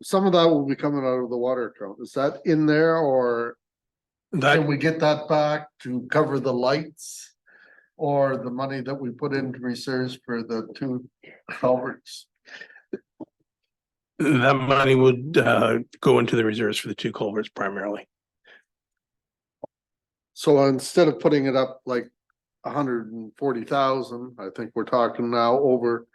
Some of that will be coming out of the water account. Is that in there or That, can we get that back to cover the lights? Or the money that we put into reserves for the 2 culverts? that money would go into the reserves for the 2 culverts primarily. So instead of putting it up like 140,000, I think we're talking now over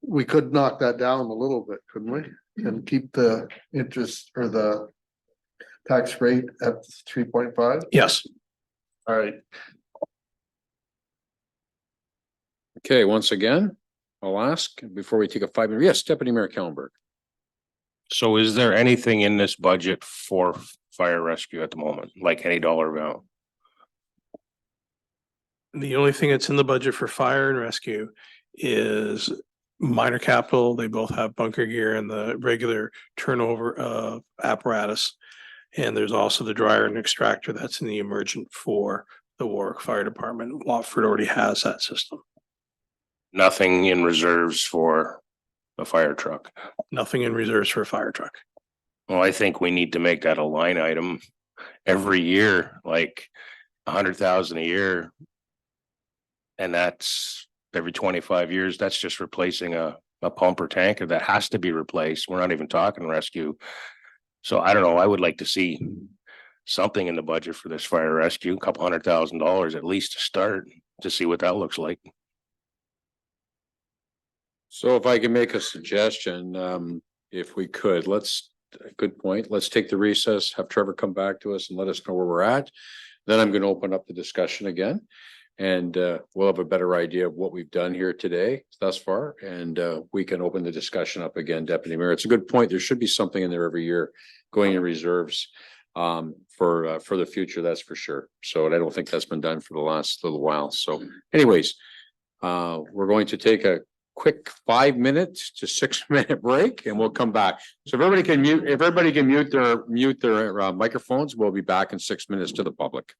we could knock that down a little bit, couldn't we? And keep the interest or the tax rate at 3.5? Yes. All right. Okay, once again, I'll ask before we take a 5-minute. Yes, Deputy Mayor Kellenberg. So is there anything in this budget for fire rescue at the moment, like any dollar amount? The only thing that's in the budget for fire and rescue is minor capital. They both have bunker gear and the regular turnover of apparatus. And there's also the dryer and extractor that's in the emergent for the Warwick Fire Department. Watford already has that system. Nothing in reserves for a fire truck? Nothing in reserves for a fire truck. Well, I think we need to make that a line item every year, like 100,000 a year. And that's every 25 years. That's just replacing a pump or tanker that has to be replaced. We're not even talking rescue. So I don't know. I would like to see something in the budget for this fire rescue, $200,000 at least to start, to see what that looks like. So if I can make a suggestion, if we could, good point. Let's take the recess, have Trevor come back to us and let us know where we're at. Then I'm going to open up the discussion again. And we'll have a better idea of what we've done here today thus far. And we can open the discussion up again, Deputy Mayor. It's a good point. There should be something in there every year going in reserves for the future, that's for sure. So I don't think that's been done for the last little while. So anyways, we're going to take a quick 5-minute to 6-minute break and we'll come back. So if everybody can mute their microphones, we'll be back in 6 minutes to the public.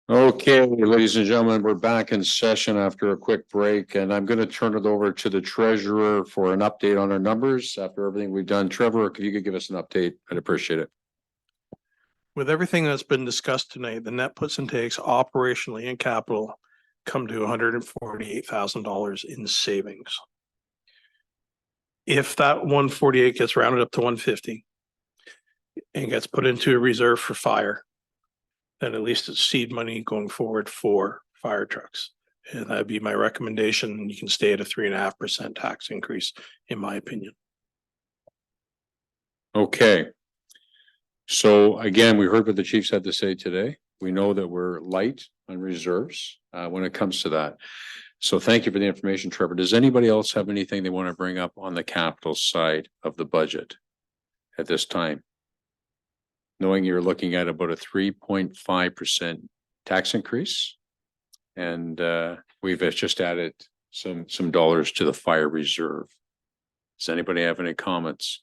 Okay, ladies and gentlemen, we're back in session after a quick break, and I'm going to turn it over to the treasurer for an update on our numbers after everything we've done. Trevor, if you could give us an update, I'd appreciate it. With everything that's been discussed tonight, the net puts and takes operationally and capital come to $148,000 in savings. If that 148 gets rounded up to 150 and gets put into a reserve for fire, then at least it's seed money going forward for fire trucks. And that'd be my recommendation. You can stay at a 3.5% tax increase, in my opinion. Okay. So again, we heard what the chiefs had to say today. We know that we're light on reserves when it comes to that. So thank you for the information, Trevor. Does anybody else have anything they want to bring up on the capital side of the budget at this time? Knowing you're looking at about a 3.5% tax increase. And we've just added some dollars to the fire reserve. Does anybody have any comments?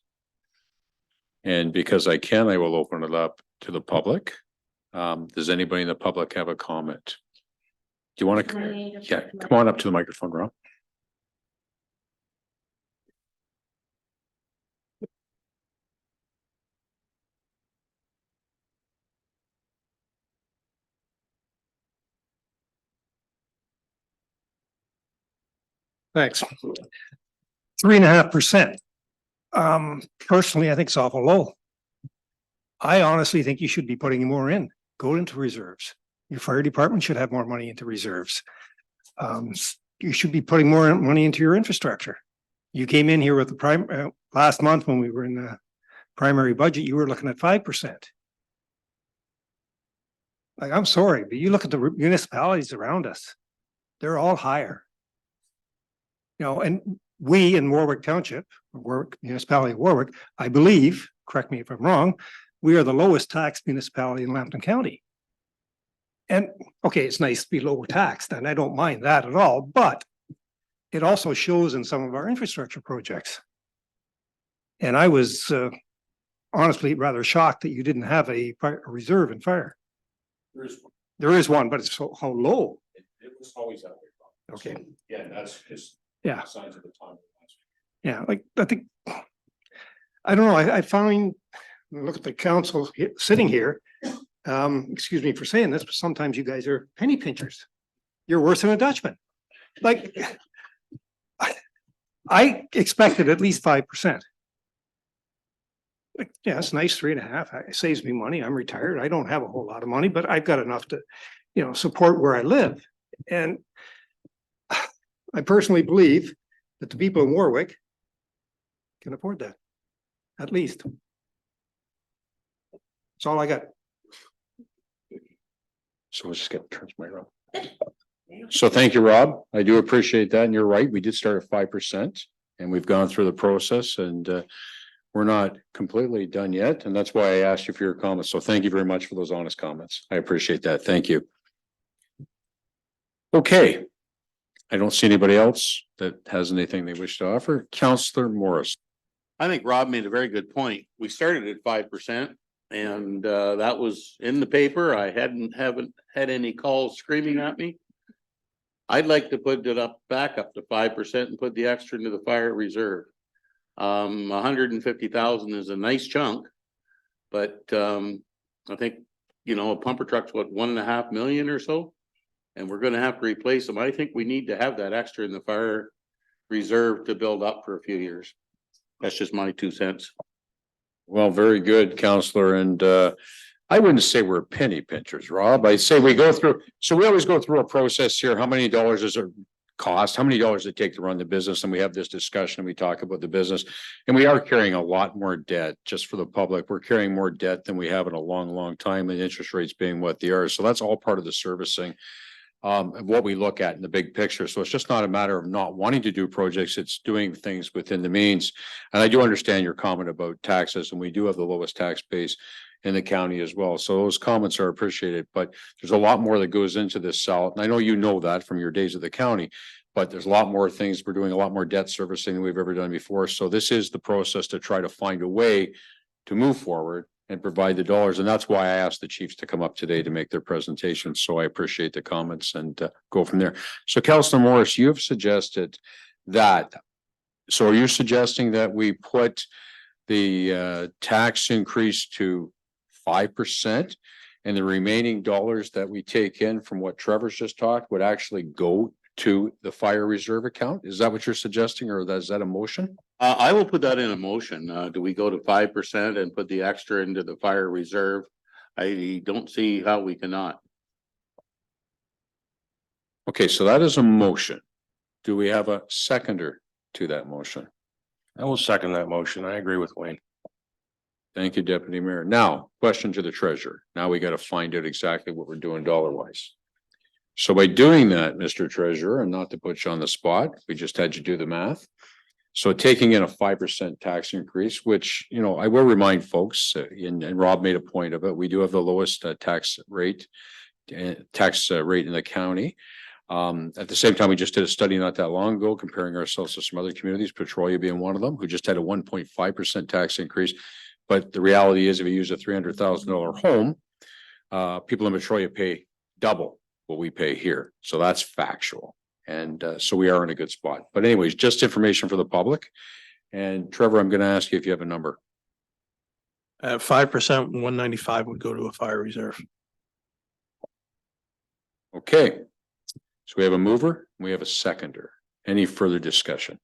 And because I can, I will open it up to the public. Does anybody in the public have a comment? Do you want to? Yeah, come on up to the microphone, Rob. Thanks. 3.5%. Personally, I think it's awful low. I honestly think you should be putting more in, go into reserves. Your fire department should have more money into reserves. You should be putting more money into your infrastructure. You came in here with the last month when we were in the primary budget, you were looking at 5%. Like, I'm sorry, but you look at the municipalities around us, they're all higher. You know, and we in Warwick Township, Warwick Municipality of Warwick, I believe, correct me if I'm wrong, we are the lowest taxed municipality in Lambton County. And okay, it's nice to be low taxed, and I don't mind that at all, but it also shows in some of our infrastructure projects. And I was honestly rather shocked that you didn't have a reserve in fire. There is one, but it's so how low. It was always that way. Okay. Yeah, that's just. Yeah. Signs of the time. Yeah, like, I think, I don't know, I find, look at the council sitting here. Excuse me for saying this, but sometimes you guys are penny pinchers. You're worse than a Dutchman. Like, I expected at least 5%. Like, yeah, it's nice, 3.5. It saves me money. I'm retired. I don't have a whole lot of money, but I've got enough to, you know, support where I live. And I personally believe that the people in Warwick can afford that, at least. That's all I got. So we'll just get turns my Rob. So thank you, Rob. I do appreciate that. And you're right. We did start at 5% and we've gone through the process and we're not completely done yet. And that's why I asked you for your comments. So thank you very much for those honest comments. I appreciate that. Thank you. Okay. I don't see anybody else that has anything they wish to offer. Councillor Morris. I think Rob made a very good point. We started at 5% and that was in the paper. I haven't had any calls screaming at me. I'd like to put it back up to 5% and put the extra into the fire reserve. 150,000 is a nice chunk, but I think, you know, a pumper truck's what, 1.5 million or so. And we're gonna have to replace them. I think we need to have that extra in the fire reserve to build up for a few years. That's just my 2 cents. Well, very good, Counselor. And I wouldn't say we're penny pinchers, Rob. I say we go through, so we always go through a process here. How many dollars does it cost? How many dollars does it take to run the business? And we have this discussion and we talk about the business. And we are carrying a lot more debt just for the public. We're carrying more debt than we have in a long, long time, and interest rates being what they are. So that's all part of the servicing. What we look at in the big picture. So it's just not a matter of not wanting to do projects, it's doing things within the means. And I do understand your comment about taxes, and we do have the lowest tax base in the county as well. So those comments are appreciated, but there's a lot more that goes into this, Sal. And I know you know that from your days at the county, but there's a lot more things. We're doing a lot more debt servicing than we've ever done before. So this is the process to try to find a way to move forward and provide the dollars. And that's why I asked the chiefs to come up today to make their presentation. So I appreciate the comments and go from there. So Councillor Morris, you have suggested that. So are you suggesting that we put the tax increase to 5%? And the remaining dollars that we take in from what Trevor's just talked would actually go to the fire reserve account? Is that what you're suggesting, or is that a motion? I will put that in a motion. Do we go to 5% and put the extra into the fire reserve? I don't see how we cannot. Okay, so that is a motion. Do we have a seconder to that motion? I will second that motion. I agree with Wayne. Thank you, Deputy Mayor. Now, question to the treasurer. Now we got to find out exactly what we're doing dollar wise. So by doing that, Mr. Treasurer, and not to put you on the spot, we just had you do the math. So taking in a 5% tax increase, which, you know, I will remind folks, and Rob made a point of it, we do have the lowest tax rate in the county. At the same time, we just did a study not that long ago comparing ourselves to some other communities, Petrolia being one of them, who just had a 1.5% tax increase. But the reality is, if you use a $300,000 home, people in Petrolia pay double what we pay here. So that's factual. And so we are in a good spot. But anyways, just information for the public. And Trevor, I'm going to ask you if you have a number. At 5%, 195 would go to a fire reserve. Okay. So we have a mover, we have a seconder. Any further discussion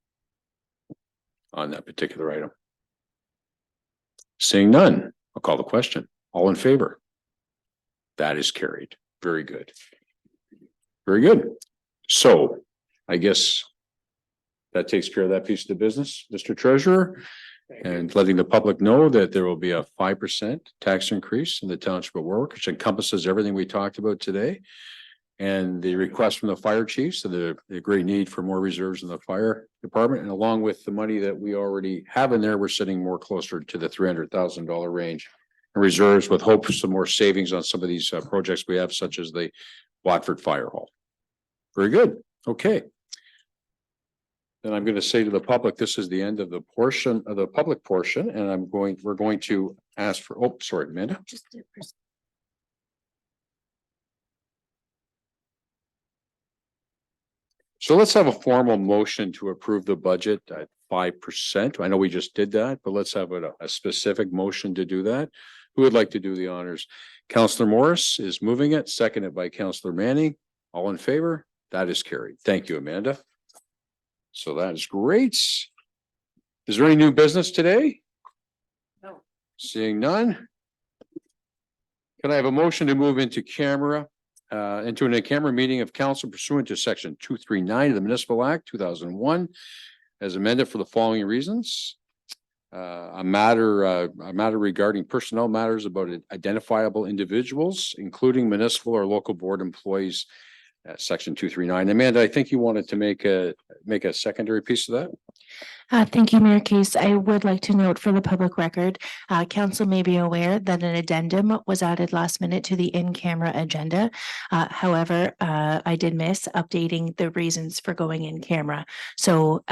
on that particular item? Seeing none, I'll call the question. All in favor? That is carried. Very good. Very good. So I guess that takes care of that piece of the business, Mr. Treasurer. And letting the public know that there will be a 5% tax increase in the township of Warwick, which encompasses everything we talked about today. And the request from the fire chiefs, so the great need for more reserves in the fire department, and along with the money that we already have in there, we're sitting more closer to the $300,000 range in reserves, with hope for some more savings on some of these projects we have, such as the Watford Fire Hall. Very good. Okay. Then I'm going to say to the public, this is the end of the portion of the public portion, and we're going to ask for, oh, sorry, Amanda. So let's have a formal motion to approve the budget at 5%. I know we just did that, but let's have a specific motion to do that. Who would like to do the honors? Councillor Morris is moving it, seconded by Councillor Manning. All in favor? That is carried. Thank you, Amanda. So that is great. Is there any new business today? No. Seeing none. Can I have a motion to move into into a camera meeting of council pursuant to section 239 of the Municipal Act 2001 as amended for the following reasons. A matter regarding personnel matters about identifiable individuals, including municipal or local board employees, section 239. Amanda, I think you wanted to make a secondary piece of that. Thank you, Mayor Case. I would like to note for the public record, council may be aware that an addendum was added last minute to the in-camera agenda. However, I did miss updating the reasons for going in camera. So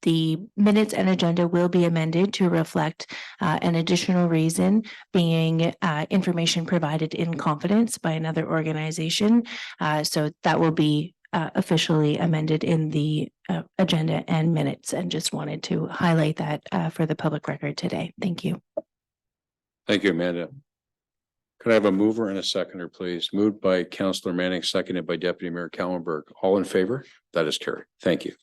the minutes and agenda will be amended to reflect an additional reason being information provided in confidence by another organization. So that will be officially amended in the agenda and minutes, and just wanted to highlight that for the public record today. Thank you. Thank you, Amanda. Could I have a mover and a seconder, please? Moved by Councillor Manning, seconded by Deputy Mayor Kallenberg. All in favor? That is carried. Thank you.